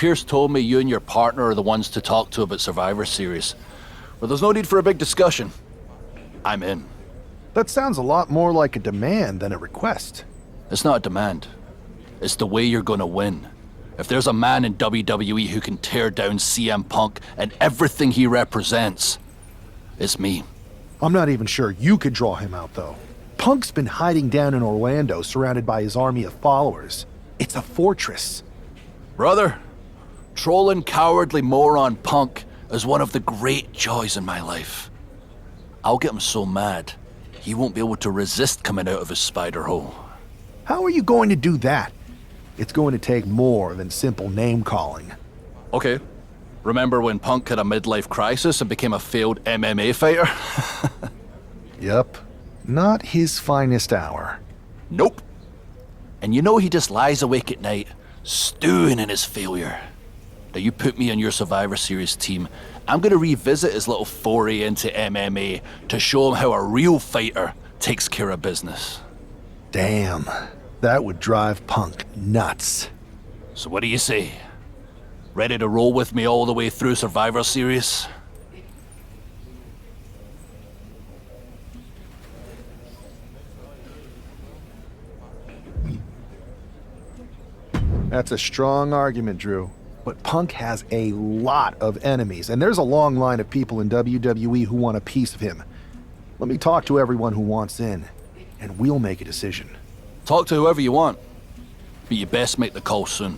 Pierce told me you and your partner are the ones to talk to about Survivor Series. But there's no need for a big discussion. I'm in. That sounds a lot more like a demand than a request. It's not a demand. It's the way you're gonna win. If there's a man in WWE who can tear down CM Punk and everything he represents, it's me. I'm not even sure you could draw him out, though. Punk's been hiding down in Orlando, surrounded by his army of followers. It's a fortress. Brother, trolling cowardly moron Punk is one of the great joys in my life. I'll get him so mad, he won't be able to resist coming out of his spider hole. How are you going to do that? It's going to take more than simple name-calling. Okay. Remember when Punk had a midlife crisis and became a failed MMA fighter? Yep. Not his finest hour. Nope. And you know he just lies awake at night, stewing in his failure. Now you put me on your Survivor Series team, I'm gonna revisit his little foray into MMA to show him how a real fighter takes care of business. Damn. That would drive Punk nuts. So what do you say? Ready to roll with me all the way through Survivor Series? That's a strong argument, Drew. But Punk has a lot of enemies, and there's a long line of people in WWE who want a piece of him. Let me talk to everyone who wants in, and we'll make a decision. Talk to whoever you want, but you best make the call soon.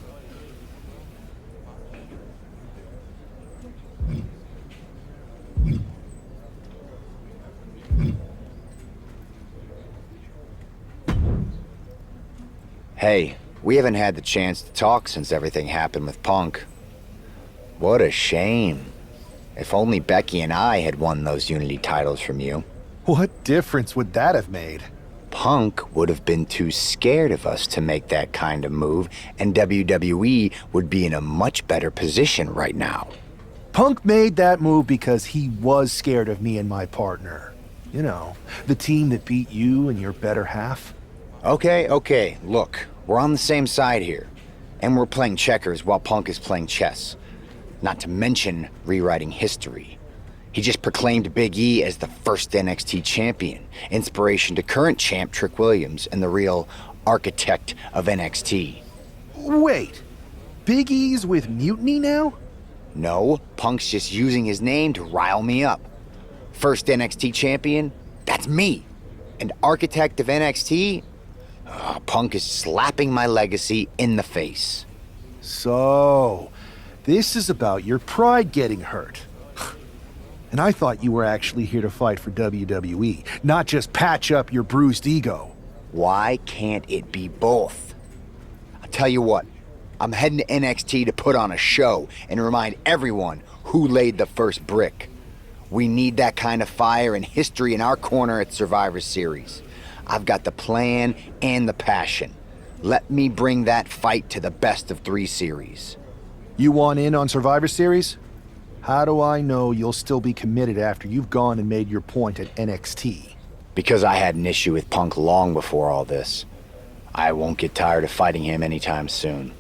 Hey, we haven't had the chance to talk since everything happened with Punk. What a shame. If only Becky and I had won those Unity titles from you. What difference would that have made? Punk would have been too scared of us to make that kind of move, and WWE would be in a much better position right now. Punk made that move because he was scared of me and my partner. You know, the team that beat you and your better half. Okay, look, we're on the same side here. And we're playing checkers while Punk is playing chess. Not to mention rewriting history. He just proclaimed Big E as the first NXT champion, inspiration to current champ Trick Williams and the real architect of NXT. Wait, Big E's with Mutiny now? No, Punk's just using his name to rile me up. First NXT champion? That's me. And architect of NXT? Punk is slapping my legacy in the face. So, this is about your pride getting hurt. And I thought you were actually here to fight for WWE, not just patch up your bruised ego. Why can't it be both? I'll tell you what, I'm heading to NXT to put on a show and remind everyone who laid the first brick. We need that kind of fire and history in our corner at Survivor Series. I've got the plan and the passion. Let me bring that fight to the best of 3 series. You want in on Survivor Series? How do I know you'll still be committed after you've gone and made your point at NXT? Because I had an issue with Punk long before all this. I won't get tired of fighting him anytime soon.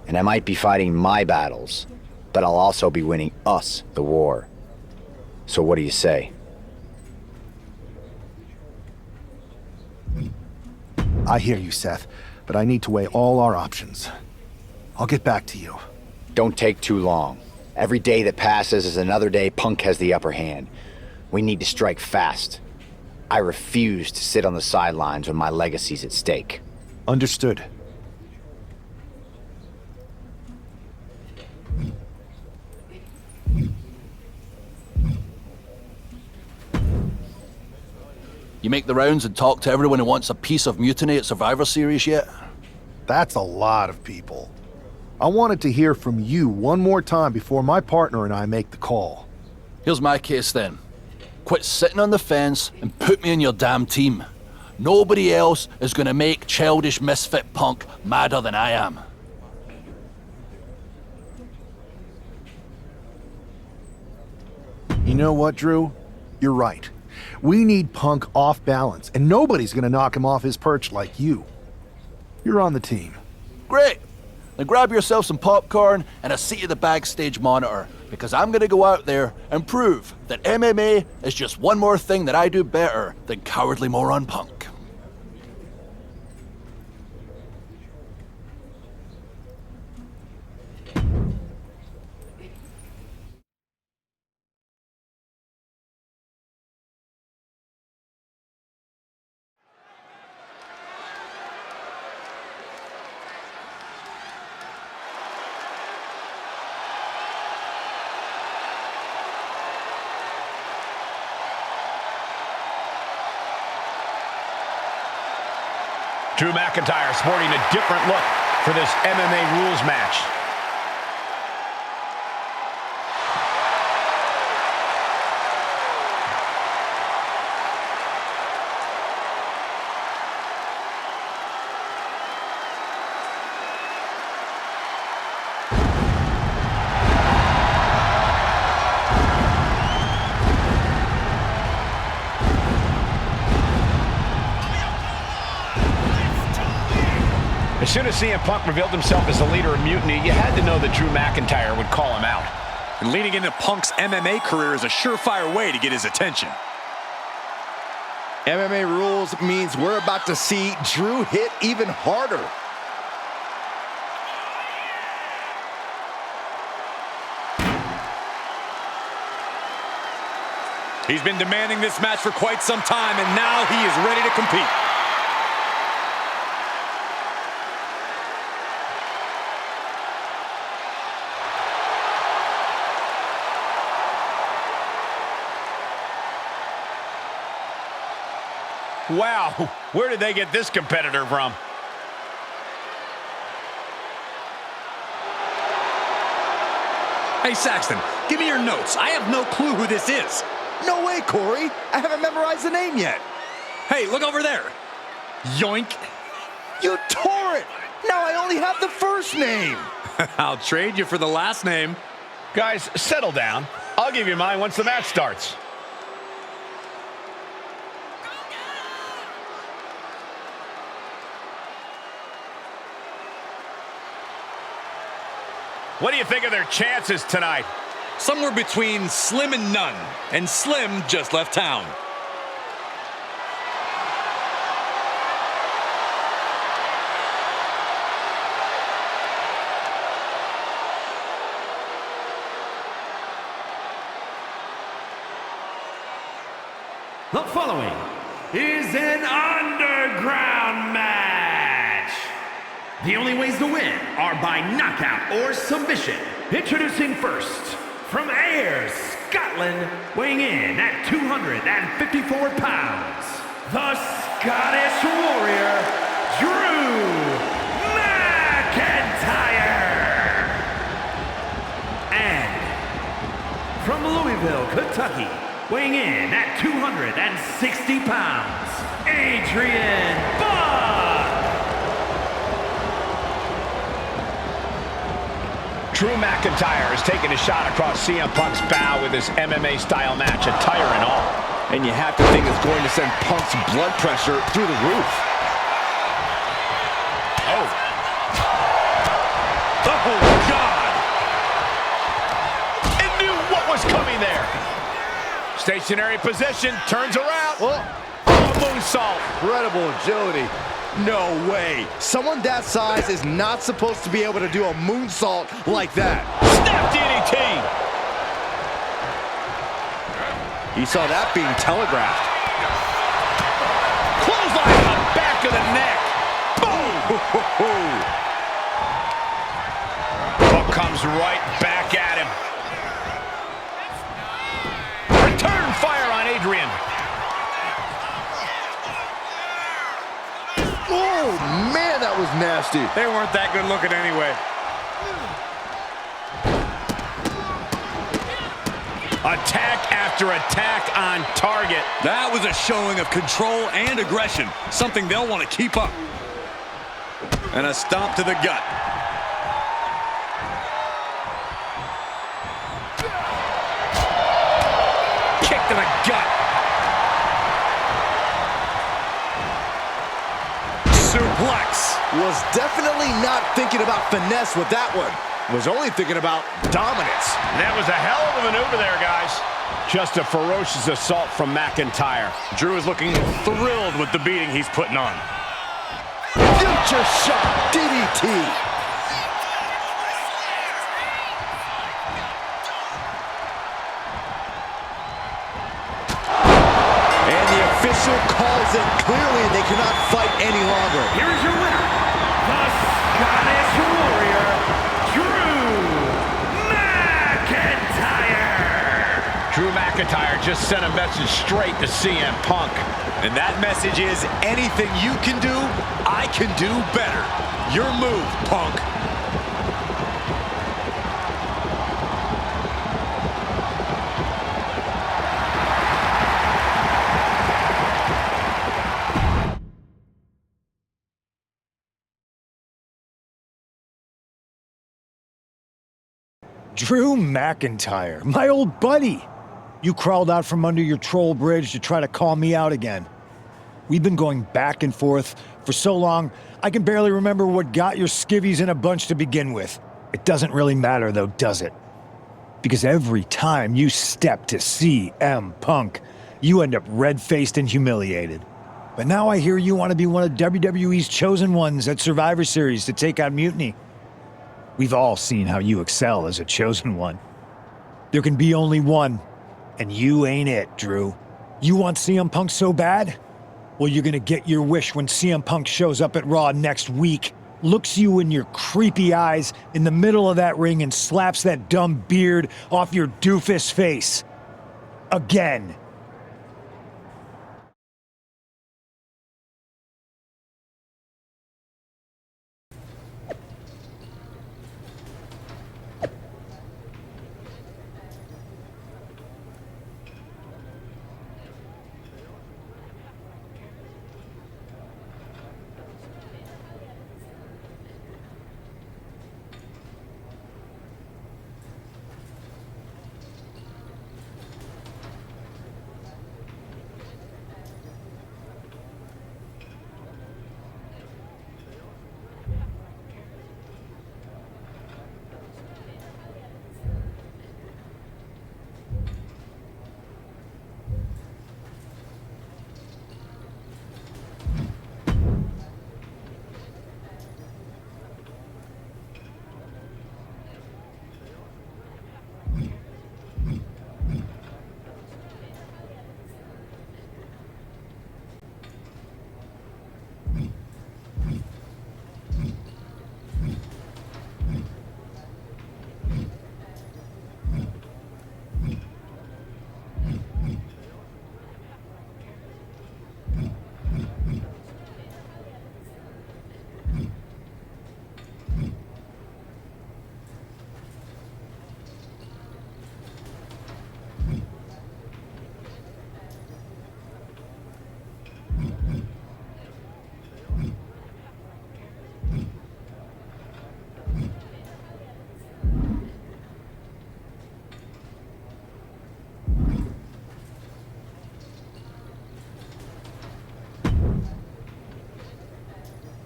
And I might be fighting my battles, but I'll also be winning us the war. So what do you say? I hear you, Seth, but I need to weigh all our options. I'll get back to you. Don't take too long. Every day that passes is another day Punk has the upper hand. We need to strike fast. I refuse to sit on the sidelines when my legacy's at stake. Understood. You make the rounds and talk to everyone who wants a piece of Mutiny at Survivor Series yet? That's a lot of people. I wanted to hear from you one more time before my partner and I make the call. Here's my case then. Quit sitting on the fence and put me in your damn team. Nobody else is gonna make childish misfit Punk madder than I am. You know what, Drew? You're right. We need Punk off balance, and nobody's gonna knock him off his perch like you. You're on the team. Great. then grab yourself some popcorn and a seat at the backstage monitor, because I'm gonna go out there and prove that MMA is just one more thing that I do better than cowardly moron Punk. Drew McIntyre sporting a different look for this MMA rules match. As soon as CM Punk revealed himself as the leader of Mutiny, you had to know that Drew McIntyre would call him out. And leading into Punk's MMA career is a surefire way to get his attention. MMA rules means we're about to see Drew hit even harder. He's been demanding this match for quite some time, and now he is ready to compete. Wow, where did they get this competitor from? Hey, Saxton, give me your notes. I have no clue who this is. No way, Corey. I haven't memorized the name yet. Hey, look over there. Yoink. You tore it. Now I only have the first name. I'll trade you for the last name. Guys, settle down. I'll give you mine once the match starts. What do you think of their chances tonight? Somewhere between slim and none. And Slim just left town. The following is an underground match. The only ways to win are by knockout or submission. Introducing first, from Ayr, Scotland, weighing in at 254 pounds, the Scottish Warrior, Drew McIntyre. And from Louisville, Kentucky, weighing in at 260 pounds, Adrian. Drew McIntyre is taking a shot across CM Punk's bow with his MMA-style match attire and all. And you have to think it's going to send Punk's blood pressure through the roof. Oh. Oh, God! And knew what was coming there. Stationary position, turns around. Oh, Moonsault. incredible agility. No way. Someone that size is not supposed to be able to do a moonsault like that. Snap DDT. You saw that being telegraphed. Clothesline on the back of the neck. Boom. Hook comes right back at him. Return fire on Adrian. Oh, man, that was nasty. They weren't that good looking anyway. Attack after attack on target. That was a showing of control and aggression, something they'll want to keep up. And a stomp to the gut. Kick to the gut. Super suplex. Was definitely not thinking about finesse with that one. Was only thinking about dominance. That was a hell of a maneuver there, guys. Just a ferocious assault from McIntyre. Drew is looking thrilled with the beating he's putting on. Future shot, DDT. And the official calls it. Clearly, they cannot fight any longer. Here's your winner, the Scottish Warrior, Drew McIntyre. Drew McIntyre just sent a message straight to CM Punk. And that message is, anything you can do, I can do better. Your move, Punk. Drew McIntyre, my old buddy. You crawled out from under your troll bridge to try to call me out again. We've been going back and forth for so long, I can barely remember what got your skivvies in a bunch to begin with. It doesn't really matter though, does it? Because every time you step to CM Punk, you end up red-faced and humiliated. But now I hear you want to be one of WWE's chosen ones at Survivor Series to take out Mutiny. We've all seen how you excel as a chosen one. There can be only one, and you ain't it, Drew. You want CM Punk so bad? Well, you're gonna get your wish when CM Punk shows up at Raw next week, looks you in your creepy eyes in the middle of that ring and slaps that dumb beard off your doofus face. Again.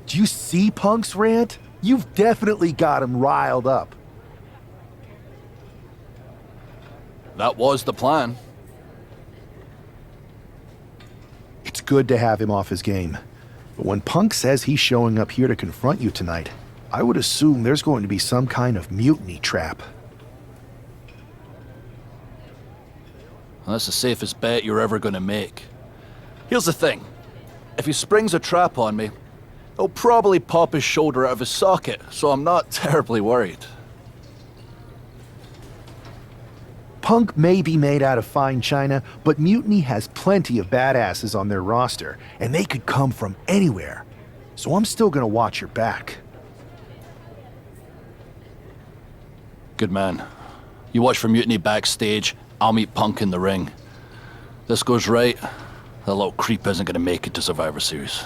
Do you see Punk's rant? You've definitely got him riled up. That was the plan. It's good to have him off his game. But when Punk says he's showing up here to confront you tonight, I would assume there's going to be some kind of mutiny trap. Well, that's the safest bet you're ever gonna make. Here's the thing. If he springs a trap on me, he'll probably pop his shoulder out of his socket, so I'm not terribly worried. Punk may be made out of fine china, but Mutiny has plenty of badasses on their roster, and they could come from anywhere. So I'm still gonna watch your back. Good man. You watch for Mutiny backstage, I'll meet Punk in the ring. This goes right, that little creep isn't gonna make it to Survivor Series.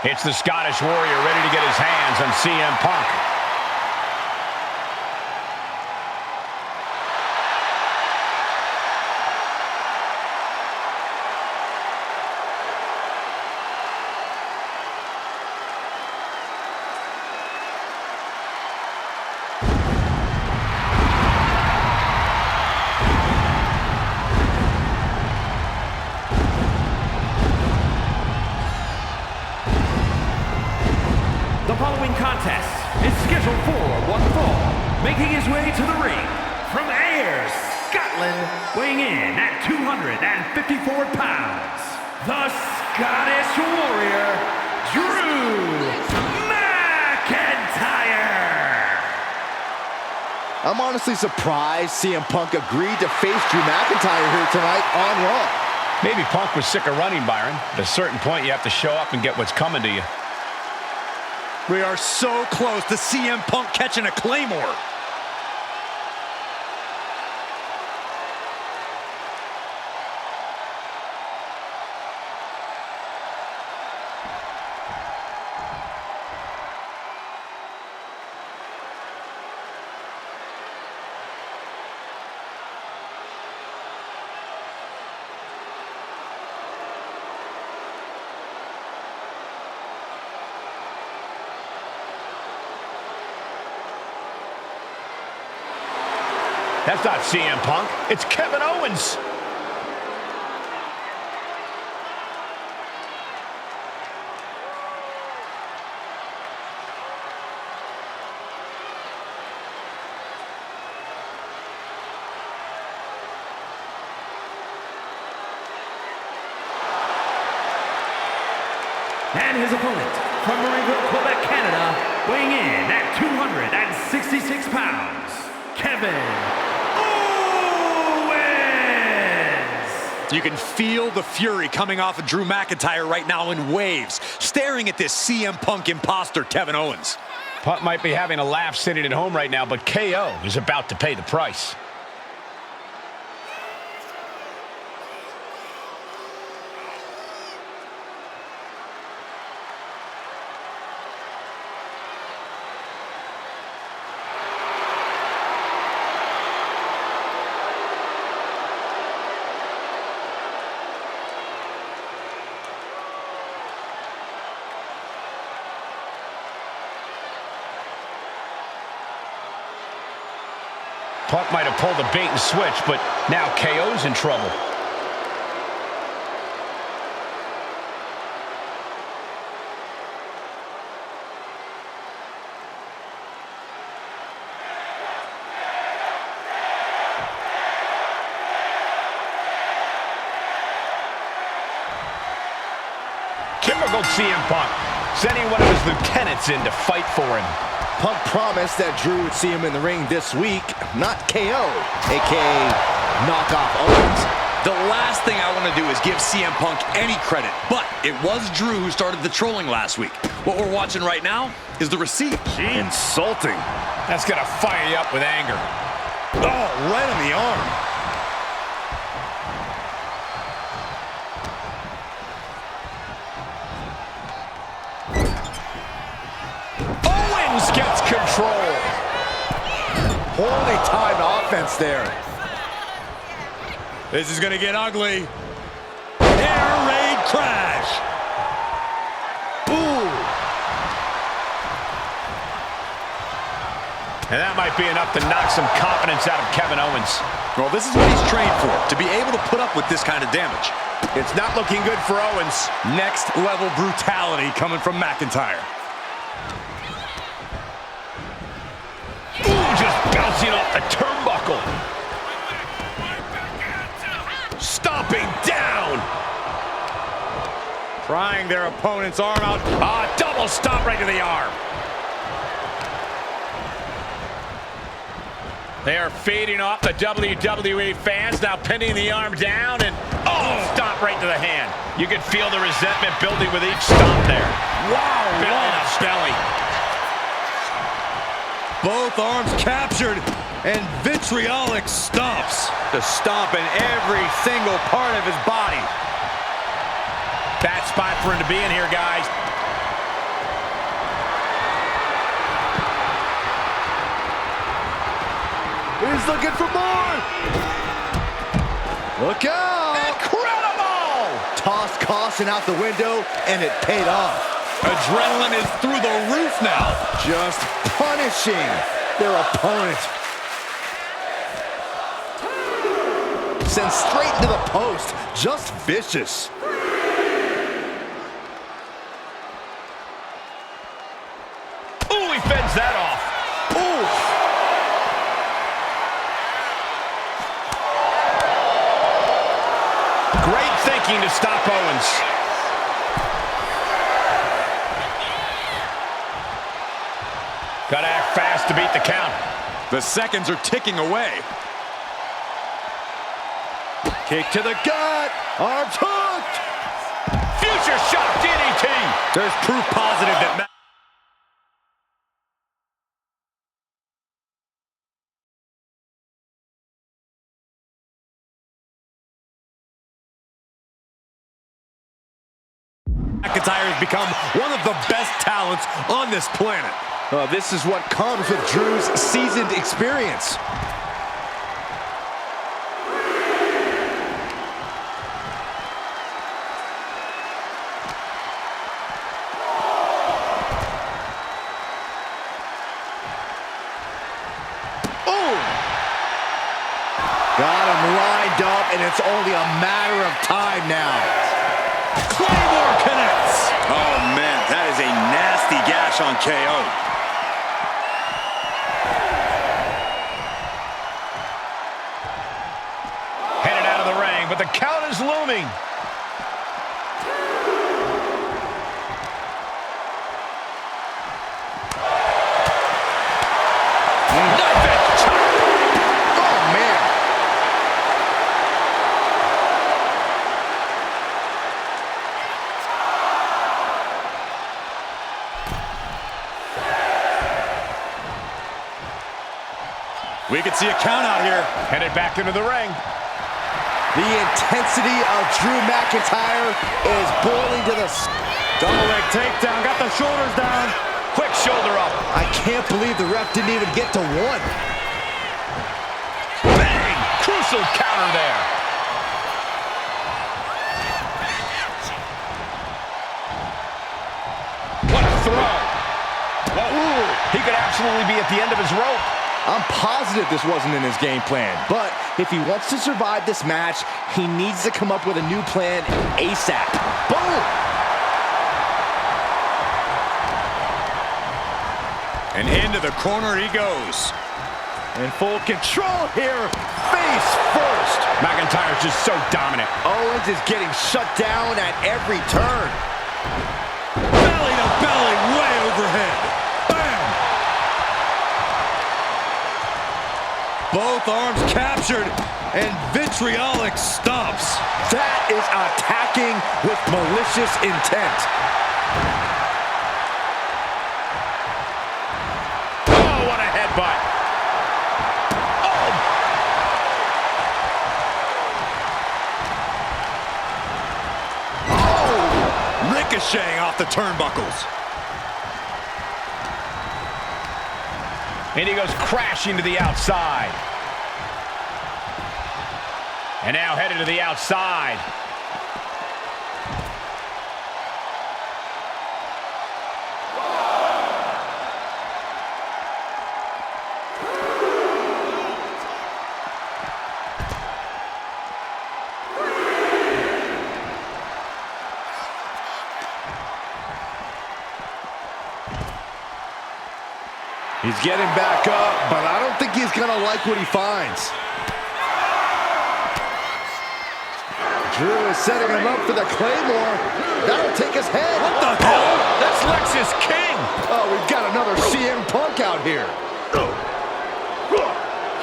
It's the Scottish Warrior ready to get his hands on CM Punk. The following contest is scheduled for one fall. Making his way to the ring from Ayr, Scotland, weighing in at 254 pounds, the Scottish Warrior, Drew McIntyre. I'm honestly surprised CM Punk agreed to face Drew McIntyre here tonight on Raw. Maybe Punk was sick of running, Byron. At a certain point, you have to show up and get what's coming to you. We are so close to CM Punk catching a Claymore. That's not CM Punk. It's Kevin Owens. And his opponent from Marieville, Quebec, Canada, weighing in at 266 pounds, Kevin Owens! You can feel the fury coming off of Drew McIntyre right now in waves, staring at this CM Punk imposter, Kevin Owens. Punk might be having a laugh sitting at home right now, but KO is about to pay the price. Punk might have pulled the bait and switch, but now KO's in trouble. Typical CM Punk, sending one of his lieutenants in to fight for him. Punk promised that Drew would see him in the ring this week, not KO, a.k.a. knockoff Owens. The last thing I want to do is give CM Punk any credit, but it was Drew who started the trolling last week. What we're watching right now is the receipt. Insulting. That's gonna fire you up with anger. Oh, right on the arm. Owens gets control. Poorly timed offense there. This is going to get ugly. Air raid crash. Ooh. And that might be enough to knock some confidence out of Kevin Owens. Well, this is what he's trained for, to be able to put up with this kind of damage. It's not looking good for Owens. Next level brutality coming from McIntyre. Ooh, just bouncing off the turnbuckle. Stomping down. Prying their opponent's arm out. Ah, double stomp right to the arm. They are feeding off the WWE fans, now pinning the arm down, and stomp right to the hand. You can feel the resentment building with each stomp there. Wow, Belly to belly. Both arms captured, and vitriolic stomps. The stomp in every single part of his body. Bad spot for him to be in here, guys. He's looking for more. Look out. Incredible! Tossed caution out the window, and it paid off. Adrenaline is through the roof now. Just punishing their opponent. Sent straight into the post. Just vicious. Ooh, he fends that off. Oof. Great thinking to stop Owens. Gotta act fast to beat the count. The seconds are ticking away. Kick to the gut. Arms hooked. Future shot DDT. There's proof positive that McIntyre has become one of the best talents on this planet. This is what comes with Drew's seasoned experience. Got him lined up, and it's only a matter of time now. Claymore connects. Oh, man, that is a nasty gash on KO. Headed out of the ring, but the count is looming. We could see a count out here. Headed back into the ring. The intensity of Drew McIntyre is boiling to the... Double leg takedown, got the shoulders down. Quick shoulder up. I can't believe the ref didn't even get to one. Bang! Crucial counter there. What a throw. Whoa. He could absolutely be at the end of his rope. I'm positive this wasn't in his game plan, but if he wants to survive this match, he needs to come up with a new plan ASAP. Boom! And into the corner he goes. In full control here, face first. McIntyre's just so dominant. Owens is getting shut down at every turn. Belly to belly, way overhead. Bam! Both arms captured, and vitriolic stomps. That is attacking with malicious intent. Oh, what a headbutt. Oh! Ricocheting off the turnbuckles. And he goes crashing to the outside. And now headed to the outside. He's getting back up, but I don't think he's gonna like what he finds. Drew is setting him up for the Claymore. That'll take his head. What the hell? That's Lexus King. Oh, we've got another CM Punk out here.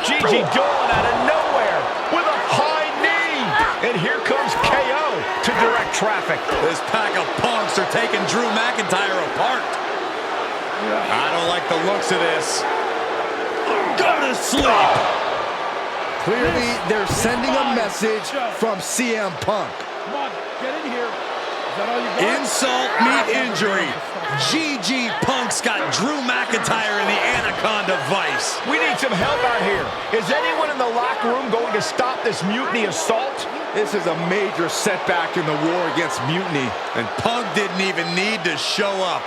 Gigi Dolan out of nowhere with a high knee. And here comes KO to direct traffic. This pack of punks are taking Drew McIntyre apart. I don't like the looks of this. Go to sleep. Clearly, they're sending a message from CM Punk. Come on, get in here. Insult meet injury. GG Punk's got Drew McIntyre in the Anaconda Vice. We need some help out here. Is anyone in the locker room going to stop this mutiny assault? This is a major setback in the war against mutiny. And Punk didn't even need to show up.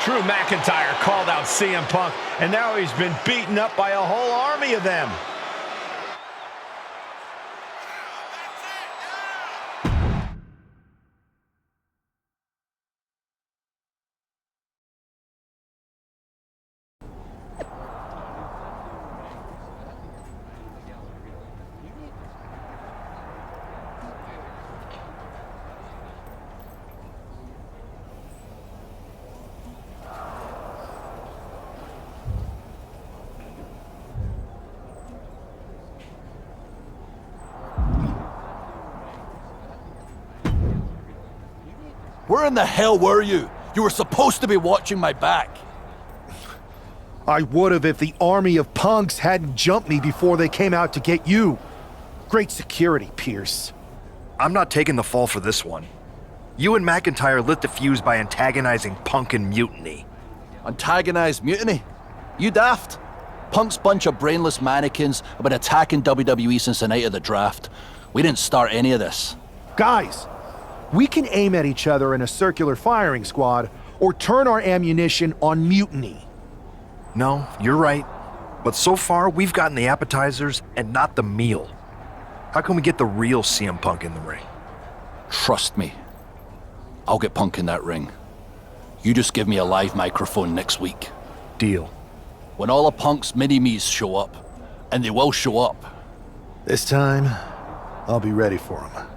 Drew McIntyre called out CM Punk, and now he's been beaten up by a whole army of them. Where in the hell were you? You were supposed to be watching my back. I would have if the army of punks hadn't jumped me before they came out to get you. Great security, Pierce. I'm not taking the fall for this one. You and McIntyre lit the fuse by antagonizing Punk and Mutiny. Antagonized Mutiny? You daft? Punk's bunch of brainless mannequins have been attacking WWE since the night of the draft. We didn't start any of this. Guys, we can aim at each other in a circular firing squad or turn our ammunition on Mutiny. No, you're right. But so far, we've gotten the appetizers and not the meal. How can we get the real CM Punk in the ring? Trust me. I'll get Punk in that ring. You just give me a live microphone next week. Deal. When all of Punk's mini-me's show up, and they will show up. This time, I'll be ready for them.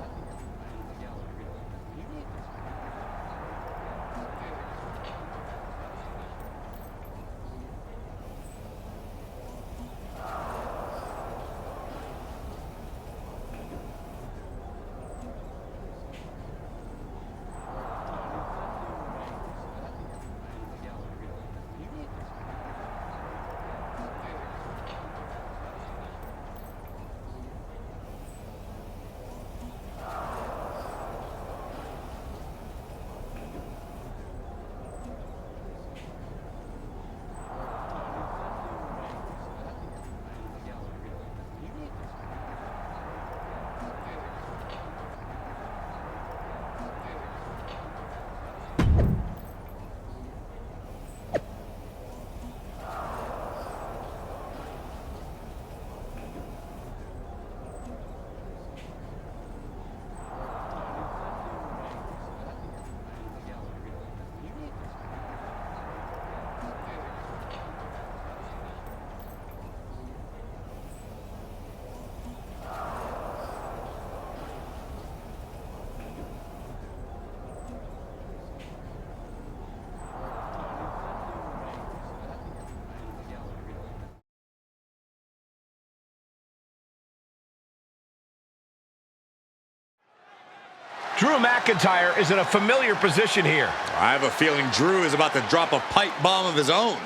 Drew McIntyre is in a familiar position here. I have a feeling Drew is about to drop a pipe bomb of his own.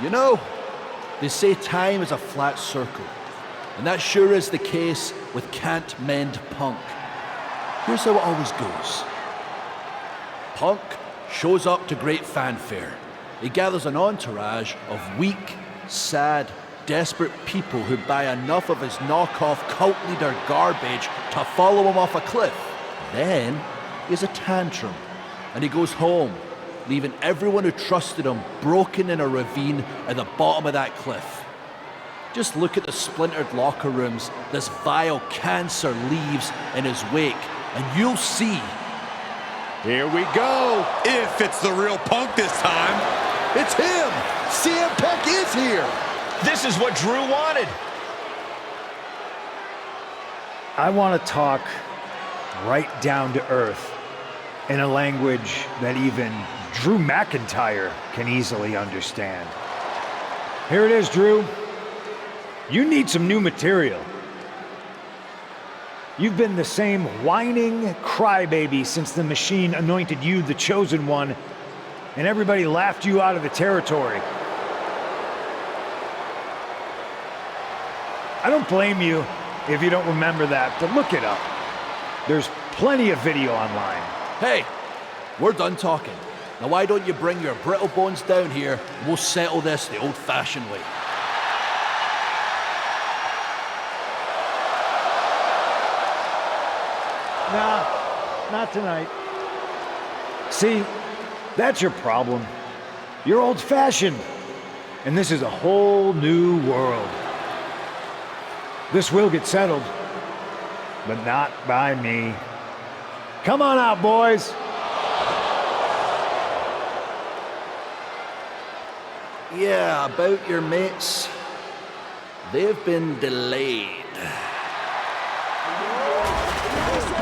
You know, they say time is a flat circle. And that sure is the case with Can't Mend Punk. Here's how it always goes. Punk shows up to great fanfare. He gathers an entourage of weak, sad, desperate people who buy enough of his knockoff cult leader garbage to follow him off a cliff. Then he has a tantrum and he goes home, leaving everyone who trusted him broken in a ravine at the bottom of that cliff. Just look at the splintered locker rooms this vile cancer leaves in his wake, and you'll see. Here we go. If it's the real Punk this time. It's him. CM Punk is here. This is what Drew wanted. I want to talk right down to earth in a language that even Drew McIntyre can easily understand. Here it is, Drew. You need some new material. You've been the same whining crybaby since the Machine anointed you the chosen one, and everybody laughed you out of the territory. I don't blame you if you don't remember that, but look it up. There's plenty of video online. Hey, we're done talking. Now why don't you bring your brittle bones down here and we'll settle this the old-fashioned way. Nah, not tonight. See, that's your problem. You're old-fashioned, and this is a whole new world. This will get settled, but not by me. Come on out, boys. Yeah, about your mates. They've been delayed.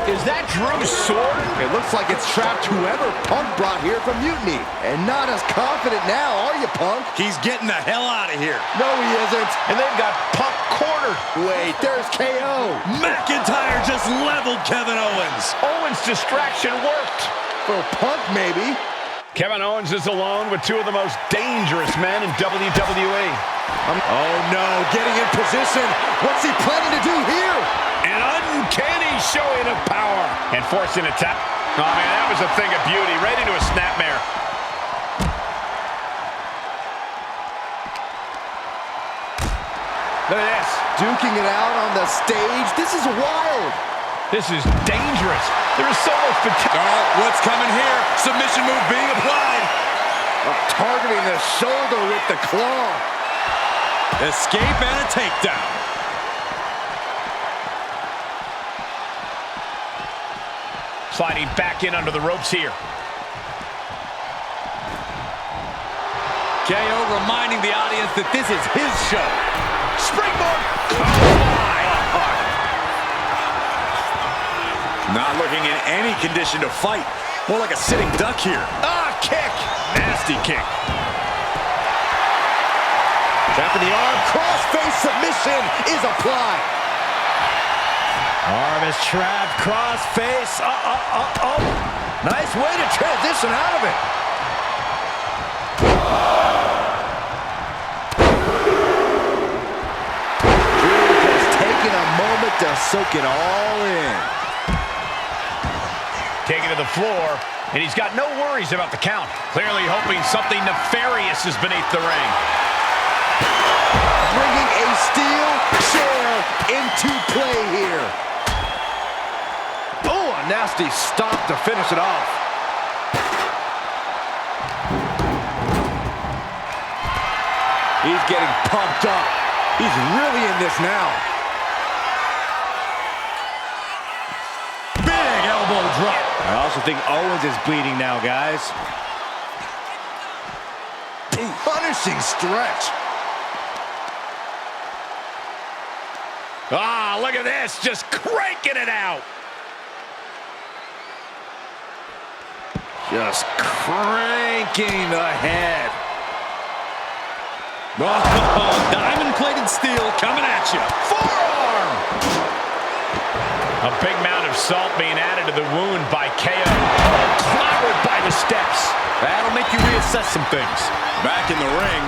Is that Drew's sword? It looks like it's trapped whoever Punk brought here from Mutiny. And not as confident now, are you, Punk? He's getting the hell out of here. No, he isn't. And they've got Punk cornered. Wait, there's KO. McIntyre just leveled Kevin Owens. Owens' distraction worked. For Punk, maybe. Kevin Owens is alone with two of the most dangerous men in WWE. Oh, no, getting in position. What's he planning to do here? An uncanny showing of power. And forcing a tap. Oh, man, that was a thing of beauty. Right into a snapmare. Look at this. Duking it out on the stage. This is wild. This is dangerous. There is so much potential. Oh, what's coming here? Submission move being applied. Targeting the shoulder with the claw. Escape and a takedown. Sliding back in under the ropes here. KO reminding the audience that this is his show. Springboard. Oh, my. Not looking in any condition to fight. More like a sitting duck here. Ah, kick. Nasty kick. Trapping the arm. Cross-face submission is applied. Arm is trapped. Cross-face. Nice way to transition out of it. Drew just taking a moment to soak it all in. Taking to the floor, and he's got no worries about the count. Clearly hoping something nefarious is beneath the ring. Bringing a steel chair into play here. Oh, a nasty stop to finish it off. He's getting pumped up. He's really in this now. Big elbow drop. I also think Owens is bleeding now, guys. Punishing stretch. Ah, look at this, just cranking it out. Just cranking the head. Oh, diamond-plated steel coming at you. Forearm. A big mound of salt being added to the wound by KO. Clobbered by the steps. That'll make you reassess some things. Back in the ring.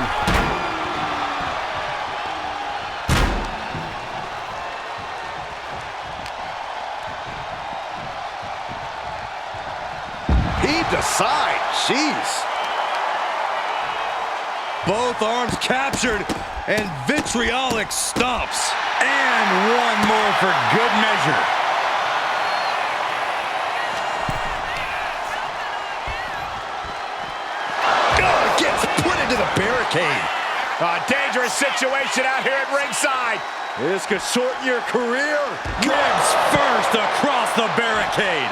Heaved aside. Jeez. Both arms captured and vitriolic stomps. And one more for good measure. Gets put into the barricade. A dangerous situation out here at ringside. This could shorten your career. Ribs first across the barricade.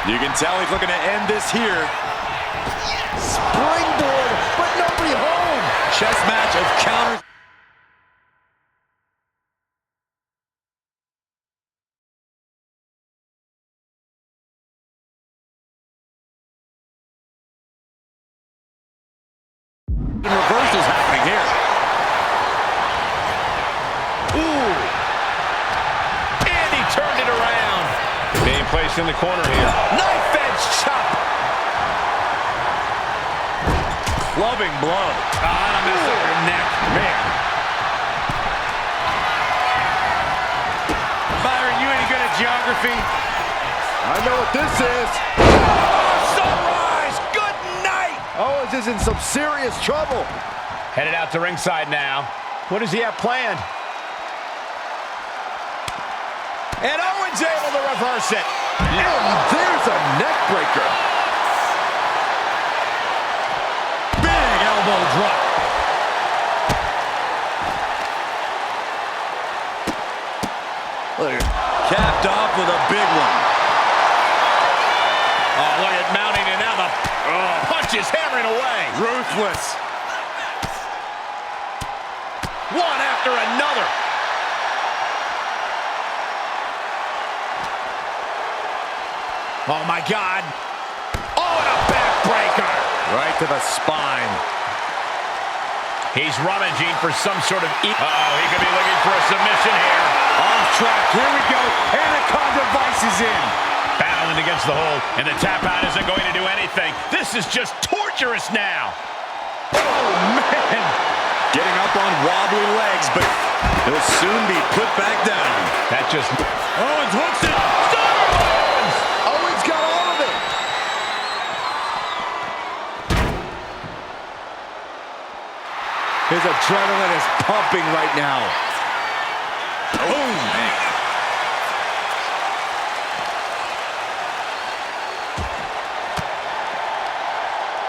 You can tell he's looking to end this here. Springboard, but nobody home. Chess match of counters. Reversals happening here. Ooh. And he turned it around. Being placed in the corner here. Knife edge chop. Clubbing blow. Ah, to mess up your neck. Man. Byron, you ain't good at geography. I know what this is. Sunrise! Good night! Owens is in some serious trouble. Headed out to ringside now. What does he have planned? And Owens able to reverse it. And there's a neck breaker. Big elbow drop. Capped off with a big one. Oh, look at mounting, and now the punch is hammering away. Ruthless. One after another. Oh, my God. Oh, and a backbreaker. Right to the spine. He's rummaging for some sort of... Uh-oh, he could be looking for a submission here. Off track. Here we go. Anaconda Vice is in. Battling against the hold, and the tap out isn't going to do anything. This is just torturous now. Oh, man. Getting up on wobbly legs, but he'll soon be put back down. That just... Owens hooks it. Owens got all of it. His adrenaline is pumping right now. Oh, man.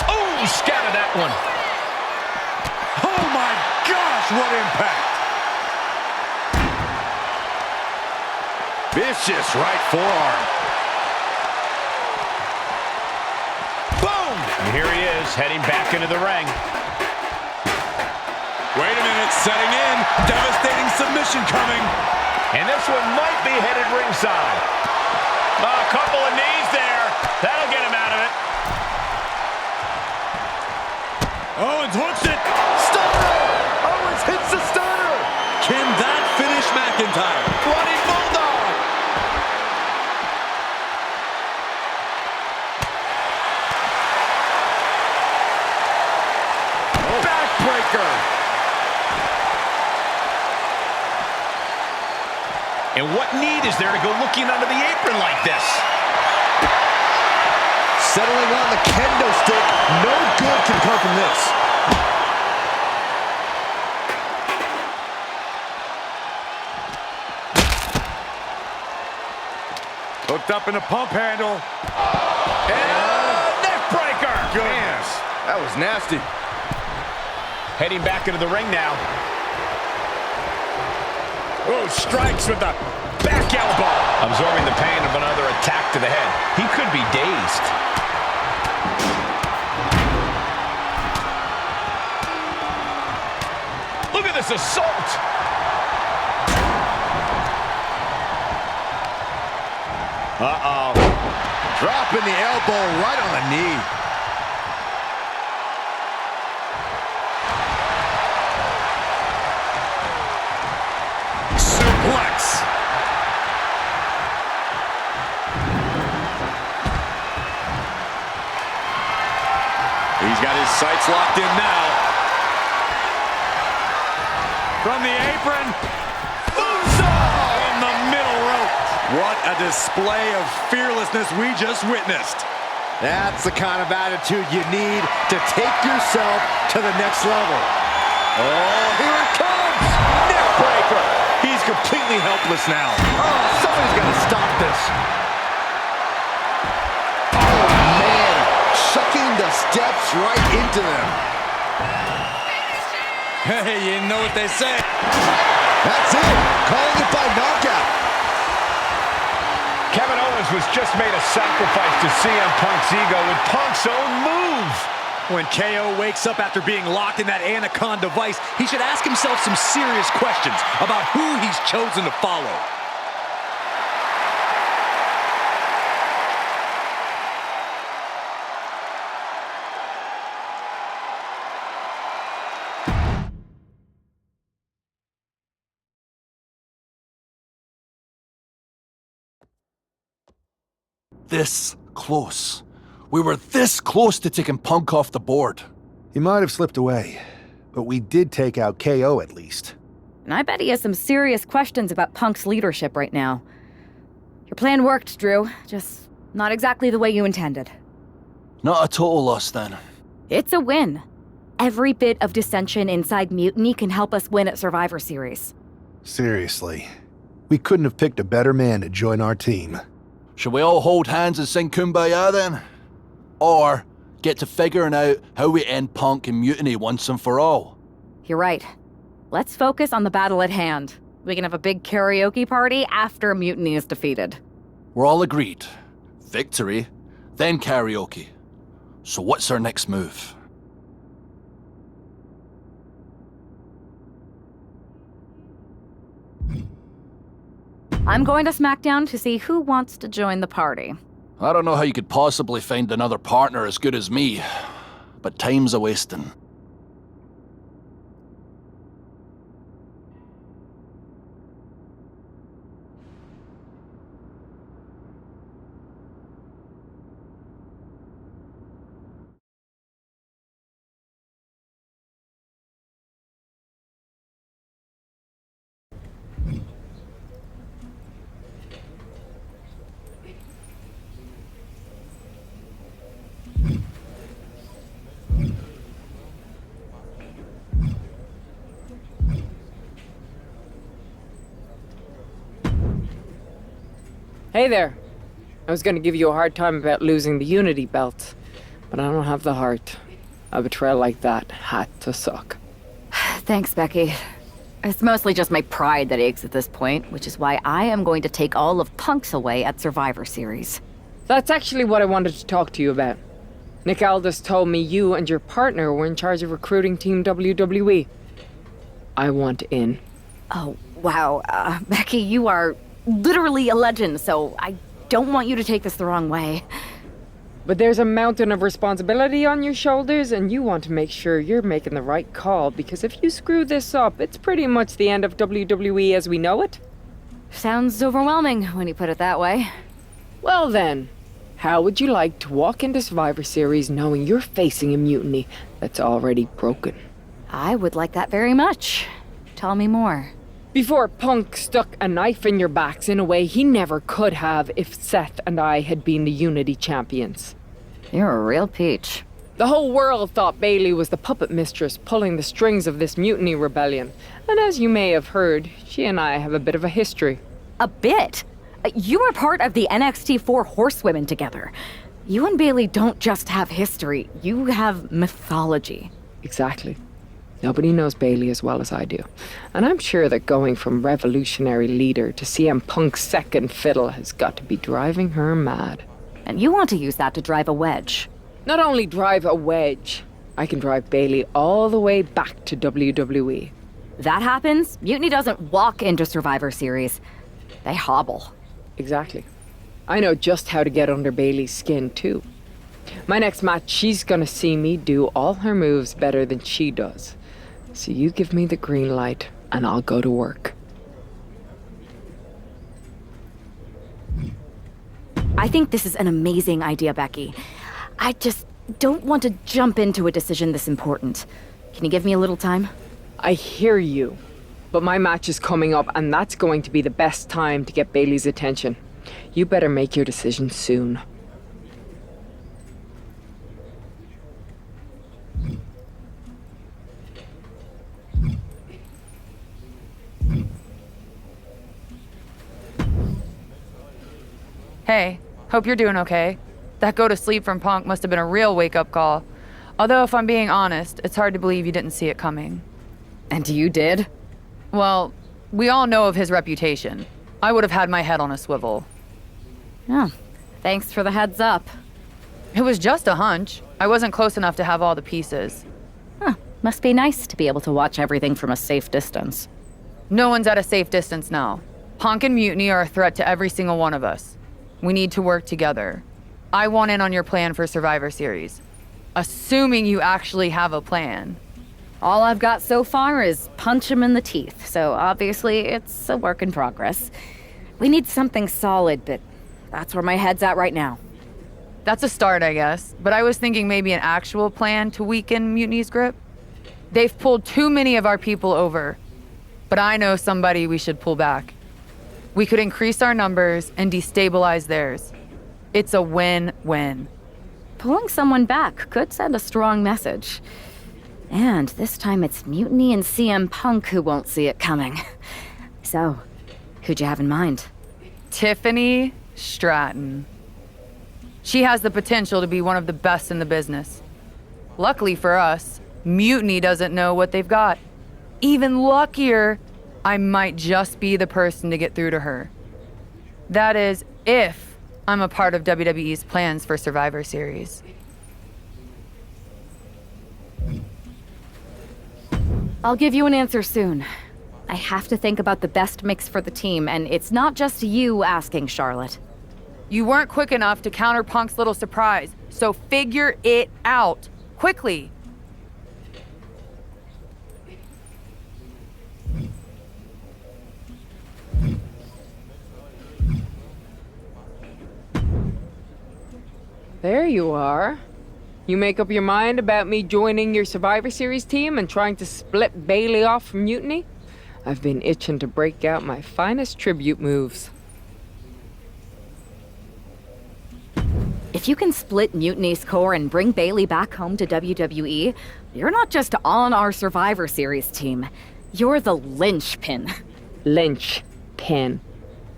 Oh, scattered that one. Oh, my gosh, what impact. Vicious right forearm. Boom! And here he is, heading back into the ring. Wait a minute, setting in. Devastating submission coming. And this one might be headed ringside. A couple of knees there. That'll get him out of it. Owens hooks it. Stunner! Owens hits the stunner! Can that finish McIntyre? Bloody Bulldog! Oh. Backbreaker! And what need is there to go looking under the apron like this? Settling on the kendo stick. No good can come from this. Hooked up in the pump handle. And neck breaker. Goodness, that was nasty. Heading back into the ring now. Oh, strikes with the back elbow. Absorbing the pain of another attack to the head. He could be dazed. Look at this assault. Uh-oh. Dropping the elbow right on the knee. Suplex. He's got his sights locked in now. From the apron. In the middle rope. What a display of fearlessness we just witnessed. That's the kind of attitude you need to take yourself to the next level. Oh, here it comes! Neck breaker! He's completely helpless now. Oh, somebody's got to stop this. Oh, man. Sucking the steps right into them. Hey, you know what they say. That's it. Calling it by knockout. Kevin Owens was just made a sacrifice to CM Punk's ego with Punk's own move. When KO wakes up after being locked in that Anaconda Vice, he should ask himself some serious questions about who he's chosen to follow. This close. We were this close to taking Punk off the board. He might have slipped away, but we did take out KO at least. And I bet he has some serious questions about Punk's leadership right now. Your plan worked, Drew. Just not exactly the way you intended. Not a total loss, then. It's a win. Every bit of dissension inside Mutiny can help us win at Survivor Series. Seriously. We couldn't have picked a better man to join our team. Shall we all hold hands and sing Kumbaya, then? Or get to figuring out how we end Punk and Mutiny once and for all? You're right. Let's focus on the battle at hand. We can have a big karaoke party after Mutiny is defeated. We're all agreed. Victory, then karaoke. So what's our next move? I'm going to SmackDown to see who wants to join the party. I don't know how you could possibly find another partner as good as me, but time's a-wasting. Hey there. I was gonna give you a hard time about losing the Unity belt, but I don't have the heart. A betrayal like that had to suck. Thanks, Becky. It's mostly just my pride that aches at this point, which is why I am going to take all of Punk's away at Survivor Series. That's actually what I wanted to talk to you about. Nick Aldis told me you and your partner were in charge of recruiting Team WWE. I want in. Oh, wow. Becky, you are literally a legend, so I don't want you to take this the wrong way. But there's a mountain of responsibility on your shoulders, and you want to make sure you're making the right call, because if you screw this up, it's pretty much the end of WWE as we know it. Sounds overwhelming when you put it that way. Well then, how would you like to walk into Survivor Series knowing you're facing a mutiny that's already broken? I would like that very much. Tell me more. Before Punk stuck a knife in your backs in a way he never could have if Seth and I had been the Unity champions. You're a real peach. The whole world thought Bayley was the puppet mistress pulling the strings of this mutiny rebellion. And as you may have heard, she and I have a bit of a history. A bit? You were part of the NXT 4 Horsewomen together. You and Bayley don't just have history, you have mythology. Exactly. Nobody knows Bayley as well as I do. And I'm sure that going from revolutionary leader to CM Punk's second fiddle has got to be driving her mad. And you want to use that to drive a wedge. Not only drive a wedge, I can drive Bayley all the way back to WWE. That happens, Mutiny doesn't walk into Survivor Series. They hobble. Exactly. I know just how to get under Bayley's skin, too. My next match, she's gonna see me do all her moves better than she does. So you give me the green light, and I'll go to work. I think this is an amazing idea, Becky. I just don't want to jump into a decision this important. Can you give me a little time? I hear you, but my match is coming up, and that's going to be the best time to get Bayley's attention. You better make your decision soon. Hey, hope you're doing okay. That go to sleep from Punk must have been a real wake-up call. Although, if I'm being honest, it's hard to believe you didn't see it coming. And you did? Well, we all know of his reputation. I would have had my head on a swivel. Oh, thanks for the heads up. It was just a hunch. I wasn't close enough to have all the pieces. Huh, must be nice to be able to watch everything from a safe distance. No one's at a safe distance now. Punk and Mutiny are a threat to every single one of us. We need to work together. I want in on your plan for Survivor Series. Assuming you actually have a plan. All I've got so far is punch him in the teeth, so obviously it's a work in progress. We need something solid, but that's where my head's at right now. That's a start, I guess. But I was thinking maybe an actual plan to weaken Mutiny's grip. They've pulled too many of our people over. but I know somebody we should pull back. We could increase our numbers and destabilize theirs. It's a win-win. Pulling someone back could send a strong message. And this time it's Mutiny and CM Punk who won't see it coming. So, who'd you have in mind? Tiffany Stratton. She has the potential to be one of the best in the business. Luckily for us, Mutiny doesn't know what they've got. Even luckier, I might just be the person to get through to her. That is, if I'm a part of WWE's plans for Survivor Series. I'll give you an answer soon. I have to think about the best mix for the team, and it's not just you asking, Charlotte. You weren't quick enough to counter Punk's little surprise, so figure it out. Quickly. There you are. You make up your mind about me joining your Survivor Series team and trying to split Bayley off from Mutiny? I've been itching to break out my finest tribute moves. If you can split Mutiny's core and bring Bayley back home to WWE, you're not just on our Survivor Series team. You're the linchpin. Linchpin.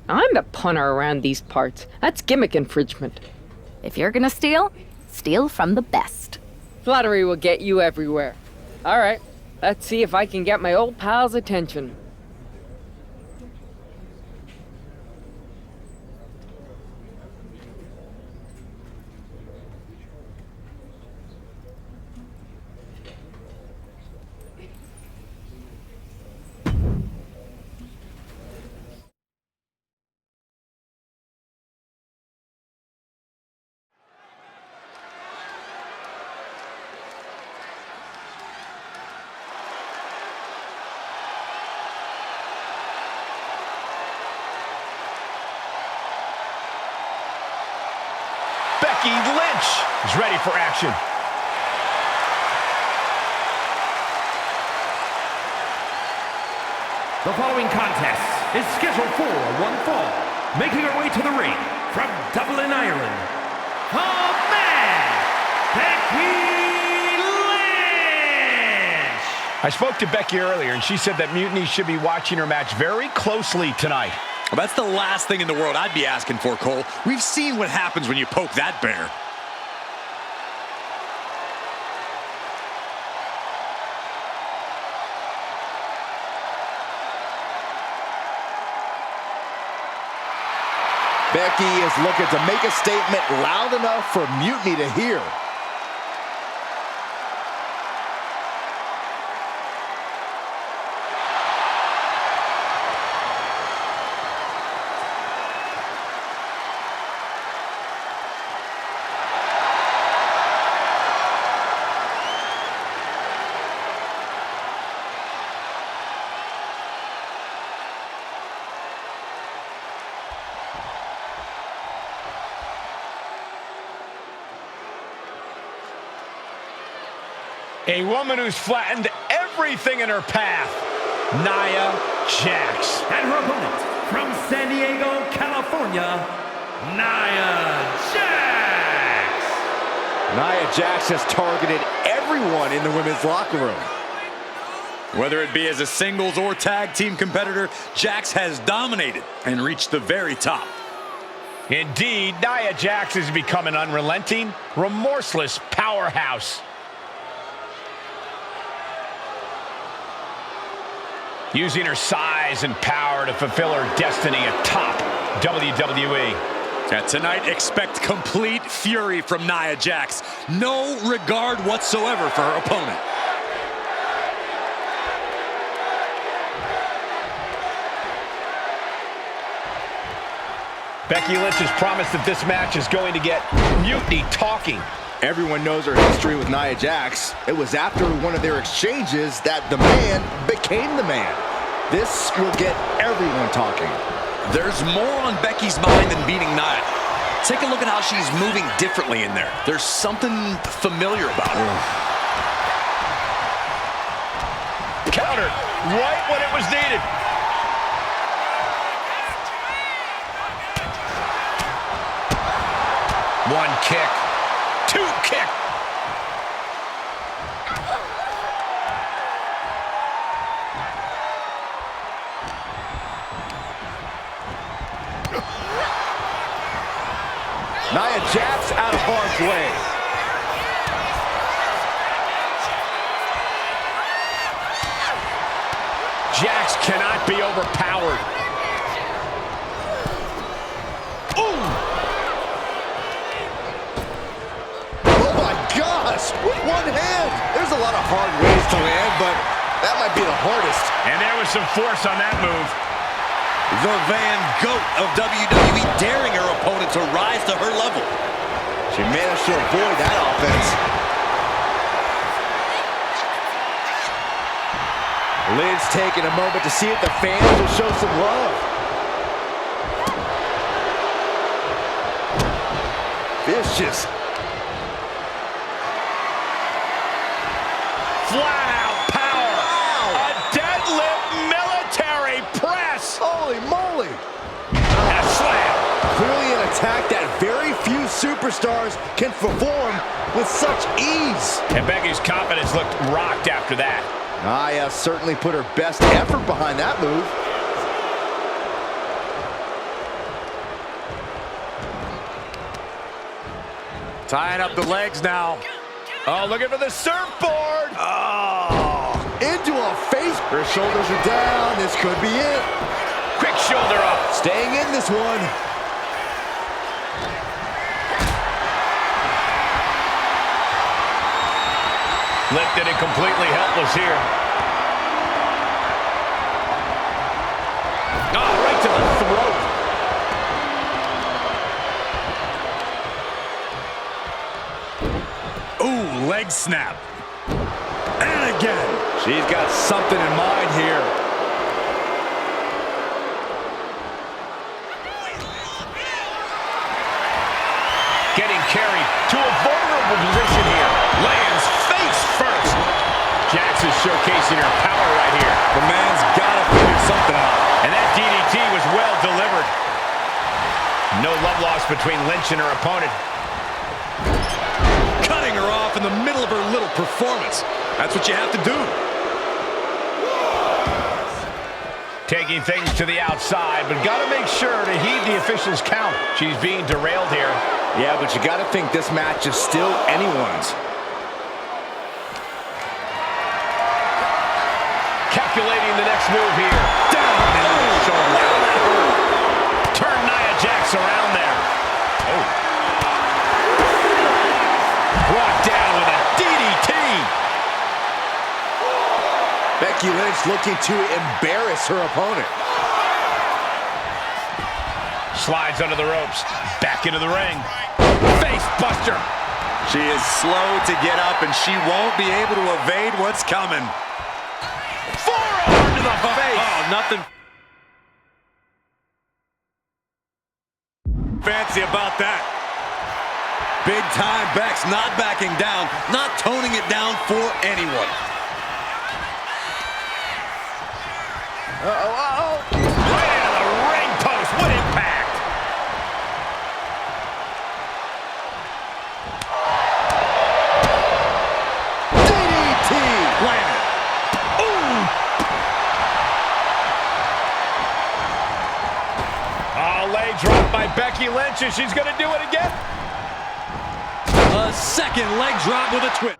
I'm the punter around these parts. That's gimmick infringement. If you're gonna steal, steal from the best. Flattery will get you everywhere. All right, let's see if I can get my old pal's attention. Becky Lynch is ready for action. The following contest is scheduled for one fall. Making her way to the ring from Dublin, Ireland, the man, Becky Lynch! I spoke to Becky earlier, and she said that Mutiny should be watching her match very closely tonight. Well, that's the last thing in the world I'd be asking for, Cole. We've seen what happens when you poke that bear. Becky is looking to make a statement loud enough for Mutiny to hear. A woman who's flattened everything in her path, Nia Jax. And her opponent from San Diego, California, Nia Jax. Nia Jax has targeted everyone in the women's locker room. Whether it be as a singles or tag team competitor, Jax has dominated and reached the very top. Indeed, Nia Jax has become an unrelenting, remorseless powerhouse. Using her size and power to fulfill her destiny atop WWE. And tonight, expect complete fury from Nia Jax. No regard whatsoever for her opponent. Becky Lynch has promised that this match is going to get Mutiny talking. Everyone knows her history with Nia Jax. It was after one of their exchanges that the man became the man. This will get everyone talking. There's more on Becky's mind than beating Nia. Take a look at how she's moving differently in there. There's something familiar about her. Counter. right when it was needed. One kick, two kick. Nia Jax out of harm's way. Jax cannot be overpowered. Ooh! Oh my gosh! With one hand! There's a lot of hard ways to land, but that might be the hardest. And there was some force on that move. The Van Goat of WWE daring her opponent to rise to her level. She managed to avoid that offense. Lynch taking a moment to see if the fans will show some love. Vicious. Flat out power. Wow. A deadlift military press. Holy moly. And a slam. Clearly an attack that very few superstars can perform with such ease. And Becky's confidence looked rocked after that. Nia certainly put her best effort behind that move. Tying up the legs now. Oh, looking for the surfboard. Oh, into a face. Her shoulders are down. This could be it. Quick shoulder up. Staying in this one. Lifted and completely helpless here. Oh, right to the throat. Ooh, leg snap. And again. She's got something in mind here. Getting carried to a vulnerable position here. Lands face first. Jax is showcasing her power right here. The man's got to figure something out. And that DDT was well delivered. No love lost between Lynch and her opponent. Cutting her off in the middle of her little performance. That's what you have to do. Taking things to the outside, but got to make sure to heed the official's count. She's being derailed here. Yeah, but you got to think this match is still anyone's. Calculating the next move here. Down and shoulder. Turn Nia Jax around there. Oh. Brought down with a DDT. Becky Lynch looking to embarrass her opponent. Slides under the ropes. Back into the ring. Face buster. She is slow to get up, and she won't be able to evade what's coming. Forearm to the face. Oh, nothing fancy about that. Big time Bex not backing down, not toning it down for anyone. Right into the ring post. What impact. DDT. Landed. Ooh. Oh, leg drop by Becky Lynch, and she's going to do it again. A second leg drop with a twist.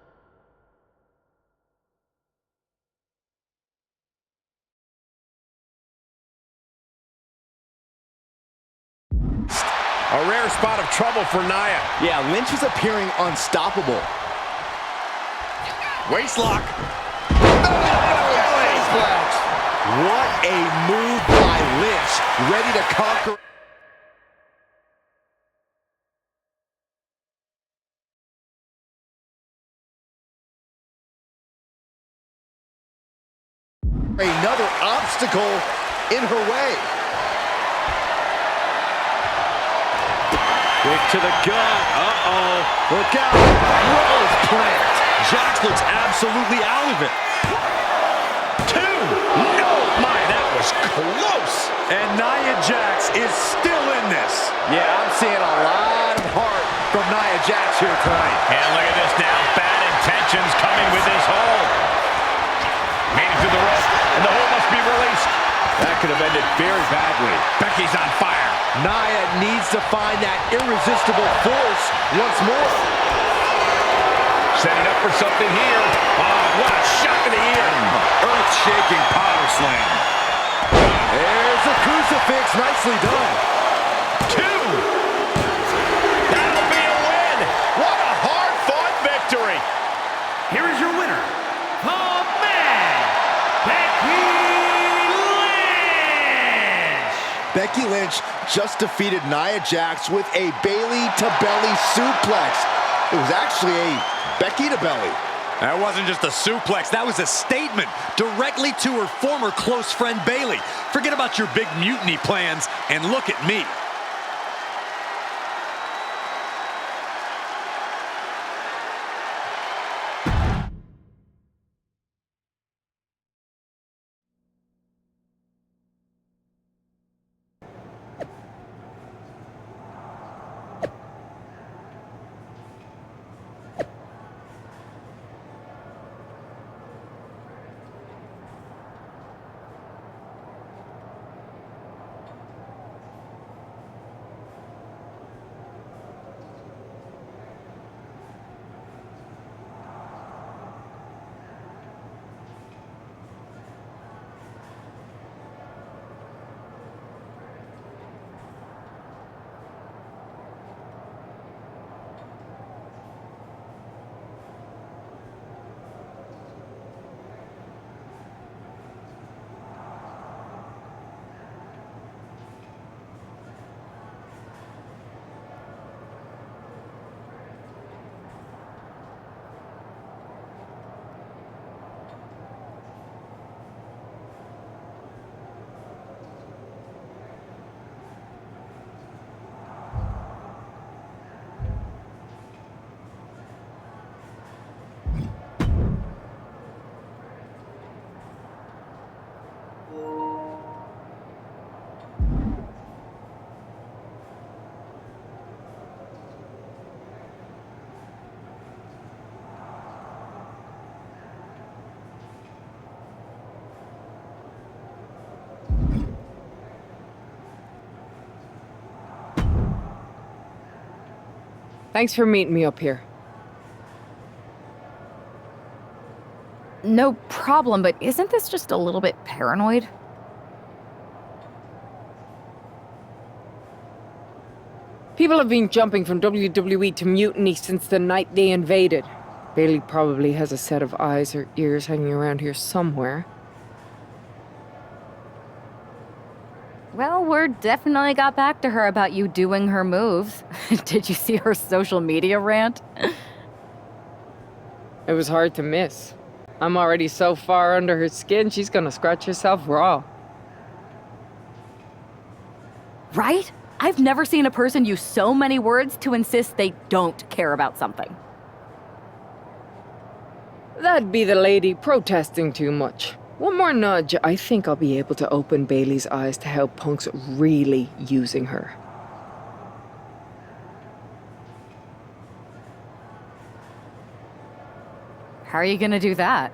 A rare spot of trouble for Nia. Yeah, Lynch is appearing unstoppable. Waistlock. What a move by Lynch. Ready to conquer. Another obstacle in her way. Quick to the gut. Uh-oh. Look out. Rose plant. Jax looks absolutely out of it. two. No, my, that was close. And Nia Jax is still in this. Yeah, I'm seeing a lot of heart from Nia Jax here tonight. And look at this now. Bad intentions coming with this hold. Made it to the rope, and the hold must be released. That could have ended very badly. Becky's on fire. Nia needs to find that irresistible force once more. Setting up for something here. Oh, what a shock of the ear. Earth-shaking power slam. There's a crucifix. Nicely done. Two. That'll be a win. What a hard-fought victory. Here is your winner, the man, Becky Lynch! Becky Lynch just defeated Nia Jax with a Bayley-to-belly suplex. It was actually a Becky-to-belly. That wasn't just a suplex, that was a statement directly to her former close friend Bayley. Forget about your big mutiny plans and look at me. Thanks for meeting me up here. No problem, but isn't this just a little bit paranoid? People have been jumping from WWE to Mutiny since the night they invaded. Bayley probably has a set of eyes or ears hanging around here somewhere. Well, word definitely got back to her about you doing her moves. Did you see her social media rant? It was hard to miss. I'm already so far under her skin, she's gonna scratch herself raw. Right? I've never seen a person use so many words to insist they don't care about something. That'd be the lady protesting too much. One more nudge, I think I'll be able to open Bayley's eyes to how Punk's really using her. How are you gonna do that?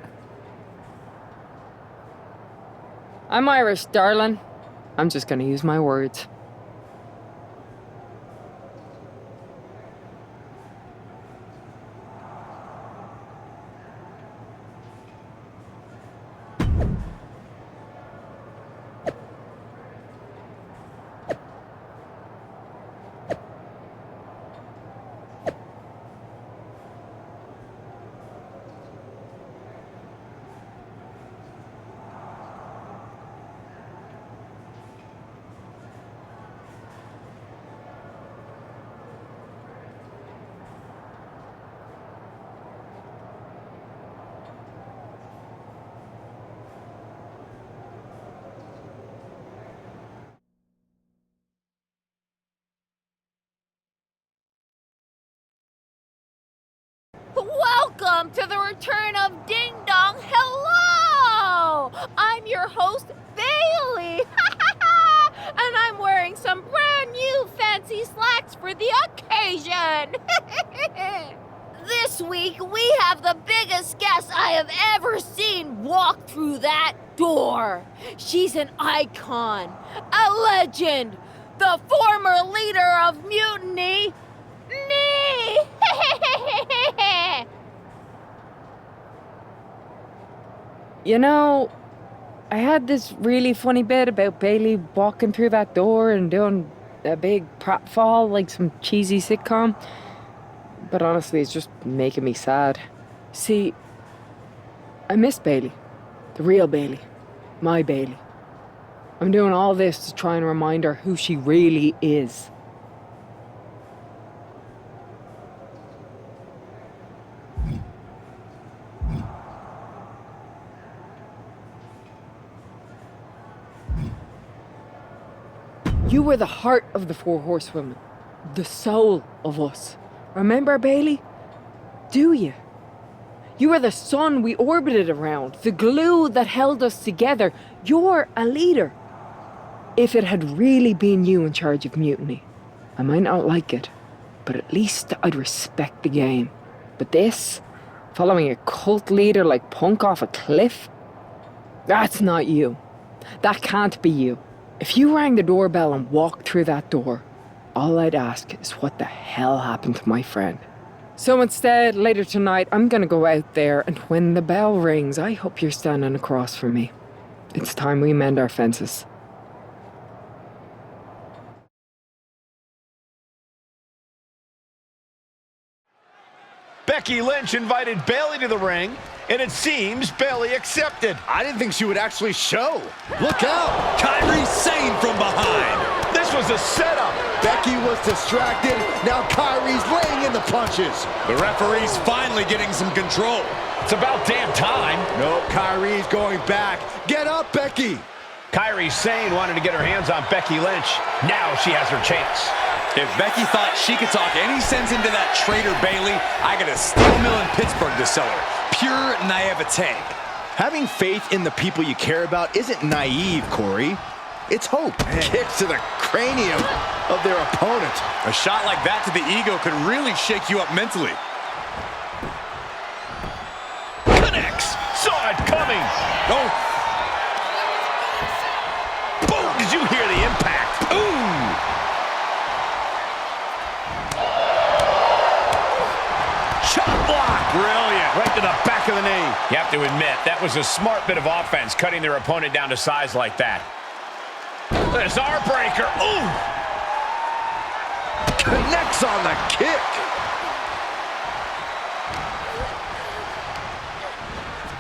I'm Irish, darling. I'm just gonna use my words. Welcome to the return of Ding Dong. Hello! your host, Bayley. And I'm wearing some brand new fancy slacks for the occasion. This week, we have the biggest guest I have ever seen walk through that door. She's an icon, a legend, the former leader of Mutiny, me. You know, I had this really funny bit about Bayley walking through that door and doing a big pratfall like some cheesy sitcom. But honestly, it's just making me sad. See, I miss Bayley. The real Bayley. My Bayley. I'm doing all this to try and remind her who she really is. You were the heart of the Four Horsewomen. The soul of us. Remember, Bayley? Do you? You were the sun we orbited around, the glue that held us together. You're a leader. If it had really been you in charge of Mutiny, I might not like it, but at least I'd respect the game. But this, following a cult leader like Punk off a cliff, that's not you. That can't be you. If you rang the doorbell and walked through that door, all I'd ask is what the hell happened to my friend. So instead, later tonight, I'm gonna go out there, and when the bell rings, I hope you're standing across from me. It's time we mend our fences. Becky Lynch invited Bayley to the ring, and it seems Bayley accepted. I didn't think she would actually show. Look out! Kairi Sane from behind. This was a setup. Becky was distracted. Now Kairi's laying in the punches. The referee's finally getting some control. It's about damn time. No, Kairi's going back. Get up, Becky. Kairi Sane wanted to get her hands on Becky Lynch. Now she has her chance. If Becky thought she could talk any sense into that traitor Bayley, I got a steel mill in Pittsburgh to sell her. Pure naivete. Having faith in the people you care about isn't naive, Corey. It's hope. Kicks to the cranium of their opponent. A shot like that to the ego could really shake you up mentally. Connects. Saw it coming. Oh. Boom. Did you hear the impact? Ooh. Shot block. Brilliant. Right to the back of the knee. You have to admit, that was a smart bit of offense, cutting their opponent down to size like that. There's our breaker. Ooh. Connects on the kick.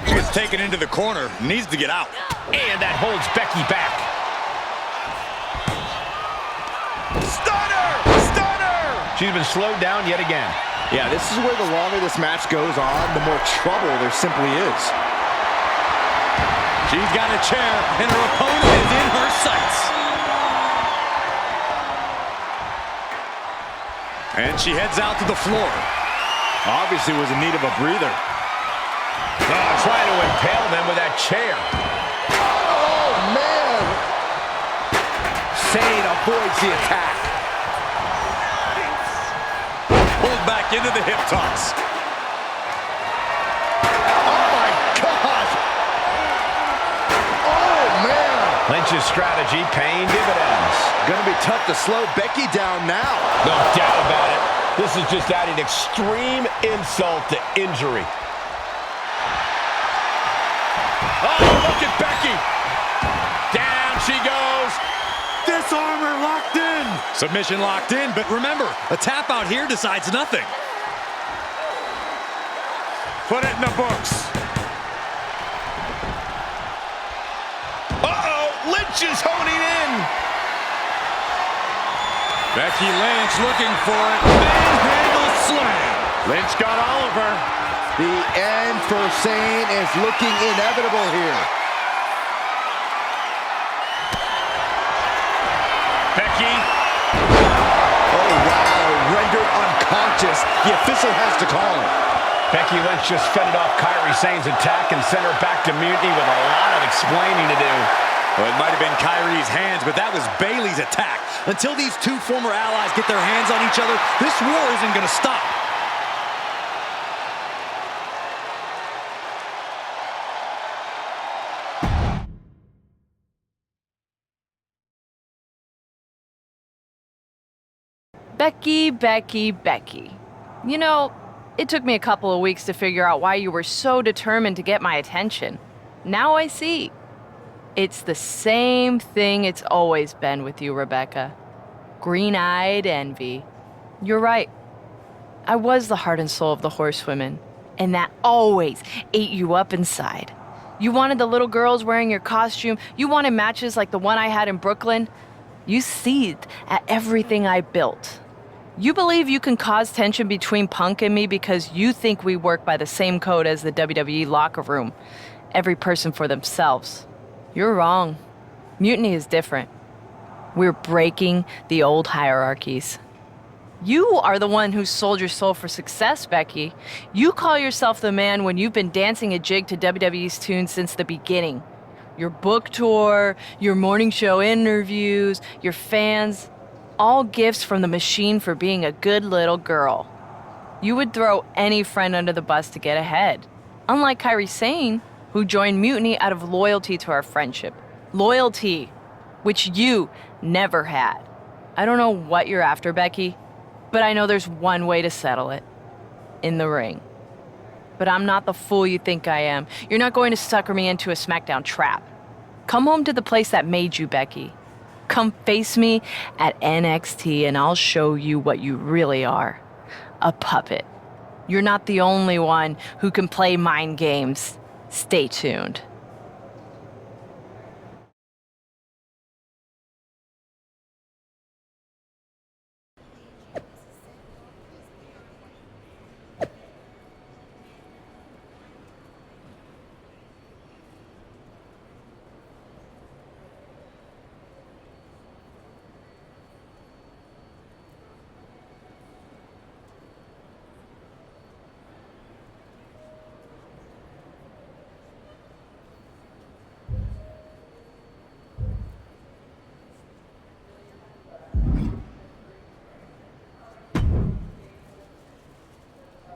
Gets taken into the corner. Needs to get out. And that holds Becky back. Stunner! Stunner! She's been slowed down yet again. Yeah, this is where the longer this match goes on, the more trouble there simply is. She's got a chair, and her opponent is in her sights. And she heads out to the floor. Obviously was in need of a breather. Trying to impale them with that chair. Oh, man! Sane avoids the attack. Pulled back into the hip toss. Oh, my God! Oh, man! Lynch's strategy paying dividends. Gonna be tough to slow Becky down now. No doubt about it. This is just adding extreme insult to injury. Oh, look at Becky. Down she goes. Disarmer locked in. Submission locked in, but remember, a tap out here decides nothing. Put it in the books. Uh-oh, Lynch is honing in. Becky Lynch looking for it. Manhandle slam. Lynch got all of her. The end for Sane is looking inevitable here. Becky. Oh, wow. Rendered unconscious. The official has to call him. Becky Lynch just fended off Kairi Sane's attack and sent her back to Mutiny with a lot of explaining to do. Well, it might have been Kairi's hands, but that was Bayley's attack. Until these two former allies get their hands on each other, this war isn't going to stop. Becky, Becky, Becky. You know, it took me a couple of weeks to figure out why you were so determined to get my attention. Now I see. It's the same thing it's always been with you, Rebecca. Green-eyed envy. You're right. I was the heart and soul of the horsewomen, and that always ate you up inside. You wanted the little girls wearing your costume. You wanted matches like the one I had in Brooklyn. You seethed at everything I built. You believe you can cause tension between Punk and me because you think we work by the same code as the WWE locker room. Every person for themselves. You're wrong. Mutiny is different. We're breaking the old hierarchies. You are the one who sold your soul for success, Becky. You call yourself the man when you've been dancing a jig to WWE's tune since the beginning. Your book tour, your morning show interviews, your fans, all gifts from the machine for being a good little girl. You would throw any friend under the bus to get ahead. Unlike Kairi Sane, who joined Mutiny out of loyalty to our friendship. Loyalty, which you never had. I don't know what you're after, Becky, but I know there's one way to settle it. In the ring. But I'm not the fool you think I am. You're not going to sucker me into a SmackDown trap. Come home to the place that made you, Becky. Come face me at NXT and I'll show you what you really are. A puppet. You're not the only one who can play mind games. Stay tuned.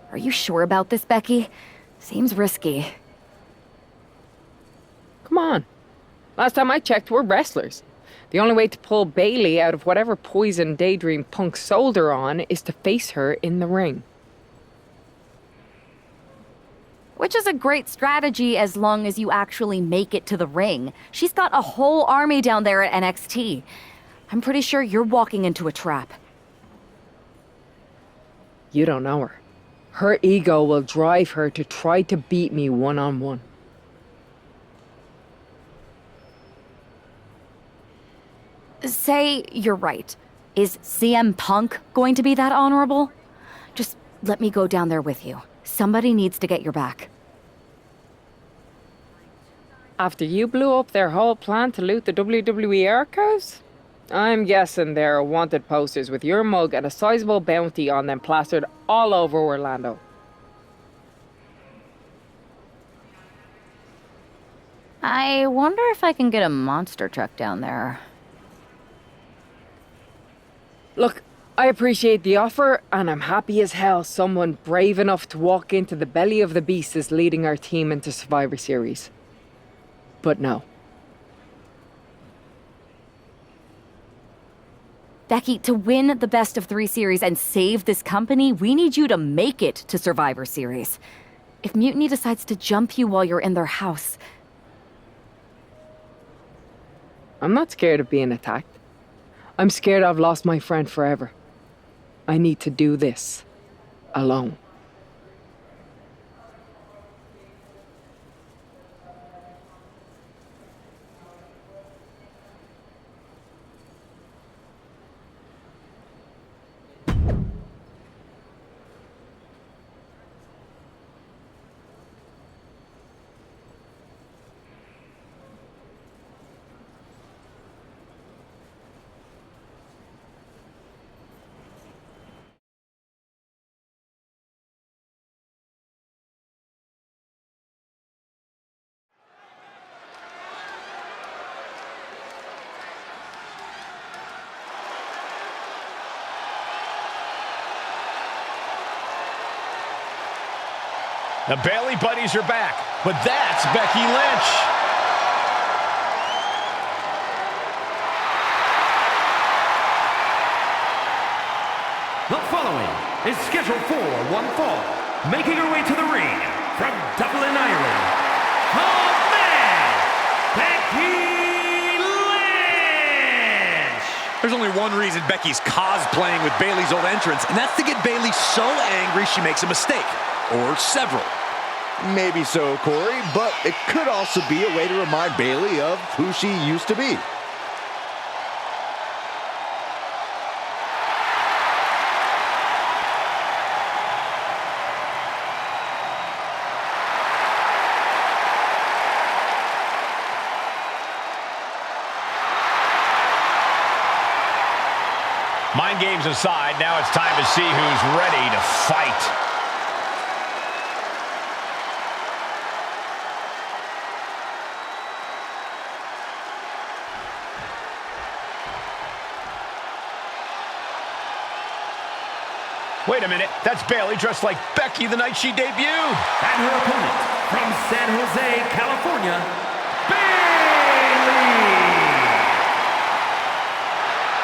Are you sure about this, Becky? Seems risky. Come on. Last time I checked, we're wrestlers. The only way to pull Bayley out of whatever poison daydream Punk sold her on is to face her in the ring. Which is a great strategy as long as you actually make it to the ring. She's got a whole army down there at NXT. I'm pretty sure you're walking into a trap. You don't know her. Her ego will drive her to try to beat me one-on-one. Say you're right. Is CM Punk going to be that honorable? Just let me go down there with you. Somebody needs to get your back. After you blew up their whole plan to loot the WWE archives? I'm guessing there are wanted posters with your mug and a sizable bounty on them plastered all over Orlando. I wonder if I can get a monster truck down there. Look, I appreciate the offer, and I'm happy as hell someone brave enough to walk into the belly of the beast is leading our team into Survivor Series. But no. Becky, to win the best of 3 series and save this company, we need you to make it to Survivor Series. If Mutiny decides to jump you while you're in their house... I'm not scared of being attacked. I'm scared I've lost my friend forever. I need to do this alone. The Bayley buddies are back, but that's Becky Lynch. The following is scheduled for one fall, making her way to the ring from Dublin, Ireland, the man, Becky Lynch! There's only one reason Becky's cosplaying with Bayley's old entrance, and that's to get Bayley so angry she makes a mistake. Or several. Maybe so, Corey, but it could also be a way to remind Bayley of who she used to be. Mind games aside, now it's time to see who's ready to fight. Wait a minute, that's Bayley dressed like Becky the night she debuted. And her opponent from San Jose, California, Bayley!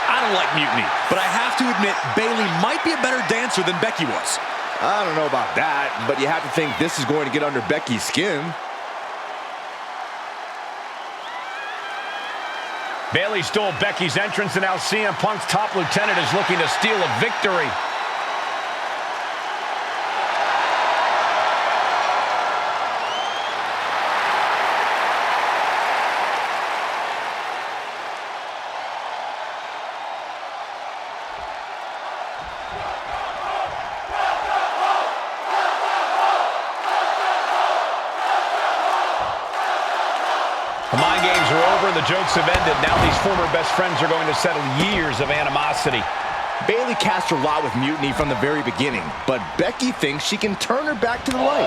I don't like mutiny, but I have to admit Bayley might be a better dancer than Becky was. I don't know about that, but you have to think this is going to get under Becky's skin. Bayley stole Becky's entrance, and now CM Punk's top lieutenant is looking to steal a victory. The mind games are over and the jokes have ended. Now these former best friends are going to settle years of animosity. Bayley cast her lot with mutiny from the very beginning, but Becky thinks she can turn her back to the light.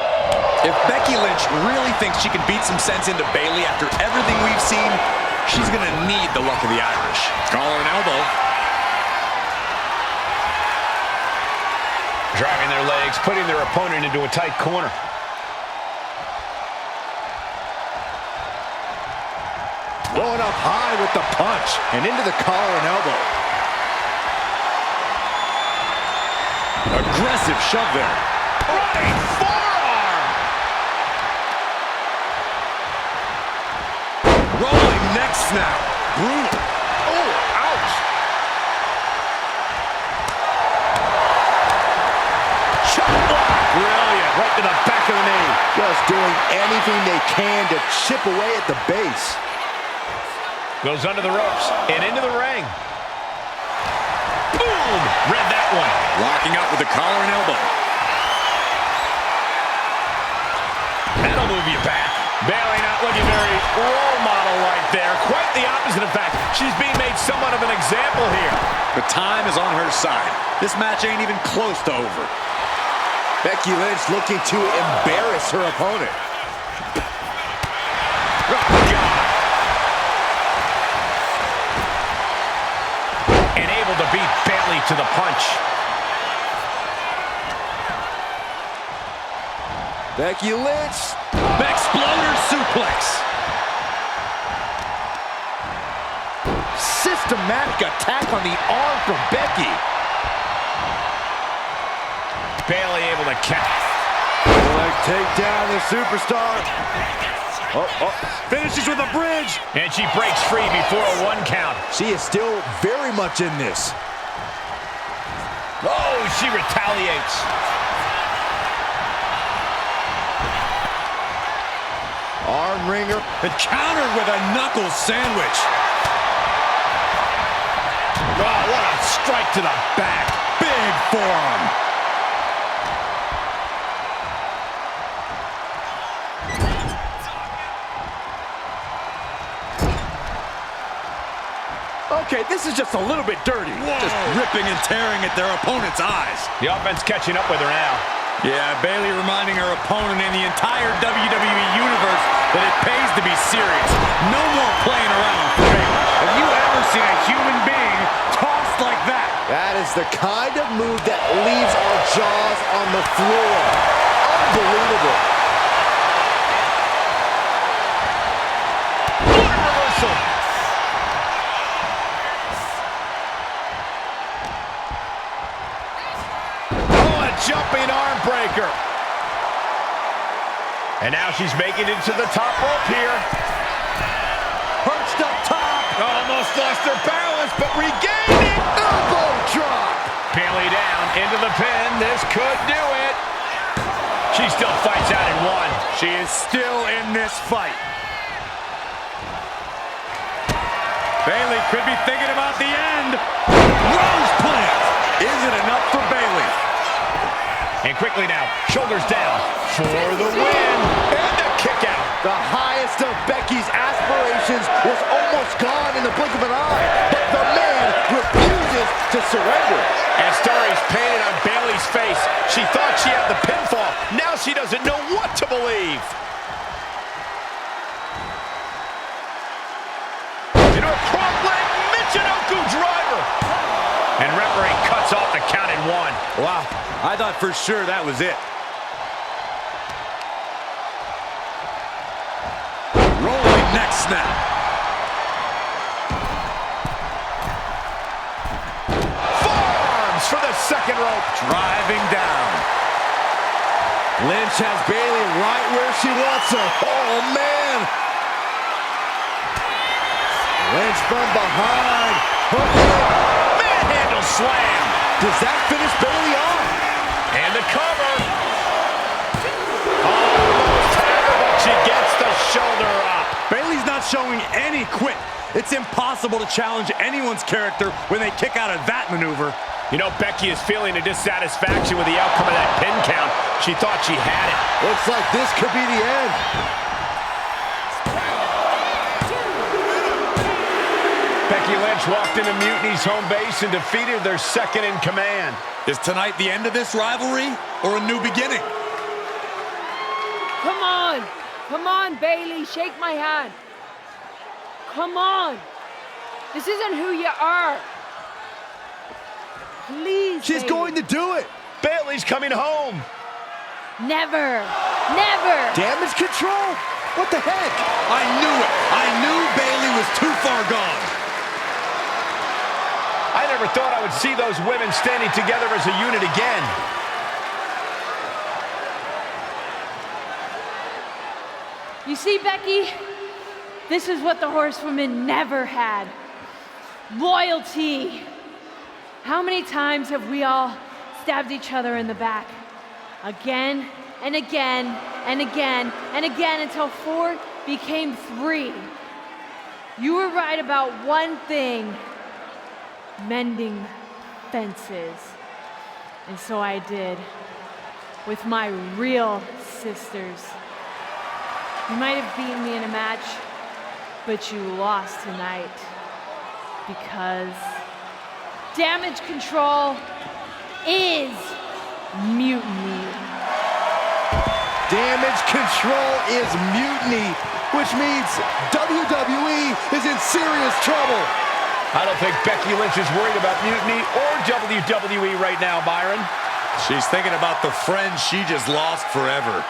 If Becky Lynch really thinks she can beat some sense into Bayley after everything we've seen, she's going to need the luck of the Irish. Collar and elbow. Driving their legs, putting their opponent into a tight corner. Going up high with the punch and into the collar and elbow. Aggressive shove there. Running forearm! Rolling neck snap. Brutal. Oh, ouch! Chop block! Brilliant. Right to the back of the knee. Just doing anything they can to chip away at the base. Goes under the ropes and into the ring. Boom! Read that one. Locking up with the collar and elbow. That'll move you back. Bayley not looking very role model right there. Quite the opposite, in fact. She's being made somewhat of an example here. The time is on her side. This match ain't even close to over. Becky Lynch looking to embarrass her opponent. Oh, God. And able to beat Bayley to the punch. Becky Lynch. Exploder suplex. Systematic attack on the arm from Becky. Bayley able to catch. Take down the superstar. Finishes with a bridge. And she breaks free before a 1 count. She is still very much in this. Oh, she retaliates. Arm wringer. And countered with a knuckle sandwich. Oh, what a strike to the back. Big forearm. Okay, this is just a little bit dirty. Whoa. Just ripping and tearing at their opponent's eyes. The offense catching up with her now. Yeah, Bayley reminding her opponent and the entire WWE Universe that it pays to be serious. No more playing around for Bayley. Have you ever seen a human being tossed like that? That is the kind of move that leaves our jaws on the floor. Unbelievable. What a reversal. Oh, a jumping arm breaker. And now she's making it to the top rope here. Perched up top. Almost lost her balance, but regained it. Elbow drop. Bayley down into the pin. This could do it. She still fights out in one. She is still in this fight. Bayley could be thinking about the end. Rose plant. Is it enough for Bayley? And quickly now, shoulders down for the win. And a kick out. The highest of Becky's aspirations was almost gone in the blink of an eye, but the man refuses to surrender. And stories painted on Bayley's face. She thought she had the pinfall. Now she doesn't know what to believe. Into a front leg Michinoku driver. And referee cuts off the count in one. Wow, I thought for sure that was it. Rolling neck snap. Forearms for the second rope. Driving down. Lynch has Bayley right where she wants her. Oh, man. Lynch from behind. Manhandle slam. Does that finish Bayley off? And the cover. Almost had her, but she gets the shoulder up. Bayley's not showing any quit. It's impossible to challenge anyone's character when they kick out of that maneuver. You know, Becky is feeling a dissatisfaction with the outcome of that pin count. She thought she had it. Looks like this could be the end. Becky Lynch walked into Mutiny's home base and defeated their second in command. Is tonight the end of this rivalry or a new beginning? Come on. Come on, Bayley. Shake my hand. Come on. This isn't who you are. Please, She's Bayley. going to do it. Bayley's coming home. Never. Never. Damage control? What the heck? I knew it. I knew Bayley was too far gone. I never thought I would see those women standing together as a unit again. You see, Becky? This is what the horsewomen never had. Loyalty. How many times have we all stabbed each other in the back? Again and again and again and again until 4 became 3. You were right about one thing. Mending fences. And so I did. With my real sisters. You might have beaten me in a match, but you lost tonight. Because damage control is mutiny. Damage control is mutiny, which means WWE is in serious trouble. I don't think Becky Lynch is worried about mutiny or WWE right now, Byron. She's thinking about the friend she just lost forever.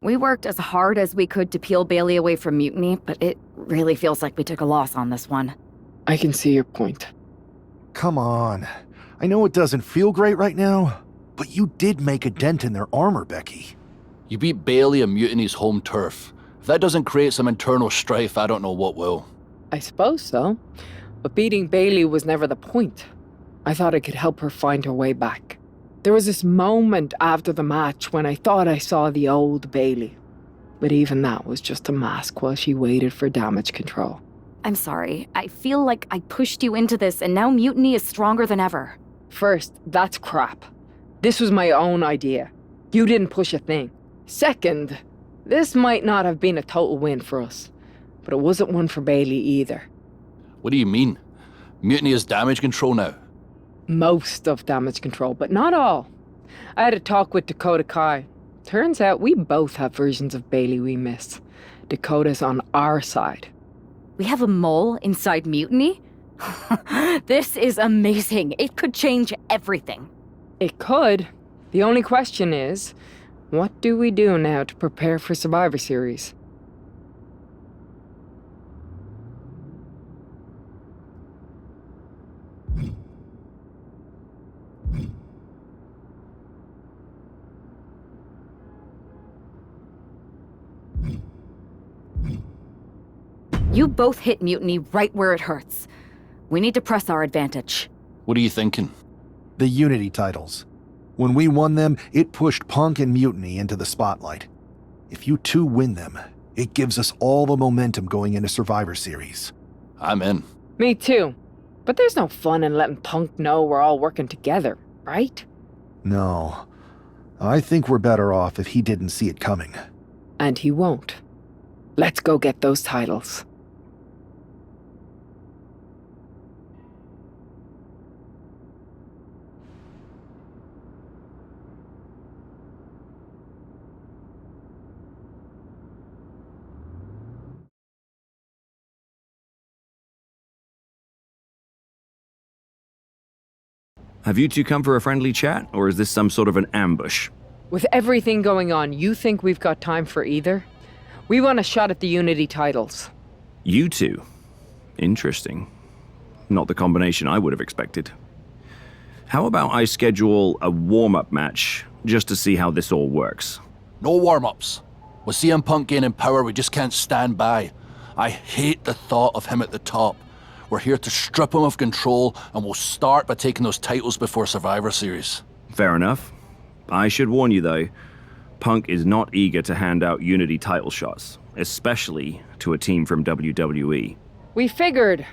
We worked as hard as we could to peel Bayley away from mutiny, but it really feels like we took a loss on this one. I can see your point. Come on. I know it doesn't feel great right now, but you did make a dent in their armor, Becky. You beat Bayley on Mutiny's home turf. If that doesn't create some internal strife, I don't know what will. I suppose so. But beating Bayley was never the point. I thought I could help her find her way back. There was this moment after the match when I thought I saw the old Bayley. But even that was just a mask while she waited for damage control. I'm sorry. I feel like I pushed you into this and now mutiny is stronger than ever. First, that's crap. This was my own idea. You didn't push a thing. Second, this might not have been a total win for us. But it wasn't one for Bayley either. What do you mean? Mutiny is damage control now? Most of damage control, but not all. I had a talk with Dakota Kai. Turns out we both have versions of Bayley we miss. Dakota's on our side. We have a mole inside Mutiny? This is amazing. It could change everything. It could. The only question is, what do we do now to prepare for Survivor Series? You both hit Mutiny right where it hurts. We need to press our advantage. What are you thinking? The Unity titles. When we won them, it pushed Punk and Mutiny into the spotlight. If you two win them, it gives us all the momentum going into Survivor Series. I'm in. Me too. But there's no fun in letting Punk know we're all working together, right? No. I think we're better off if he didn't see it coming. And he won't. Let's go get those titles. Have you two come for a friendly chat, or is this some sort of an ambush? With everything going on, you think we've got time for either? We want a shot at the Unity titles. You two? Interesting. Not the combination I would have expected. How about I schedule a warm-up match, just to see how this all works? No warm-ups. With CM Punk gaining power, we just can't stand by. I hate the thought of him at the top. We're here to strip him of control, and we'll start by taking those titles before Survivor Series. Fair enough. I should warn you, though, Punk is not eager to hand out Unity title shots, especially to a team from WWE. We figured.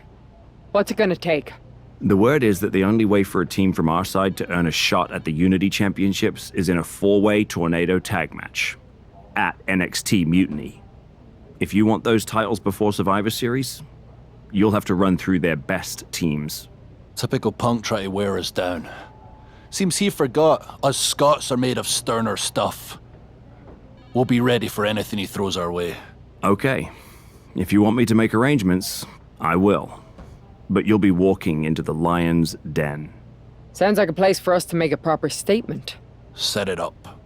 What's it gonna take? The word is that the only way for a team from our side to earn a shot at the Unity Championships is in a 4-way tornado tag match at NXT Mutiny. If you want those titles before Survivor Series, you'll have to run through their best teams. Typical Punk try to wear us down. Seems he forgot us Scots are made of sterner stuff. We'll be ready for anything he throws our way. Okay. If you want me to make arrangements, I will. But you'll be walking into the lion's den. Sounds like a place for us to make a proper statement. Set it up.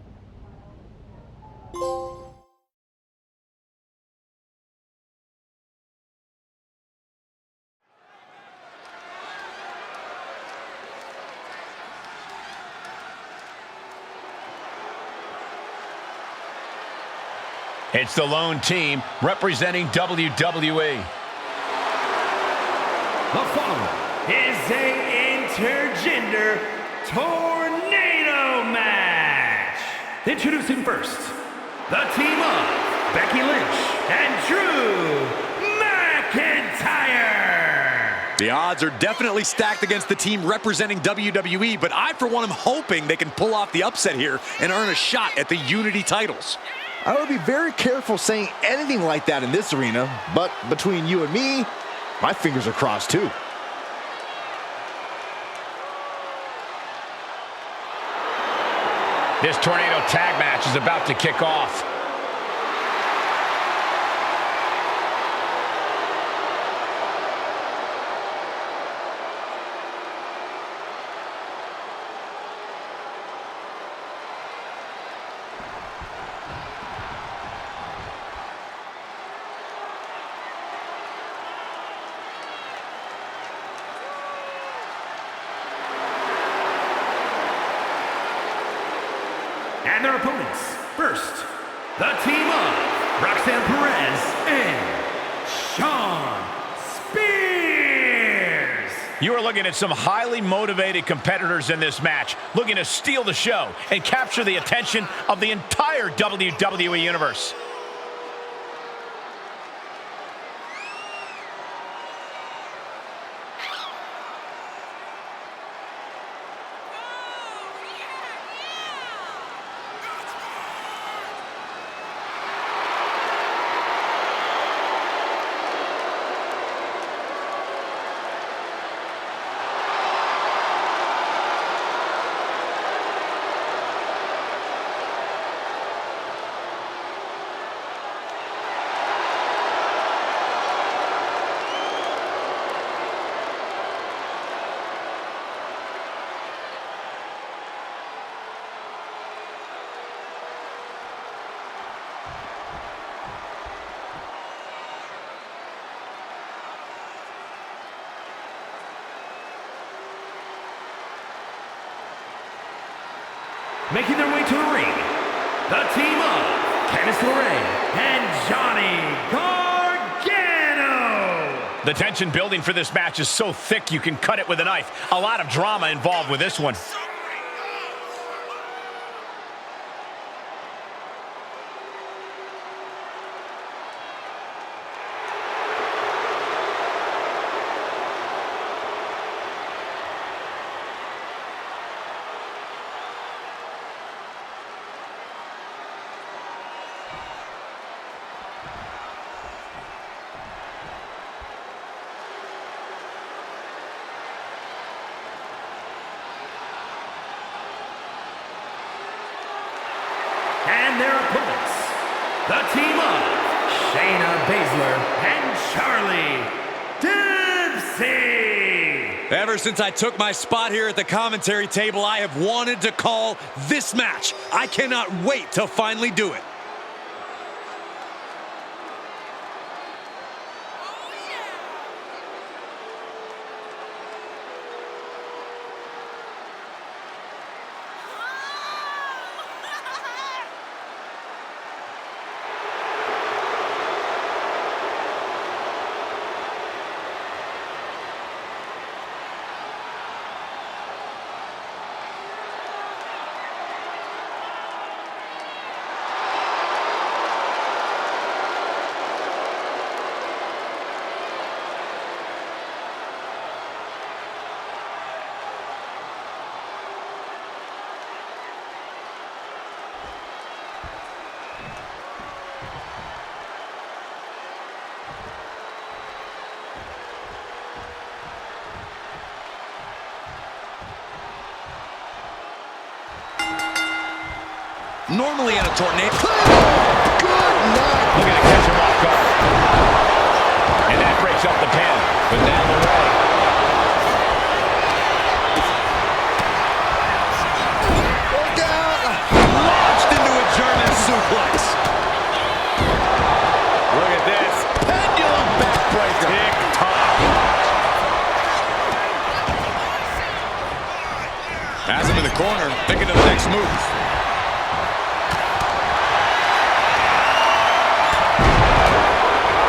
It's the lone team representing WWE. The following is a intergender tornado match. Introducing first, the team of Becky Lynch and Drew McIntyre. The odds are definitely stacked against the team representing WWE, but I, for one, am hoping they can pull off the upset here and earn a shot at the Unity titles. I would be very careful saying anything like that in this arena, but between you and me, my fingers are crossed too. This tornado tag match is about to kick off. And their opponents, first, the team of Roxanne, Perez, and Shawn Spears. You are looking at some highly motivated competitors in this match, looking to steal the show and capture the attention of the entire WWE Universe. making their way to the ring, the team of Candice LeRae and Johnny Gargano. The tension building for this match is so thick you can cut it with a knife. A lot of drama involved with this one. And their opponents, the team of Shayna Baszler and Charlie Dempsey. Ever since I took my spot here at the commentary table, I have wanted to call this match. I cannot wait to finally do it. Normally in a tornado. Good night. Looking to catch him off guard. And that breaks up the pin. But now LeRae. Down. Launched into a German suplex. Look at this. Pendulum backbreaker. Tick-tock. Has him in the corner, thinking of the next move.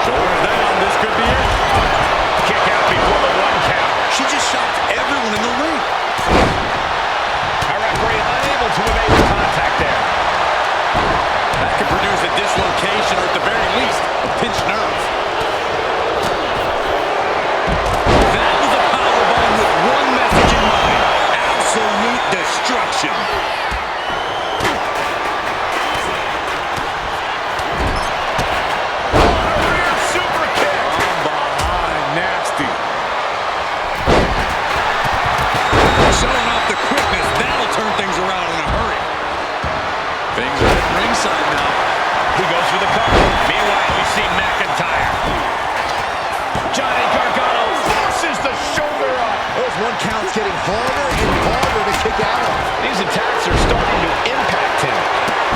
Shoulders down. This could be it. Kick out before the 1 count. She just shocked everyone in the ring. Our referee unable to evade the contact there. That could produce a dislocation or at the very least, a pinched nerve. That was a powerbomb with one message in mind. Absolute destruction. Super kick. From behind, nasty. Showing off the quickness, that'll turn things around in a hurry. Things are at ringside now. He goes for the cover. Meanwhile, we see McIntyre. Johnny Gargano forces the shoulder up. Those 1 counts getting harder and harder to kick out of. These attacks are starting to impact him.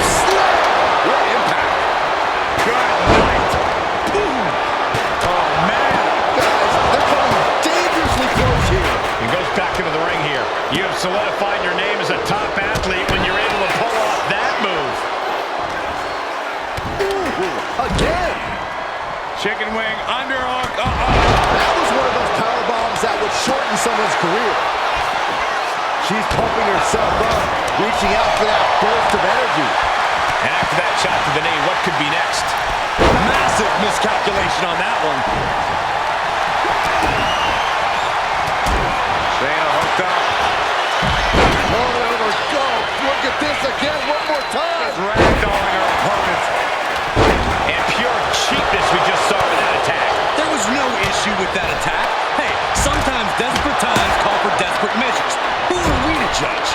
Slam! What impact? Good night. Oh, man. Guys, they're coming dangerously close here. He goes back into the ring here. You have solidified your name as a top athlete when you're able to pull off that move. Ooh, again. Chicken wing, underhook. That was one of those power bombs that would shorten someone's career. She's pumping herself up, reaching out for that burst of energy. And after that shot to the knee, what could be next? Massive miscalculation on that one. Shayna hooked up. Oh, there we go. Look at this again one more time. Ragdolling her opponent. And pure cheapness we just saw with that attack. There was no issue with that attack. Hey, sometimes desperate times call for desperate measures. Who are we to judge?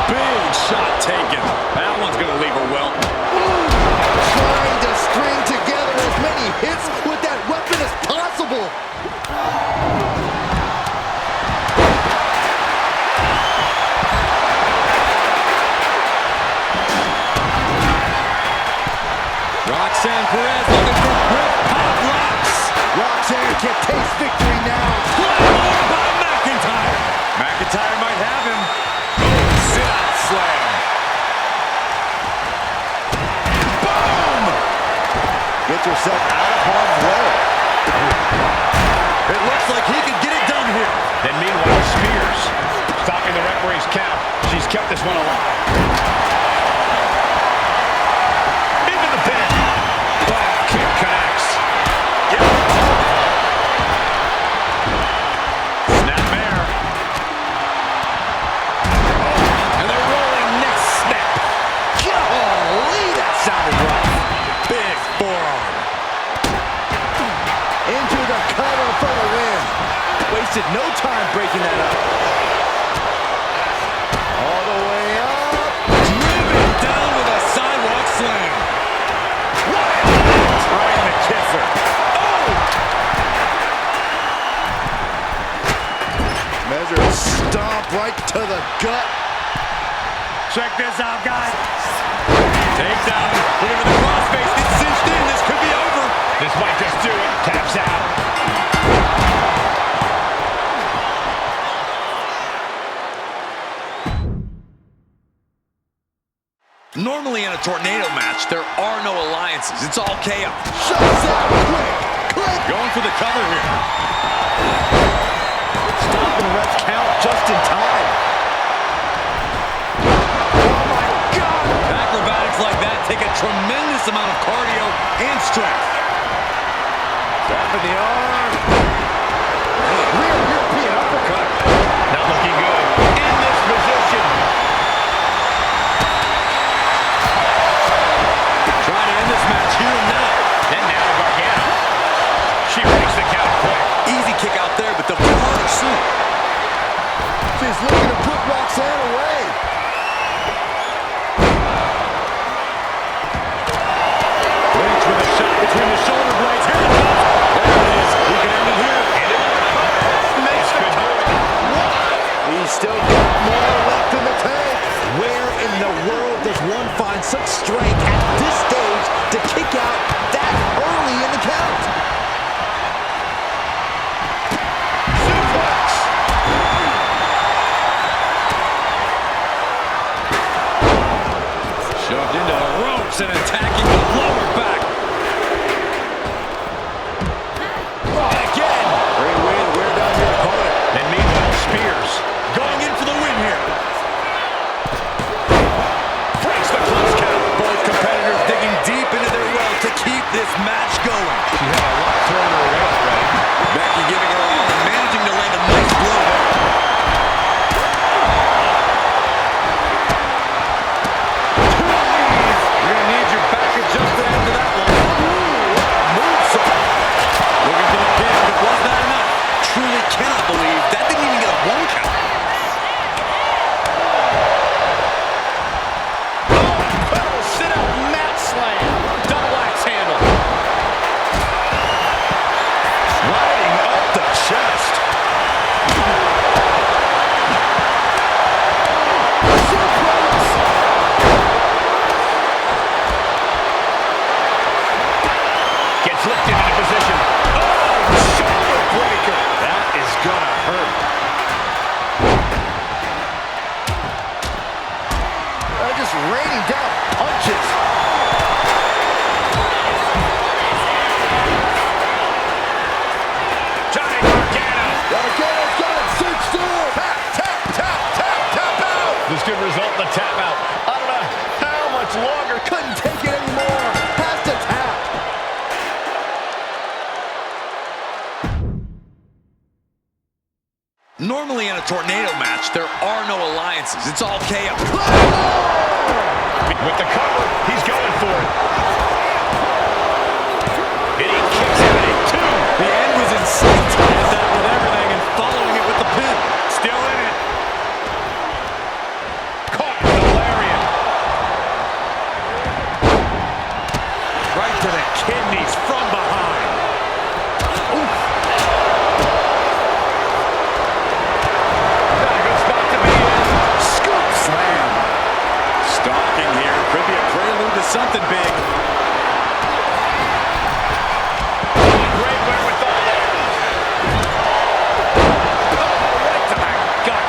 Big shot taken. That one's going to leave her well. Trying to string together as many hits with that weapon as possible. Roxanne Perez looking for quick pop rocks. Roxanne can taste victory now. By McIntyre. McIntyre might have him. Sit out slam. Boom! Gets herself out of harm's way. It looks like he can get it done here. Then meanwhile, Spears stopping the referee's count. She's kept this one alive. Into the pin. Oh, kick connects. Yep. Snapmare. And the rolling neck snap. Golly, that sounded rough. Big forearm. Into the cover for the win. Wasted no time breaking that up. All the way up. Driven down with a sidewalk slam. Right in the kisser. Oh! Measure stomp right to the gut. Check this out, guys. Takedown. Looking for the crossface. It's cinched in. This could be over. This might just do it. Taps out. Normally in a tornado match, there are no alliances. It's all chaos. Shots out quick. Click. Going for the cover here. Stopping the ref's count just in time. Oh my God. Acrobatics like that take a tremendous amount of cardio and strength. Wrapping the arm. Real European uppercut. Not looking good. In this position. Trying to end this match here and now. And now Gargano. She breaks the count quick. Easy kick out there, but the harder soon. She's looking to put Roxanne away. Lynch with a shot between the shoulder blades. Here it comes. There it is. We can end it here. Makes the cover. He's still got more left in the tank. Where in the world does one find such strength at this stage to kick out that early in the count? Suplex. Shoved into the ropes and attacking the lower back. And again. Great way to wear down your opponent. And meanwhile, Spears. Going in for the win here. Breaks the close count. Both competitors digging deep into their well to keep this match going. She had a lot thrown her way already. Becky giving her all and managing to land a nice blow there. You're gonna need your back adjusted after that one. Moonsault. Looking for the pin, but was that enough? Truly cannot believe that didn't even get a one count. Pedal sit-out mat slam. Double axe handle. Riding up the chest. Gets lifted into position. Oh, shoulder breaker. That is gonna hurt. Just raining down punches. Johnny Gargano. Gargano's got it cinched in. Tap, tap, tap, tap, tap out. This could result in a tap out. I don't know how much longer. Couldn't take it anymore. Has to tap. Normally in a tornado match, there are no alliances. It's all chaos. With the cover, he's going for it. And he kicks out at 2. The end was in sight. Ties that with everything and following it with the pin. Still in it. Caught with the lariat. Right to the kidneys from behind. Oof. Not a good spot to be in. Scoop slam. Stalking here. Could be a prelude to something big. Great wherewithal there. Oh, right to the gut.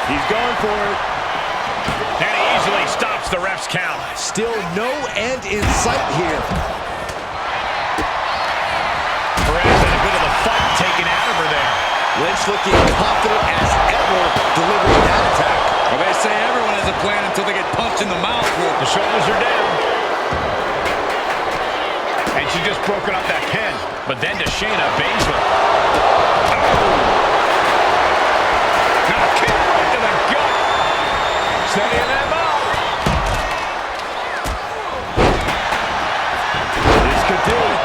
He's going for it. And he easily stops the ref's count. Still no end in sight here. Perez had a bit of the fight taken out of her there. Lynch looking confident as ever, delivering that attack. Well, they say everyone has a plan until they get punched in the mouth. The shoulders are down. And she just broken up that pin. But then to Shayna Baszler. Oh! Now kick right to the gut. Steadying them up. This could do it.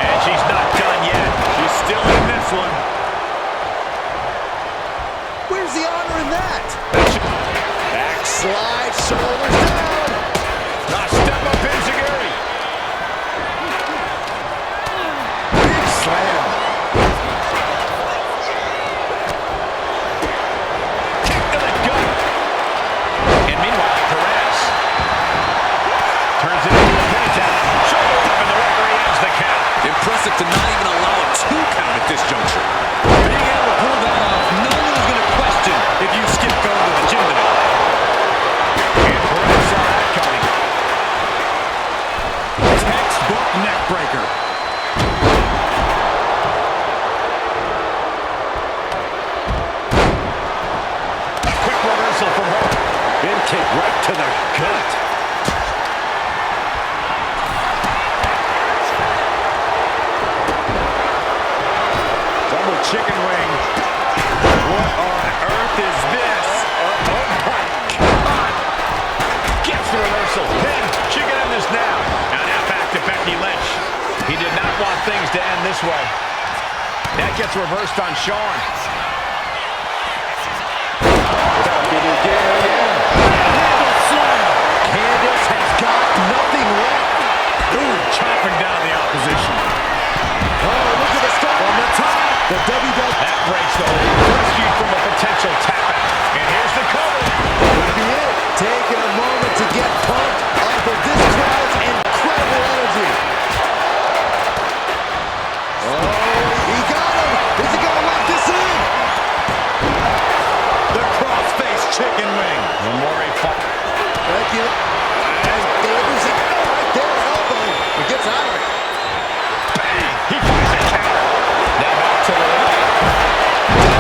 And she's not done yet. She's still in this one. Where's the honor in that? Backslide, shoulders down. Now step up Enziguri. Big slam. Kick to the gut. And meanwhile, Perez turns it into a pin attack. Shoulder up, and the referee ends the count. Impressive to not even allow a 2 count at this juncture. Being able to pull that off, no one is going to question if you skip going to the gym tonight. And Perez saw that coming. Textbook neck breaker. A quick reversal from her. Big kick right to the gut. Double chicken wing. What on earth is this? Oh my God. Gets the reversal. Pin. She can end this now. Now back to Becky Lynch. He did not want things to end this way. That gets reversed on Shawn. Candice has got nothing left. Ooh, chopping down the opposition. Oh, look at the start on the top. The WWE. That breaks the hold. Rescued from a potential tap out. And here's the cover. Could be it. Taking a moment to get pumped off of this crowd's incredible energy. Oh, he got him. Is he going to let this in? The crossface chicken wing. Memori fight. Thank you. And delivers it right there, elbow. He gets out of it. Bang! He finds a counter. Now back to LeRae.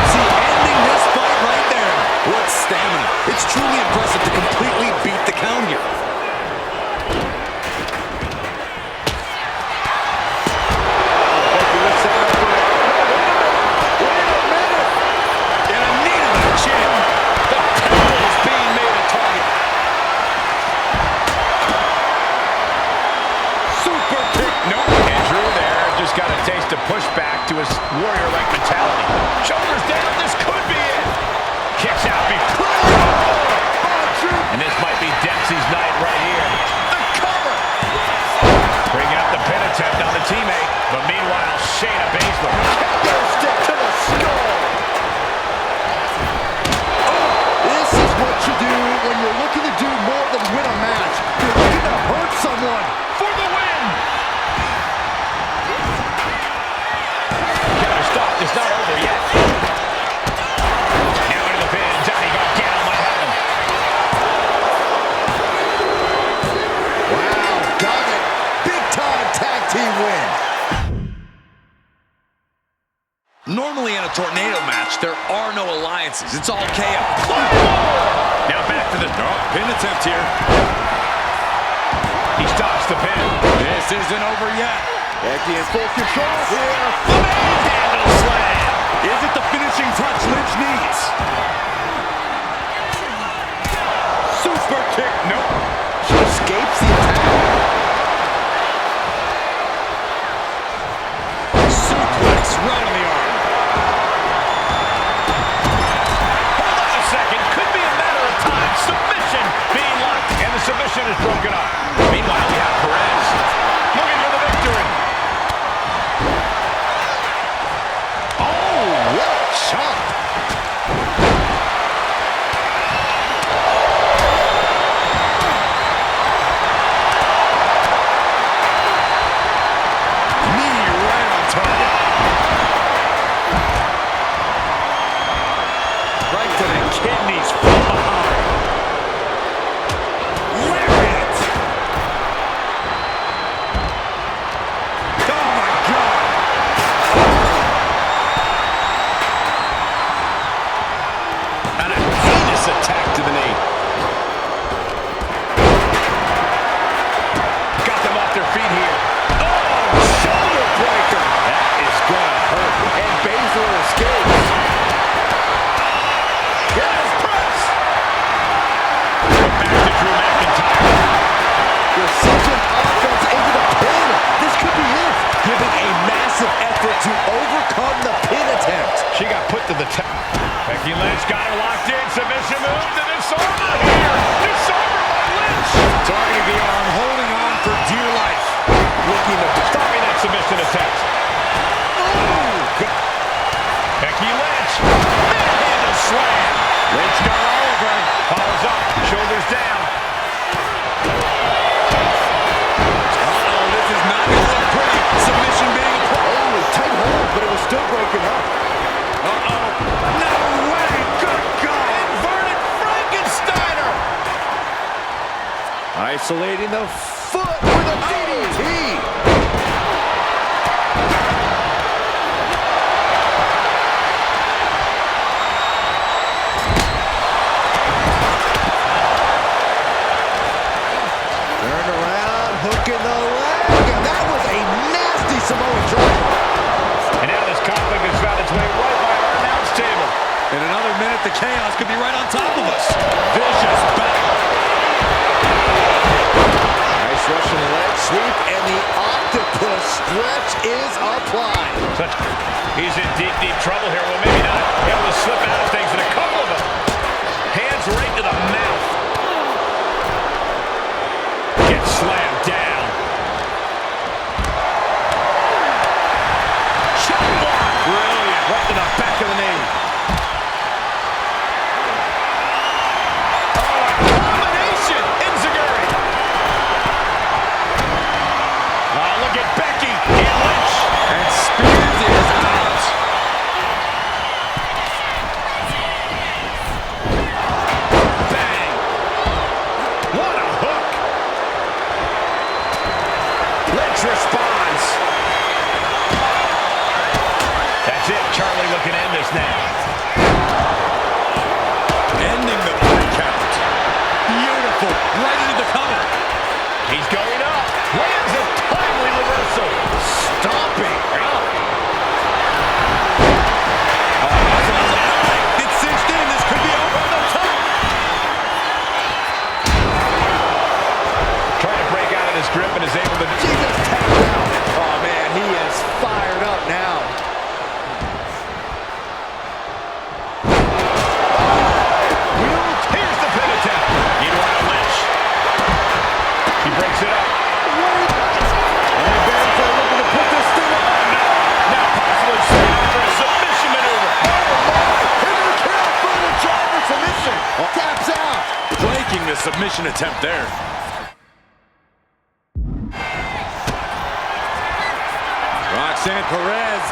See, ending this fight right there. What stamina. It's truly impressive to completely beat the count here. Becky lifts that up for it. Wait a minute. And a knee to the chin. The pebble is being made a target. Super kick. Nope. And Drew there just got a taste of pushback to his warrior-like mentality. Shoulders down. This could be it. Kicks out before. And this might be Dempsey's night right here. The cover. Bringing up the pin attempt on the teammate. But meanwhile, Shayna Baszler. Stick to the skull. This is what you do when you're looking to do more than win a match. You're looking to hurt someone. For the win. Gotta stop. It's not over yet. Now into the pin. Johnny Gargano might have him. Wow, got it. Big time tag team win. Normally in a tornado match, there are no alliances. It's all chaos. Now back to the Pin attempt here. He stops the pin. This isn't over yet. Becky in full control here. Handle slam. Is it the finishing touch Lynch needs? Super kick. Nope. She escapes the attack. Suplex right on the arm. Hold on a second. Could be a matter of time. Submission being locked. And the submission is broken up. Meanwhile, we have Perez looking for the victory. Oh, what a chop. Knee right on target. Right to the kidneys come the pin attempt. She got put to the top. Becky Lynch got her locked in. Submission move to disarmer here. Disarmer by Lynch. Targeting the arm, holding on for dear life. Looking to stopping that submission attempt. Ooh. Becky Lynch. Manhandle slam. Lynch got all of her. Follows up. Shoulders down. Uh-oh, this is not going to look pretty. Submission being applied. Oh, tight hold, but it was still broken up. Uh-oh. No way. Good God. Inverted Frankensteiner. Isolating the foot with a DDT. Turned around, hooking the leg, and that was a nasty Samoan drop. And now this conflict has found its way right by our announce table. In another minute, the chaos could be right on top of us. Vicious back. Nice Russian leg sweep, and the octopus stretch is applied. He's in deep, deep trouble here. Well, maybe not. Able to slip out of things, and a couple of them. Hands right to the mouth. Gets slammed down. Shot block. Brilliant. Right to the back of the knee. Combination. Enziguri. Look at Becky and Lynch. And Spears is out. Bang. What a hook. Lynch responds. That's it. Charlie looking to end this now. Ending the point count. Beautiful. Right into the cover. He's going up. Lands a timely reversal. Stomping. It's cinched in. This could be over the top. Trying to break out of this grip and is able to... She just tapped out. Oh, man, he is fired up now. Here's the pin attempt. Meanwhile, Lynch. He breaks it up. And Baszler looking to put this thing on. Now possibly setting up for a submission maneuver. Here we go for the driver submission. Taps out. Breaking the submission attempt there. Roxanne Perez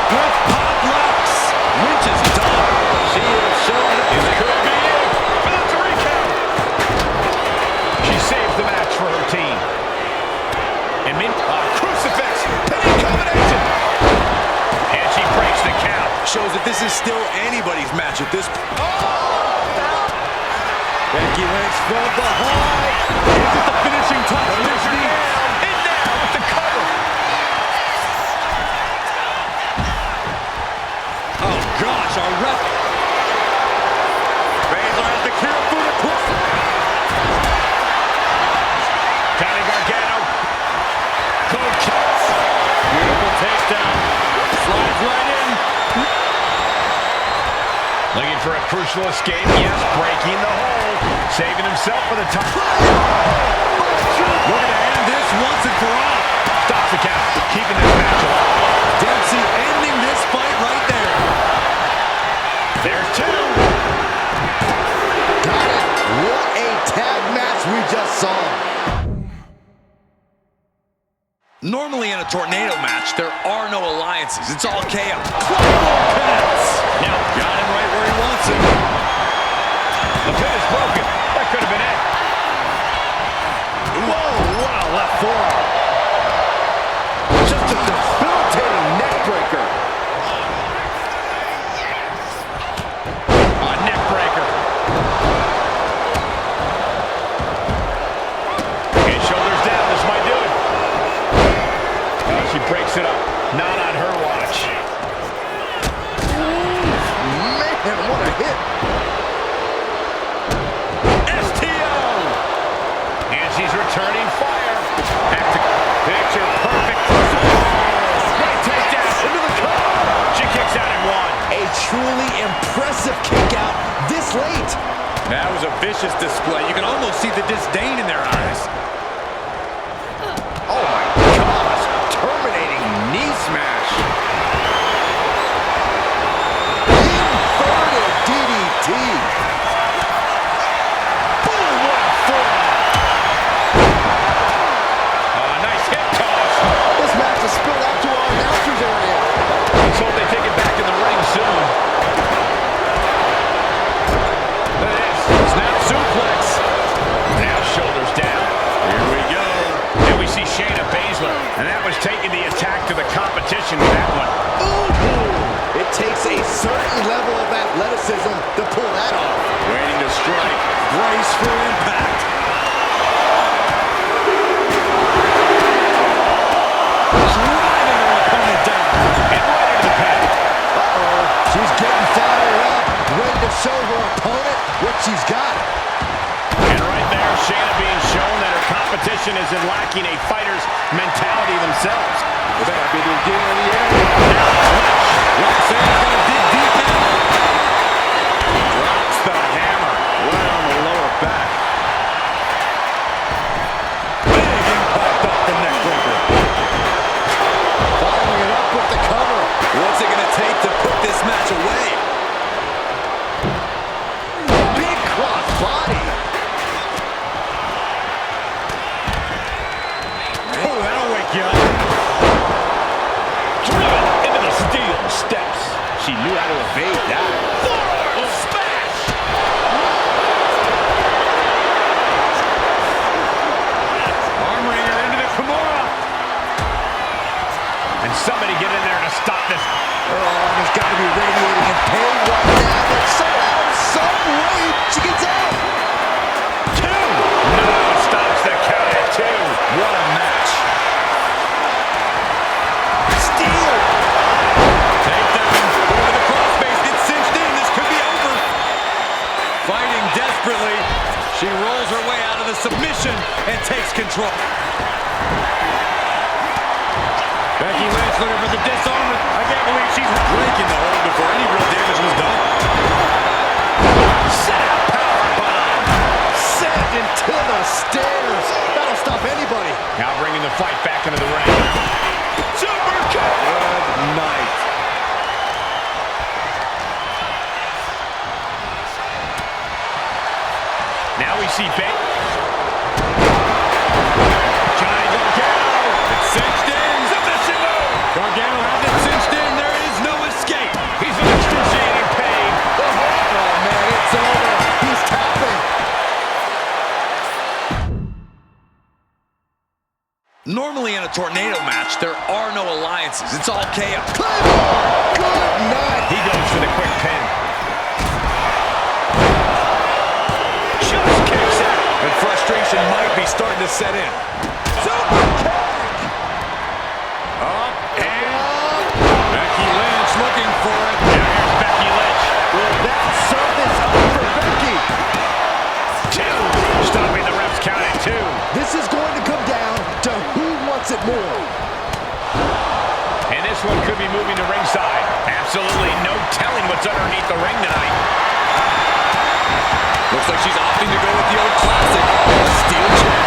with pop locks. Lynch is done. She is showing up. It could be it for the 3 count. She saves the match for her team. And crucifix. Pinning combination. And she breaks the count. Shows that this is still anybody's match at this point. Becky Lynch from behind. Is it the finishing touch? And now with the cover. Oh gosh, our ref. Baszler has the clear foot across. Counting Gargano. Code kicks. Beautiful takedown. Slides right in. Looking for a crucial escape. Yes, breaking the hold. Saving himself for the top. Looking to end this once and for all. Stops the count. Keeping this match alive. Dempsey ending this fight right there. There's 2. Got it. What a tag match we just saw. Normally in a tornado match, there are no alliances. It's all chaos. Claymore connects. Now, Got him right where he wants it. the pin is broken. That could have been it. Whoa, wow, left forearm. Just a debilitating neck breaker. A neck breaker. And shoulders down. This might do it. She breaks it up. Not on her watch. Man, what a hit. truly impressive kick out this late. That was a vicious display. You can almost see the disdain in their eyes. Oh my gosh, terminating knee smash. Inverted DDT. Boom, what a forearm. Nice hip toss. This match is spilled out to our announcers area. Let's hope they take it back in the ring soon. Look at this. Snap suplex. Now shoulders down. Here we go. And we see Shayna Baszler. And that was taking the attack to the competition with that one. Ooh, it takes a certain level of athleticism to pull that off. Waiting to strike. Brace for impact. Driving her opponent down. And right into the pin. Uh-oh, she's getting fired up, ready to show her opponent what she's got. And right there, Shayna being shown that her competition isn't lacking a fighter's mentality themselves. Better be the deal in the area. Roxanne's gonna dig deep now. Drops the hammer right on the lower back. Big impact off the neck breaker. Following it up with the cover. What's it gonna take to put this match away? Big cross body. Oh, that'll wake you up. Driven into the steel steps. She knew how to evade that. Forearm smash! Arm wringer into the Kimura. And somebody get in there to stop this. Her arm has got to be radiating in pain right now, but somehow, some way, she gets out. Two! No, stops the count at two. What a match. Steal. Takedown. Over the crossface. Gets cinched in. This could be over. Fighting desperately. She rolls her way out of the submission and takes control. Becky Lynch looking for the disarm. I can't believe she's breaking the hold before any real damage was done. Set up powerbomb. Sent into the stairs. That'll stop anybody. Now bringing the fight back into the ring. Super kick! Good night. Now we see Becky. Johnny Gargano. It's cinched in. Submission move. Gargano has it cinched in. There is no escape. He's in excruciating pain. Oh, man, it's over. He's tapping. Normally in a tornado match, there are no alliances. It's all chaos. Claymore. Good night. He goes for the quick pin. Just kicks out. And frustration might be starting to set in. Super kick. Up and Becky Lynch looking for it. Now here's Becky Lynch. Will that service up for Becky? Two. Stopping the ref's count at two. This is going to come down to who wants it more. And this one could be moving to ringside. Absolutely no telling what's underneath the ring tonight. Looks like she's opting to go with the old classic, a steel chair.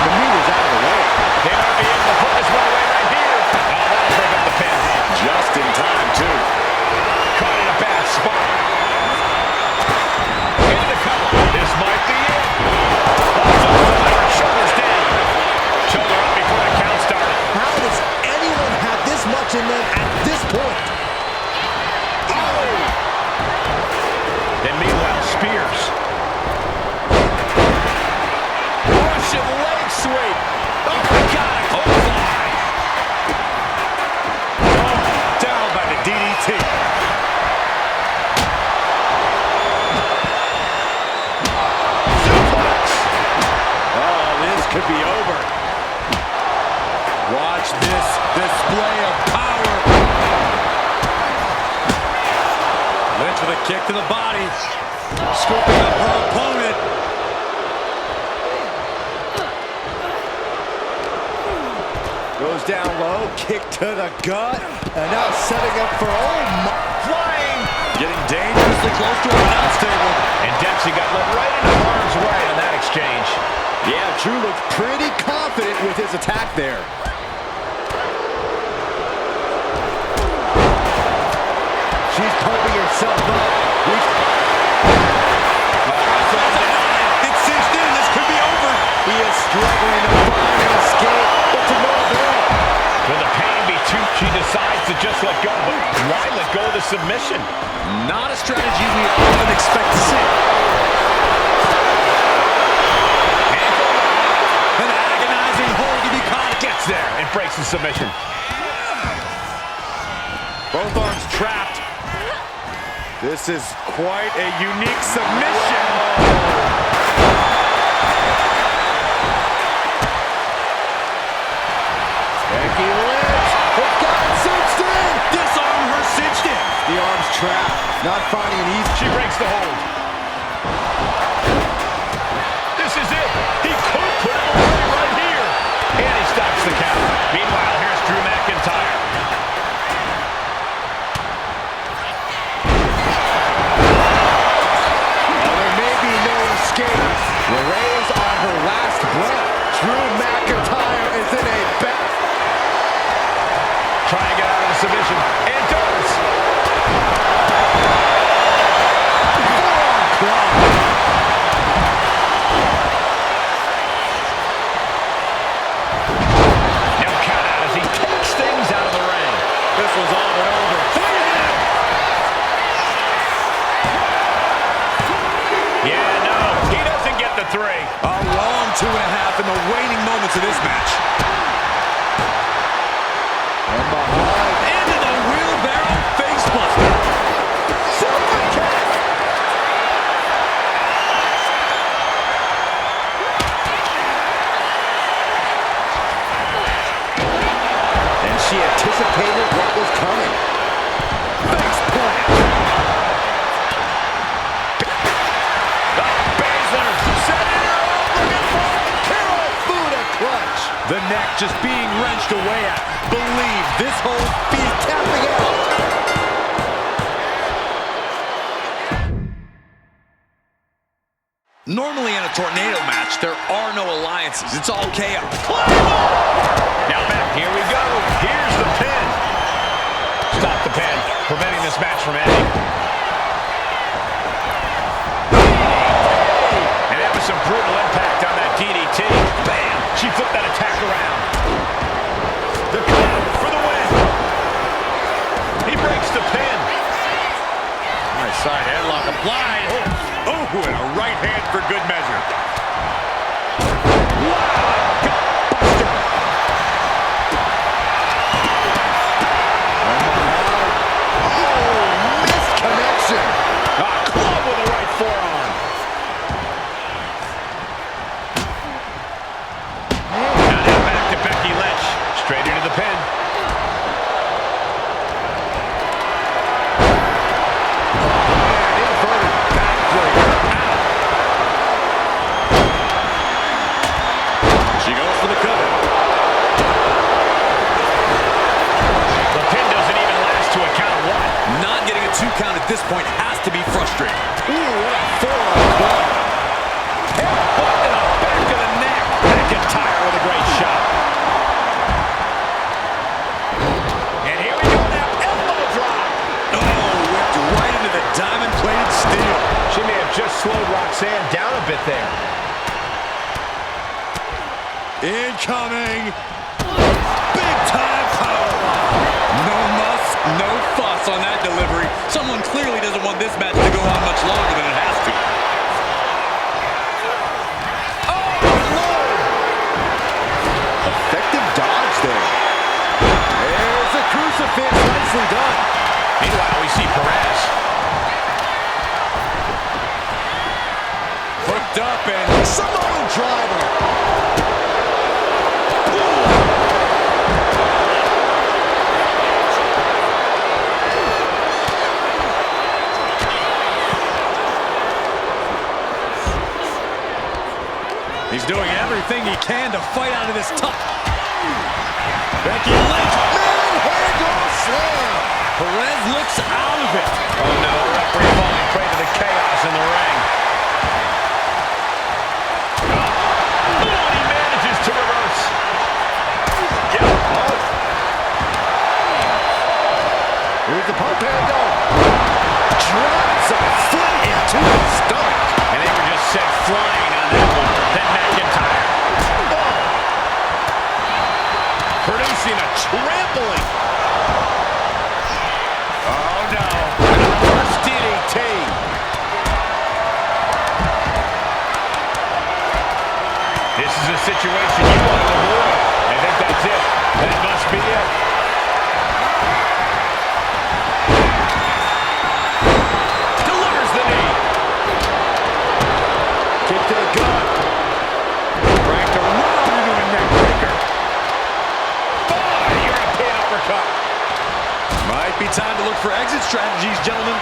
The meat is out of the way. They might be able to put this one away right here. Oh, that'll break up the pin. Just in time, too. Caught in a bad spot. Into the cover. This might be it. Shoulders down. Shoulder up before the count started. How does anyone have this much in them at this point? And meanwhile, Spears. Russian leg sweep. Oh, my God. Oh, fly. Oh, down by the DDT. Suplex. Oh, this could be over. Watch this display of power. Lynch with a kick to the body. Scooping up her opponent. Goes down low, kick to the gut, and now setting up for flying dangerously close to our announce table. And Dempsey got led right into harm's way on that exchange. Yeah, Drew looked pretty confident with his attack there. She's pumping herself up. It's cinched in. This could be over. He is struggling to find an escape, but to no avail. Will the pain be too? She decides to just let go. But why let go of the submission? Not a strategy we often expect to see. An agonizing hold to be caught. Gets there and breaks the submission. Both arms trapped. This is quite a unique submission. Becky Lynch has got it cinched in. Disarm her cinched in. The arm's trapped, not finding an easy. She breaks the hold. This is it. He could put him away right here. And he stops the count. Meanwhile, here's Drew McIntyre. There may be no escape. LeRae is on her last breath. Drew McIntyre is in a bet. Trying to get out of the submission. And does. No count out as he takes things out of the ring. This was all but over. Yeah, no, he doesn't get the 3. A long 2.5 in the waning moments of this match. From behind. Into the wheelbarrow facebuster. Super kick. And she anticipated what was coming. Face plant. Baszler setting her up, looking for a kill. Buddha clutch. The neck just being wrenched away at. Believe this whole feed tapping out. Normally in a tornado match, there are no alliances. It's all chaos. Now back, here we go. Here's the pin. Stop the pin, preventing this match from ending. And that was some brutal impact on that DDT. Bam! She flipped that attack around. The cover for the win. He breaks the pin. Nice side headlock applied. Oh, and a right hand for good measure. Missed connection. A club with a right forearm. Now back to Becky Lynch. Straight into the pin. She goes for the cover. The pin doesn't even last to a count of 1. Not getting a 2 count at this point has to be frustrating. Ooh, what a forearm. Headbutt in the back of the neck. McIntyre with a great shot. And here we go now. Elbow drop. Oh, whipped right into the diamond-plated steel. She may have just slowed Roxanne down a bit there. Incoming. Big-time powerbomb. No muss, no fuss on that delivery. Someone clearly doesn't want this match to go on much longer than it has to. Effective dodge there. There's a crucifix. Nicely done. Meanwhile, we see Perez. Hooked up and Samoan driver. he's doing everything he can to fight out of this tough. Becky Lynch. Manhandle slam. Perez looks out of it. Oh no, referee falling prey to the chaos in the ring. Oh, he manages to reverse. Here's the pump handle. Drops a foot into the stomach. And they were just sent flying on that one. Then McIntyre. Producing a trampling. Oh no. Reverse DDT. This is a situation you want to avoid. I think that's it. That must be it. Delivers the knee. Kick to the gut. Wrapped around into a neck breaker. European uppercut. Might be time to look for exit strategies, gentlemen.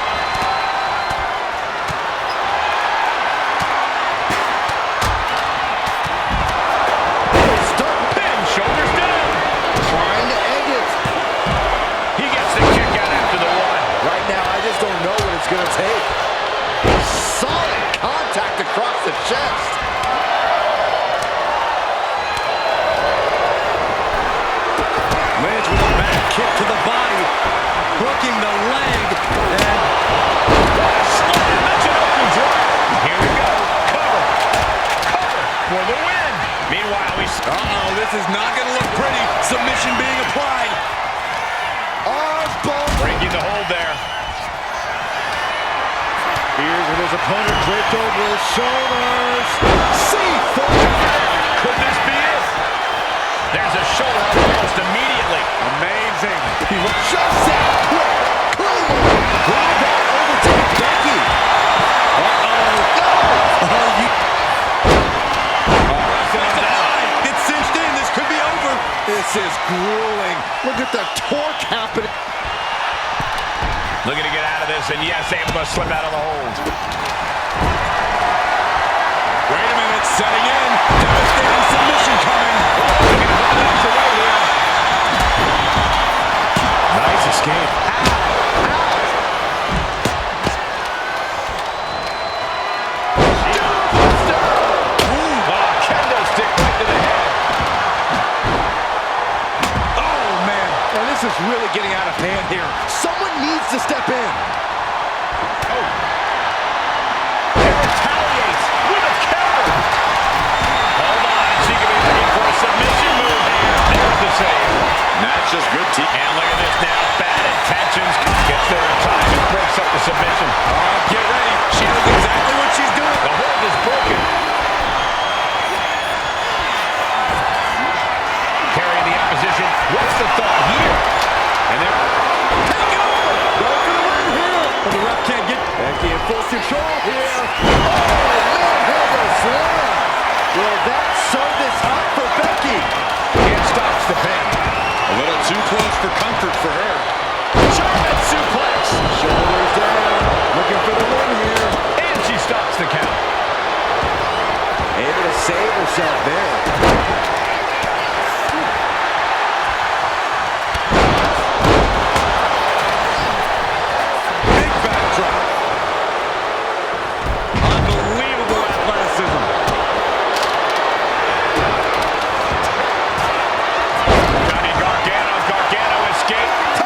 Start pin, shoulders down. Trying to end it. He gets the kick out after the one. Right now, I just don't know what it's going to take. Solid contact across the chest. Lynch with a back kick to the body, hooking the leg, and here we go. Cover. Cover for the win. Meanwhile, uh-oh, this is not going to look pretty. Submission being applied. Armbar. Breaking the hold there. Here's with his opponent draped over his shoulders. C4. Could this be it? There's a shoulder almost immediately. Amazing. He was just that quick. Claymore. Grab that overtake Becky. It's cinched in. This could be over. This is grueling. Look at the torque happening. Looking to get out of this, and yes, able to slip out of the hold. Wait a minute, setting in. Devastating submission coming. Looking to put the match away here. Nice escape. Kendo stick right to the head. Oh, man. And this is really getting out of hand here. Someone needs to step in. Oh. And retaliates with a counter. Hold on. She could be looking for a submission move here. There's the save. That's just good team. And look at this now. Bad intentions. Gets there in time and breaks up the submission. Get ready. She knows exactly what she's doing. The hold is broken. Carrying the opposition. What's the thought here? And they're Take it over. Go for the win here. But the ref can't get Becky in full control here. Oh, manhandle slam. Will that sew this up for Becky? and stops the pin. a little too close for comfort for her. German suplex. Shoulders down. Looking for the win here. And she stops the count. Able to save herself there. Big backdrop. Unbelievable athleticism. Johnny Gargano. Gargano escaped.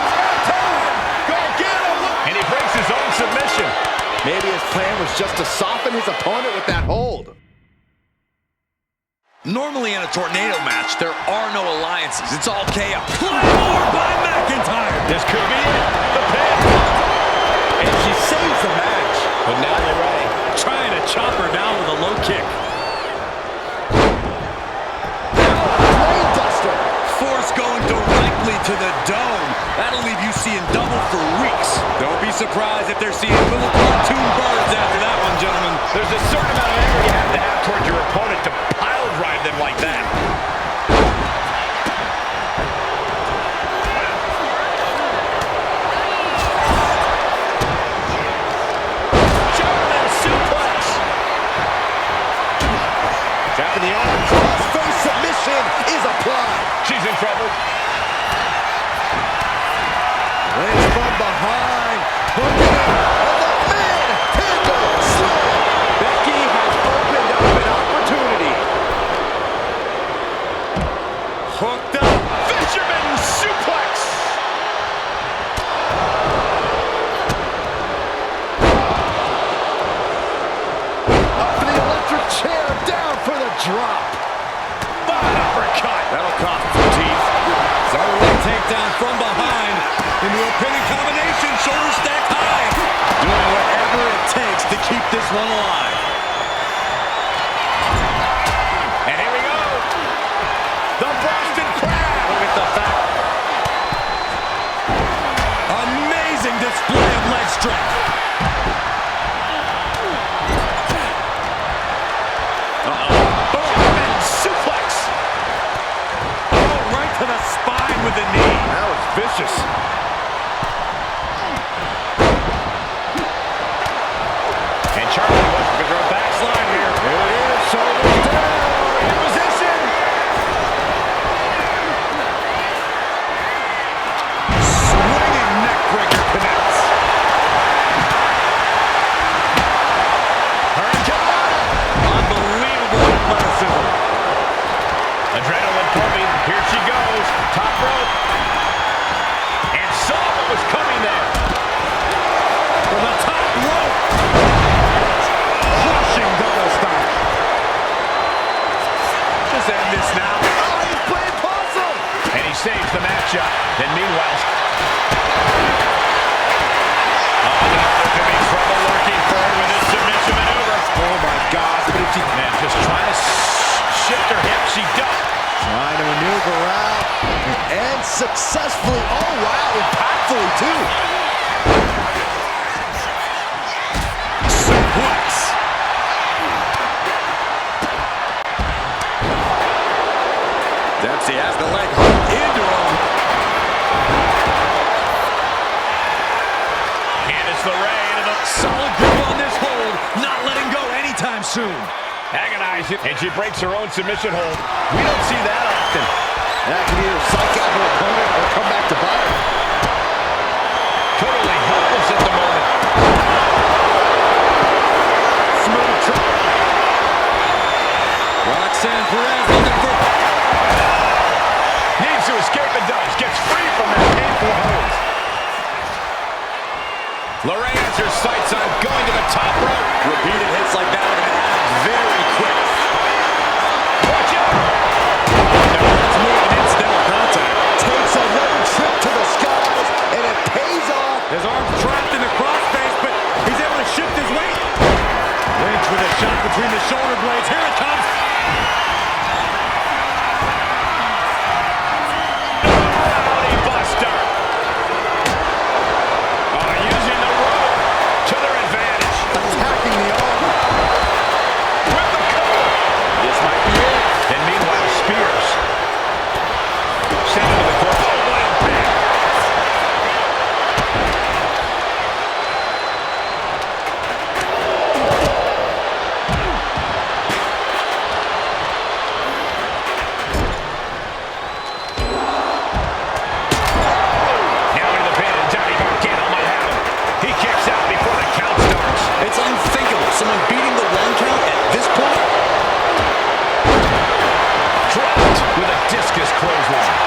Gargano. And he breaks his own submission. Maybe his plan was just to soften his opponent with that hold. Normally in a tornado match, there are no alliances. It's all chaos. Claymore by McIntyre. This could be it. The pin. And she saves the match. But now LeRae Trying to chop her down with a low kick. Brainbuster. Force going directly to the dome. That'll leave you seeing double for weeks. Don't be surprised if they're seeing little cartoon birds after that one, gentlemen. There's a certain amount of anger you have to have towards your opponent to pile drive them like that. German suplex. Tapping the arm. Cross-face submission is applied. She's in trouble. Lays from behind. Hooking it. And the manhandle slam. Becky has opened up an opportunity. Hooked up. Fisherman suplex. Up for the electric chair. Down for the drop. Bad uppercut. That'll cost some teeth. Leg takedown from behind. Into a pinning combination. Shoulder stacked high. Doing whatever it takes to keep this one alive. And here we go. The Boston Crab. Look at the fact. Amazing display of leg strength. Suplex. Oh, right to the spine with the knee. That was vicious. And Charlie wants to go backslide here. Here it is. Shoulders down. In position. Swinging neckbreaker connects. Unbelievable athleticism. Adrenaline pumping. Here she goes. Top rope. And saw what was coming there. From the top rope. Crushing double stomp. Just end this now. Oh, he's playing puzzle. And he saves the matchup. And meanwhile, there could be trouble lurking forward with this submission maneuver. Oh my gosh, but if she Just trying to shift her hip. She does. trying to maneuver out and successfully, oh wow, impactfully too. Suplex. Dempsey has the leg hooked into him. Candice LeRae into the Solid grip on this hold. Not letting go anytime soon. agonizing. And she breaks her own submission hold. We don't see that often. That can either psych out her opponent or come back to bite her. Totally helpless at the moment. Smooth drop. Roxanne Perez looking for... Needs to escape and does. Gets free from that painful hold. LeRae has her sights on going to the top rope. Repeated hits like that are going to add very quick. Watch out! That's more than incidental contact. Takes another trip to the skies, and it pays off. His arm's trapped in the crossface, but he's able to shift his weight. Lynch with a shot between the shoulder blades. Here it comes. Body buster. Using the rope to their advantage. Attacking the arm. With the cover. This might be it. And meanwhile, Spears. Sane to the corner. Oh, what impact. Now into the pin, and Johnny Gargano might have him. He kicks out before the count starts. It's unthinkable. Someone beating the one count at this point. Dropped with a discus clothesline.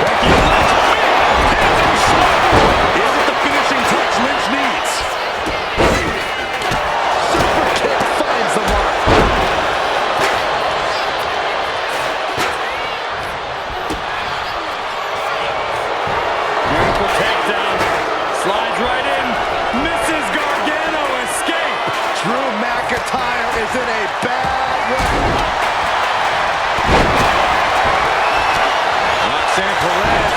Becky Lynch. Heavy slap. Is it the finishing touch Lynch needs? Super kick finds the mark. Beautiful takedown. Slides right in. Misses Gargano. Escape. Drew McIntyre is in a bad way. Roxanne Perez.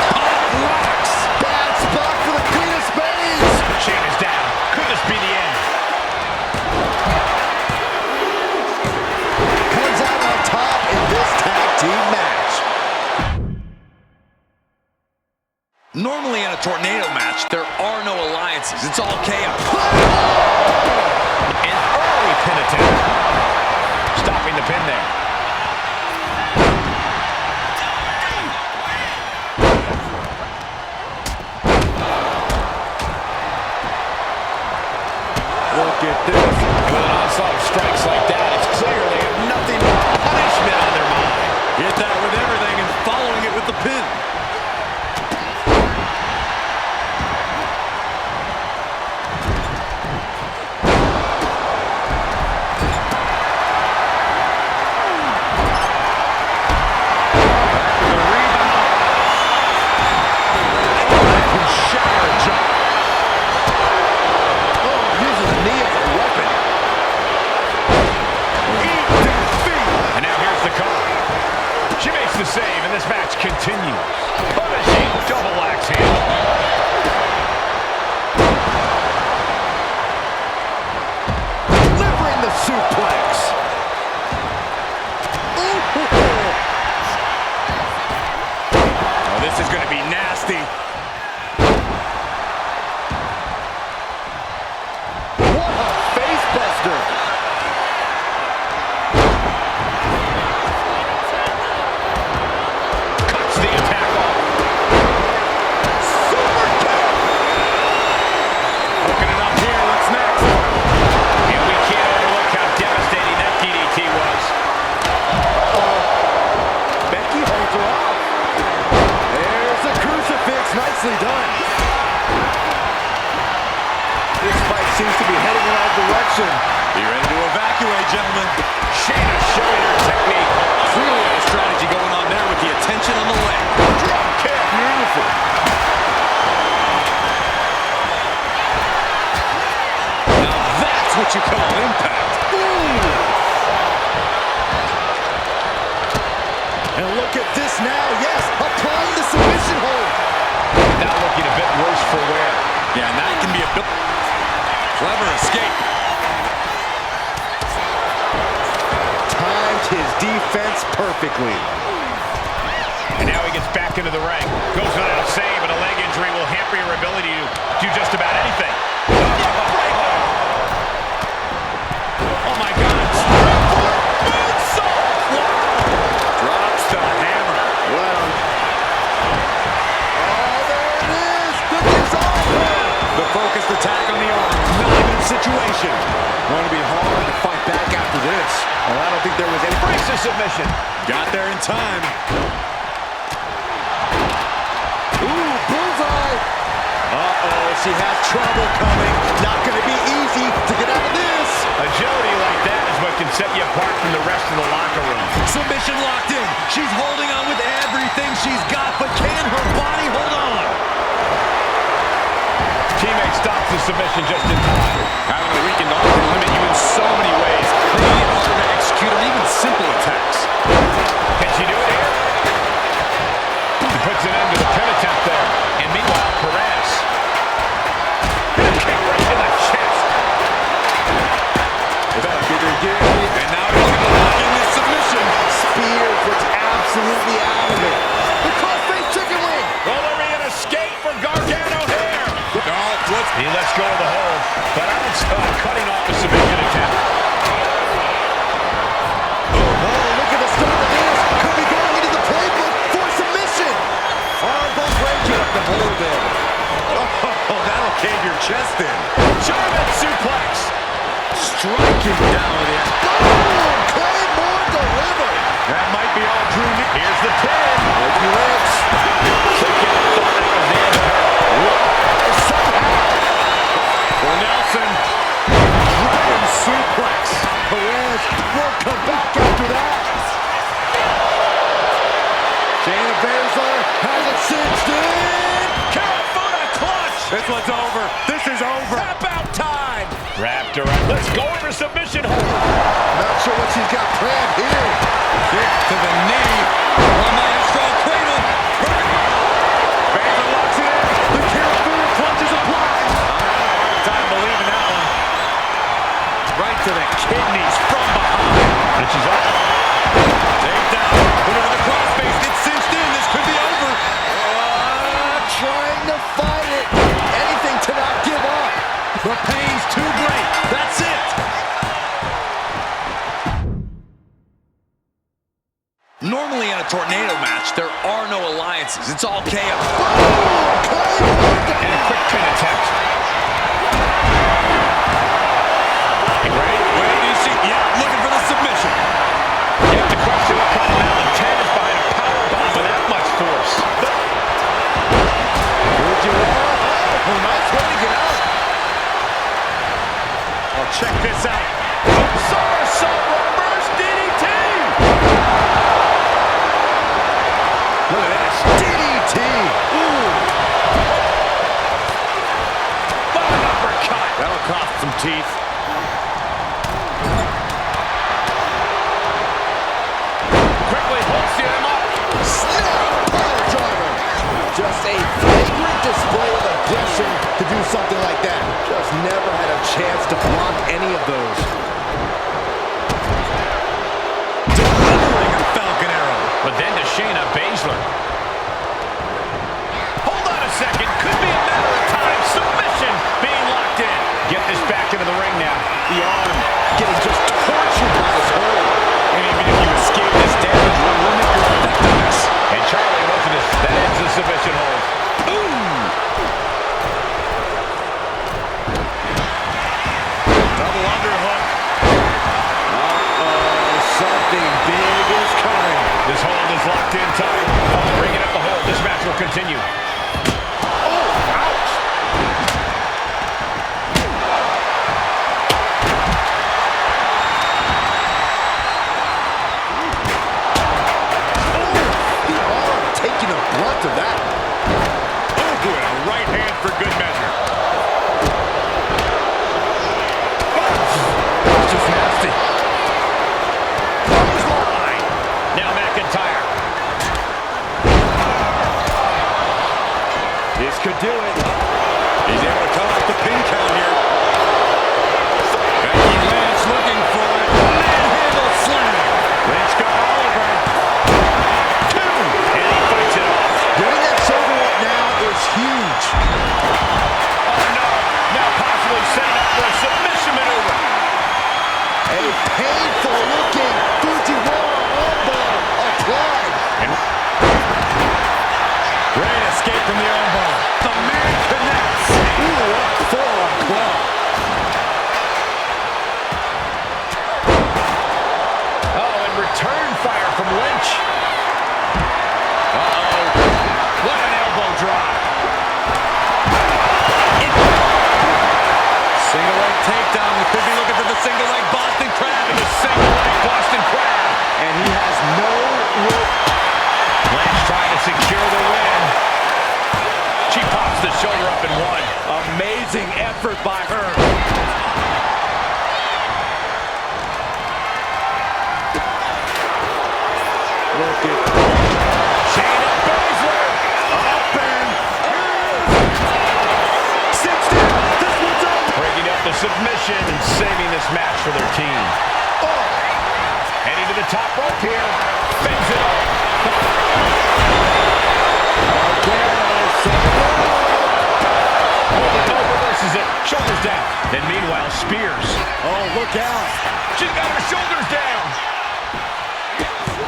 Pop rocks. Bad spot for the Queen of Spades. Shayna's down. Could this be the end? Comes out on top in this tag team match. Normally in a tornado match, there are no alliances. It's all chaos. An early pin attempt. Stopping the pin there. Look at this. With an onslaught of strikes like that, it's clear they have nothing but punishment on their mind. Hit that with everything and following it with the pin. The save, and this match continues. Punishing double axe handle. Delivering the suplex. Oh, this is going to be nasty. What a face buster. Nicely done. This fight seems to be heading in our direction. Be ready to evacuate, gentlemen. Shayna showing her technique. Clearly a strategy going on there with the attention on the leg. Drop kick. Beautiful. Now that's what you call impact. And look at this now. Yes, applying the submission hold. Now looking a bit worse for wear. Yeah, and that can be a clever escape. Timed his defense perfectly. And now he gets back into the ring. Goes without a save, but a leg injury will hamper your ability to do just about anything. Oh my God. Drops the hammer. Well. The focused attack on the arm. Not a good situation. Going to be hard to fight back after this. And I don't think there was any... Breaks the submission. Got there in time. Ooh, bullseye. Uh-oh, she has trouble coming. Not going to be easy to get out of this. Agility like that is what can set you apart from the rest of the locker room. Submission locked in. She's holding on with everything she's got, but can her body hold on? Teammate stops the submission just in time. Having a weakened arm can limit you in so many ways. Making it harder to execute on even simple attacks. Can she do it here? He puts an end to the pin attempt there. And meanwhile, Perez. And a kick right to the chest. Better get her again. And now he's going to lock in this submission. Spears looks absolutely out of it. The crossface chicken wing. Will there be an escape for Gargano here? He lets go of the hold, but Owens cutting off the submission attempt. Oh, look at the start of this. Could be going into the playbook for submission. Armbar breaking up the hold there. Oh, that'll cave your chest in. German suplex. Striking down with it. Boom! Claymore delivered. That might be all Drew needs. Here's the pin. Breaking legs. Kicking it. Thought that was the end of her. For Nelson. Dragon suplex. Perez will come back after that. Shayna Baszler has it cinched in. Count for the clutch. This one's over. This is over. About time. Wrapped around. Let's go for submission hold. Not sure what she's got planned here. Kick to the knee. One maestro cradle. Baszler locks it in. The Caribou clutch is applied. Time believing that one. Right to the kidneys from behind. And she's up. Take down. Put her to the crossface. It's cinched in. This could be over. Trying to fight it. Anything to not give up. The pain's too great. That's it. Normally in a tornado match, there are no alliances. It's all chaos. And a quick pin attempt. Check this out. Somersault reverse DDT. Look at this. DDT. Ooh. Fine uppercut. That'll cost some teeth. Quickly holstering him up. Snap pile driver. Just a flagrant display of aggression to do something like that. Just never had a chance to block any of those. Delivering a Falcon Arrow. But then to Shayna Baszler. Hold on a second. Could be a matter of time. Submission being locked in. Get this back into the ring now. The arm getting just tortured by this hold. And even if you escape this damage, will limit your effectiveness. And Charlie wasn't as... That ends the submission hold. Ooh! Double underhook. Uh-oh, something big is coming. This hold is locked in tight. Bringing up the hold. This match will continue. Oh, ouch! Taking a brunt of that. Oh, boy, a right hand for good measure. That's just nasty. Clothesline. Now McIntyre. This could do it. He's able to come off the pin count here. Becky Lynch looking for it. Manhandle slam. Lynch got all over it. Getting that shoulder up now is huge. Oh, no. Now possibly setting up for a submission maneuver. A painful-looking Fujiwara elbow applied. Great escape from the elbow. The man connects. Ooh, what a forearm club. Oh, and return fire from Lynch. What an elbow drop. Single leg takedown. We could be looking for the single leg Boston Crab. And the single leg Boston Crab. And he has no rope. Lynch trying to secure the win. She pops the shoulder up and one. Amazing effort by her. Look at Shayna Baszler. Up and six down. This one's up. Breaking up the submission and saving this match for their team. Oh. Heading to the top rope here. Fins it up. Reverses it. Shoulders down. Then meanwhile, Spears. Oh, look out. She's got her shoulders down.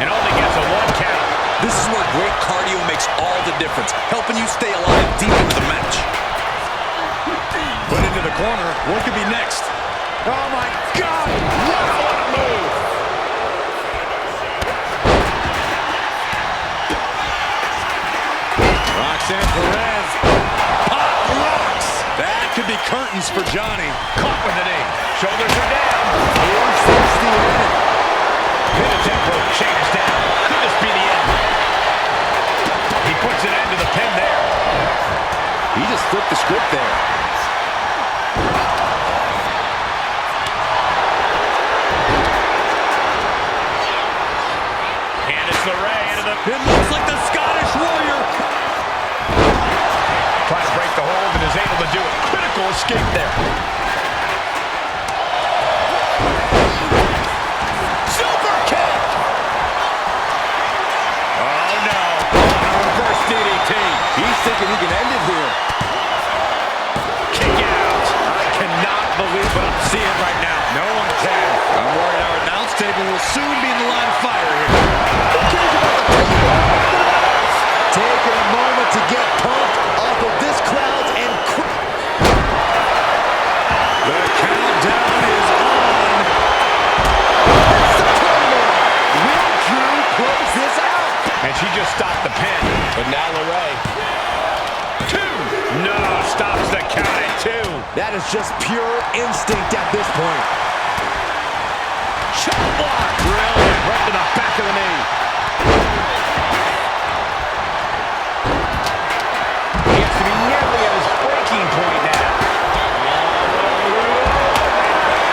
And only gets a one count. This is where great cardio makes all the difference, helping you stay alive deep into the match. Put into the corner. What could be next? Oh, my God. Wow, what a move. Roxanne Perez. Pop rocks. That could be curtains for Johnny. Caught with the knee. Shoulders are down. Here's the end. Pin attempt for Shayna's down. Could this be the end? He puts an end to the pin there. He just flipped the script there. Candice LeRae into the... It looks like the Scottish Warrior. Trying to break the hold and is able to do it. Critical escape there. Super kick. Oh, no. Reverse DDT. He's thinking he can end it here. Kick out. I cannot believe what I'm seeing right now. No one can. I'm worried our announce table will soon be in the line of fire here. Taking a moment to get pumped off of this crowd and... The countdown is on. It's the timer. Will Drew close this out? And she just stopped the pin. But now LeRae. 2. That is just pure instinct at this point. Chop block. Brilliant. Right to the back of the knee. He has to be nearly at his breaking point now.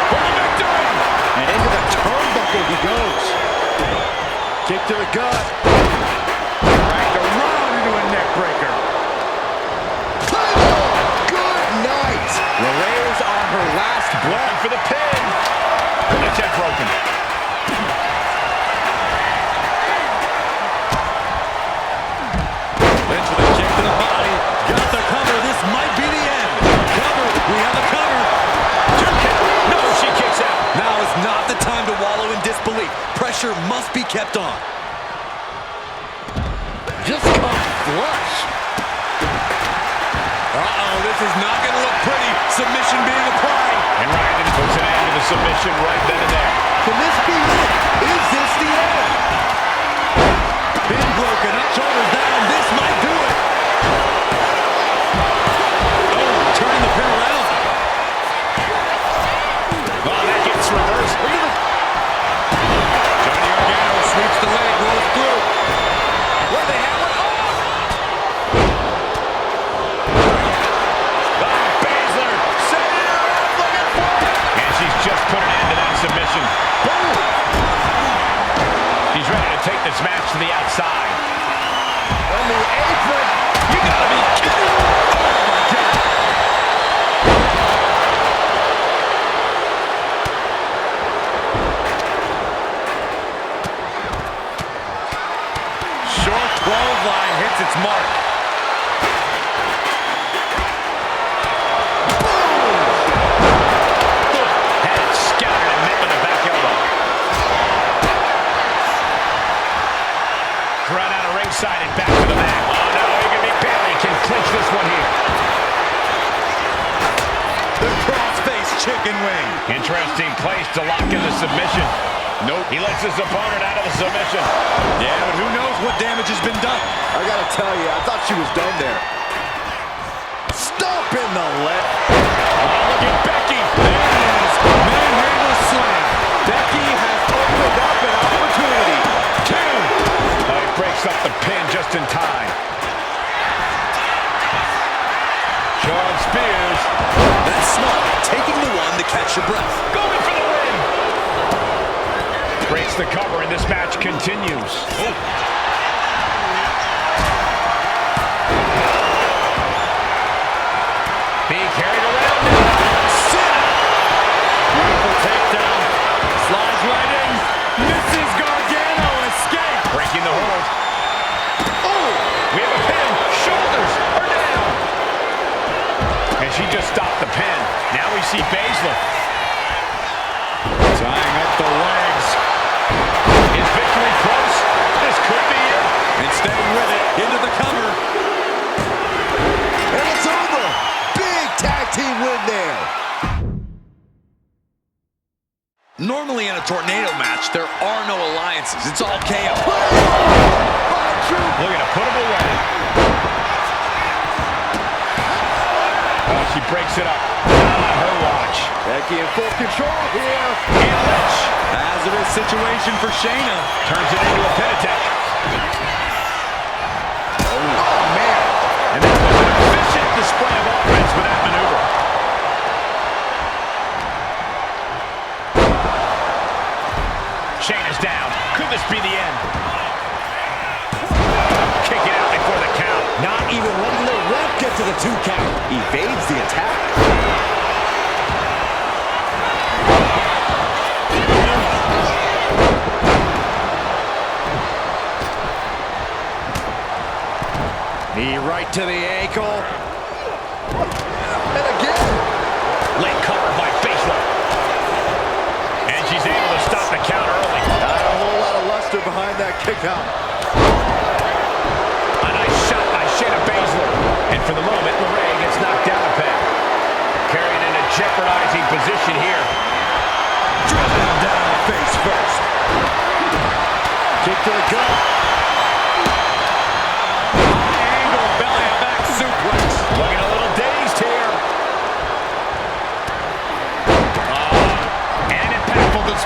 For the victory. And into the turnbuckle he goes. Kick to the gut. Dragged around into a neck breaker. Good night. LeRae is on her last breath. For the pin. That's it, broken. Lynch with a kick to the body. Got the cover. This might be the end. Cover. We have a cover. Two count. No, she kicks out. Now is not the time to wallow in disbelief. Pressure must be kept on. Just come flush. Uh-oh, this is not going to look pretty. Submission being applied. And Ryan puts an end to the submission right then and there. Can this be it? Is this the end? Pin broken up, shoulders down. This might do it. Oh, turning the pin around. Oh, that gets reversed. Johnny Gargano sweeps the leg, rolls through. Where they have it? Baszler, set it up, looking for it. And she's just put an end to that submission. Boom. She's ready to take this match to the outside. On the apron. You gotta be kidding me. Oh, my God. Short clothesline hits its mark. Had it scattered and met with a back elbow. Crowd out of ringside and back to the mat. Oh, no, it can be Bayley can clinch this one here. The cross-face chicken wing. Interesting place to lock in the submission. Nope. He lets his opponent out of the submission. Yeah, but who knows what damage has been done. I gotta tell you, I thought she was done there. Stomp in the leg. Oh, look at Becky. There it is. Manhandle slam. Becky has opened up an opportunity. Two. He breaks up the pin just in time. Shawn spears. That's smart. Taking the one to catch your breath. Going for the win. Breaks the cover and this match continues. Oh. Being carried around now. Beautiful takedown. Slides right in. Misses Gargano. Escape. Breaking the hold. Oh, we have a pin. Shoulders are down. And she just stopped the pin. Now we see Baszler. Tying up the legs. Is victory close? This could be it. And staying with it. Into the cover. And it's over. Big tag team win there. Normally in a tornado match, there are no alliances. It's all chaos. Looking to put him away. Oh, she breaks it up. Not on her watch. Becky in full control here. And Lynch. Hazardous situation for Shayna. Turns it into a pin attack. Oh, man. And that was an efficient display of offense with that maneuver. Shayna's down. Could this be the end? Kick it out before the count. Not even letting the ref get to the 2 count. Evades the attack. Knee right to the ankle. And again. Leg covered by Baszler. And she's able to stop the count early. Not a whole lot of luster behind that kick out. A nice shot by Shayna Baszler. And for the moment, LeRae gets knocked down a peg. Carried in a jeopardizing position here. Driven down face first. Kick to the gut. High angle belly back suplex. Looking a little dazed here.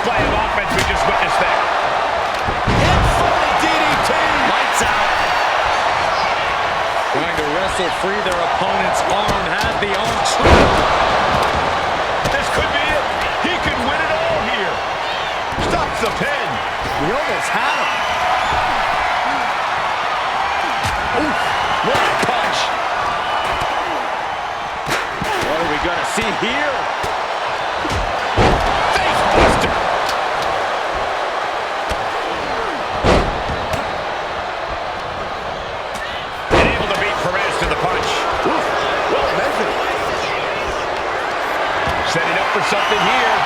display of offense we just witnessed there. Infernal DDT! Lights out. Trying to wrestle free their opponent's arm. Has the arm trap. This could be it. He could win it all here. Stops the pin. He almost had him. Oof, what a punch. What are we going to see here? Face buster. And able to beat Perez to the punch. Oof, well measured. Setting up for something here.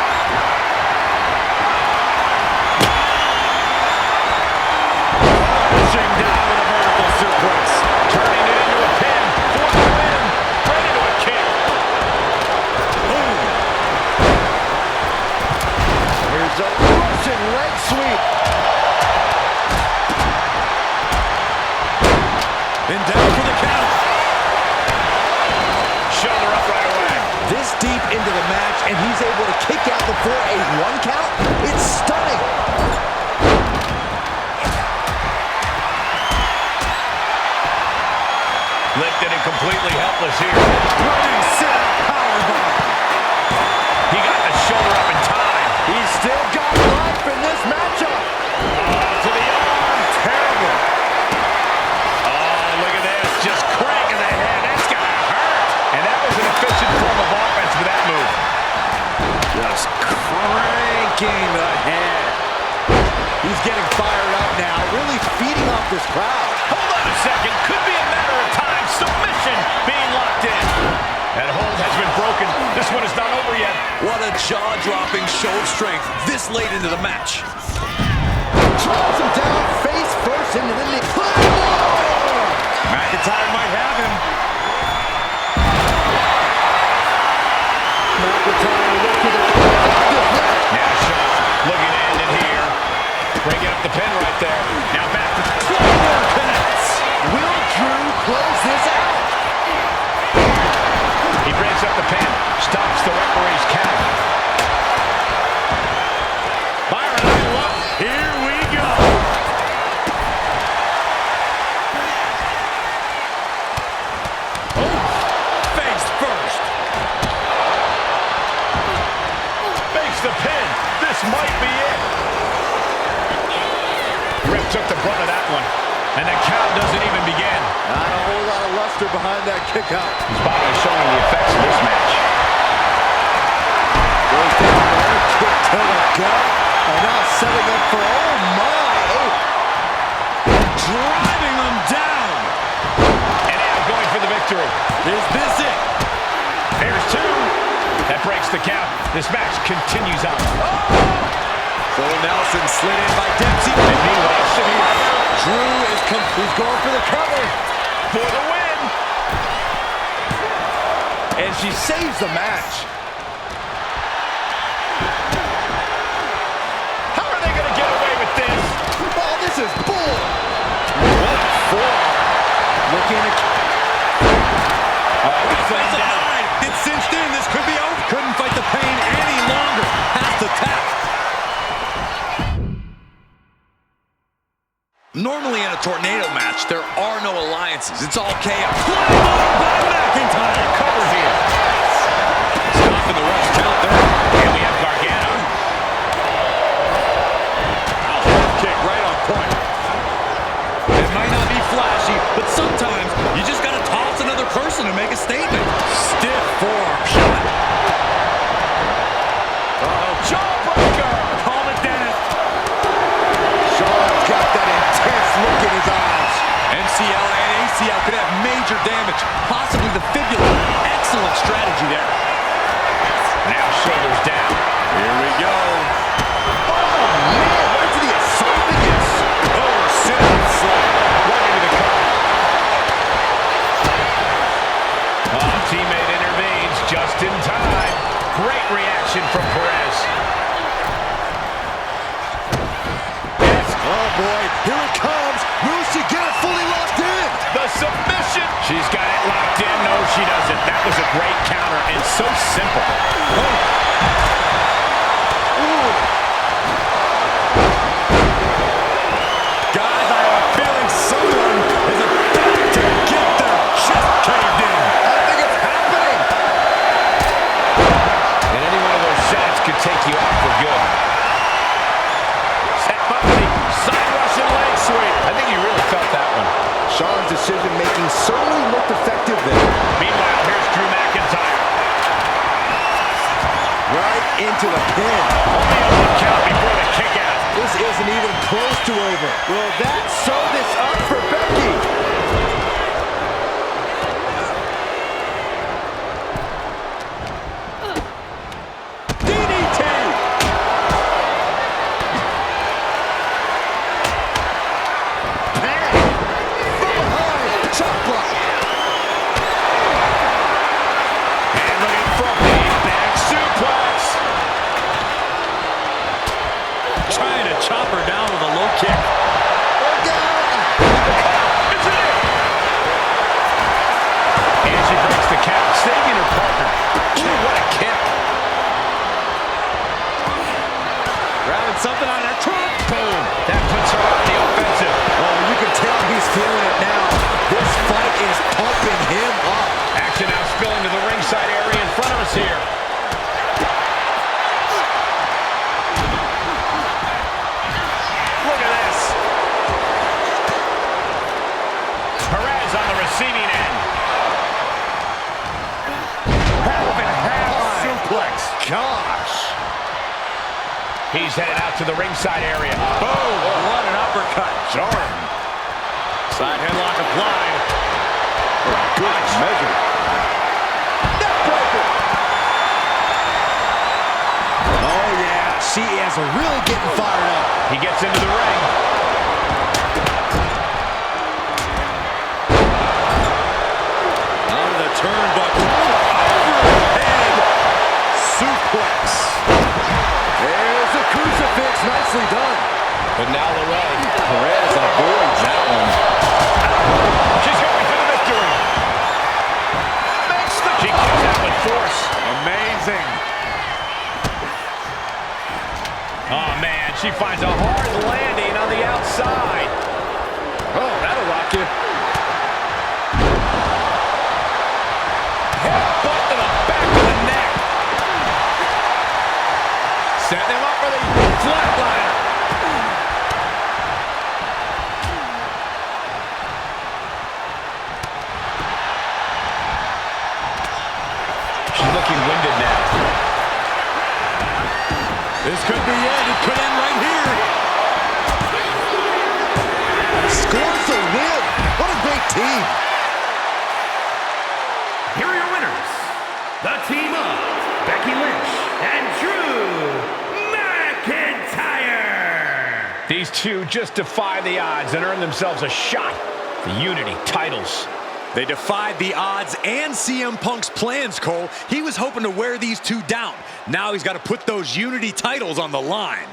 Pushing down with a vertical suplex. Turning it into a pin for the win. Right into a kick. Boom. Here's a Russian leg sweep. And down for the count. Shoulder up right away. This deep into the match, and he's able to kick out before a 1 count? It's stunning. Lifted and completely helpless here. Running set powerbomb. He got the shoulder up in time. He's still got life in this matchup. To the arm. Terrible. Oh, look at this. Just cranking the head. That's going to hurt. And that was an efficient form of offense for that move. Just cranking the head. He's getting fired up now, really feeding off this crowd. Hold on a second. Could be a matter of time. Submission being locked in. That hold has been broken. This one is not over yet. What a jaw-dropping show of strength this late into the match. Drives him down face first into the knee. McIntyre might have him. McIntyre looking to Now Shawn looking to end it here. Bringing up the pin right there. Now back to connects. Will Drew close this out? He brings up the pin. Stops the referee's count. Byron, I love. Here we go. Oh, face first. Makes the pin. This might be it. Rip took the brunt of that one. And the count doesn't even begin. Not a whole lot of luster behind that kick out. His body is showing the effects of this match. Goes down there, kick to the gut. And now setting up for, oh my. Driving them down. And now going for the victory. Is this it? There's two. That breaks the count. This match continues on. Full Nelson slid in by Dempsey. And meanwhile, Survivor. Drew is he's going for the cover. For the win. And she saves the match. How are they going to get away with this? Oh, this is bull. What for? Looking at... That's a line. It's cinched in. This could be over. Couldn't fight the pain any longer. Has to tap. Normally in a tornado match, there are no alliances. It's all chaos. By McIntyre. Cover here. Stopping the ref's count there. And we have Gargano. Kick right on point. It might not be flashy, but sometimes you just got to toss another person to make a statement. Stiff forearm shot. Uh-oh. Jawbreaker. Call it Dennis. Shaw's got that intense look in his eyes. MCL and ACL could have major damage, possibly the fibula. Excellent strategy there. Now shoulders down. Here we go. Oh, man, right to the esophagus. Oh, sit-up slap. Right into the cover. Oh, teammate intervenes just in time. Great reaction from Perez. Oh, boy, here it comes. Will she get it fully locked in? The submission. She's got it locked in. No, she doesn't. That was a great counter and so simple. Oh. Ooh. into the pin. Only a 1 count before the kick out. This isn't even close to over. Will that sew this up for Becky? Chop her down with a low kick. And she breaks the count, saving her partner. Ooh, what a kick. Grabbing something on her trunk. Boom. That puts her on the offensive. Oh, you can tell he's feeling it now. This fight is pumping him up. Action now spilling to the ringside area in front of us here. Perez on the receiving end. Half suplex. Gosh. He's headed out to the ringside area. Boom. What an uppercut. Jarring. Side headlock applied. Good measure. Neckbreaker. Oh, yeah. She is really getting fired up. He gets into the ring. Turnbuckle. Overhead suplex. There's a crucifix. Nicely done. But now LeRae. Perez avoids that one. She's going for the victory. Makes the she kicks out with force. Amazing. Oh, man. She finds a hard landing on the outside. Oh, that'll rock you. Headbutt to the back of the neck. Setting him up for the flatliner. She's looking winded now. This could be it. It could end right here. Scores the win. What a great team. Here are your winners, the team of Becky Lynch and Drew McIntyre. These two just defy the odds and earn themselves a shot at the Unity titles. They defied the odds and CM Punk's plans, Cole. He was hoping to wear these two down. Now he's got to put those Unity titles on the line.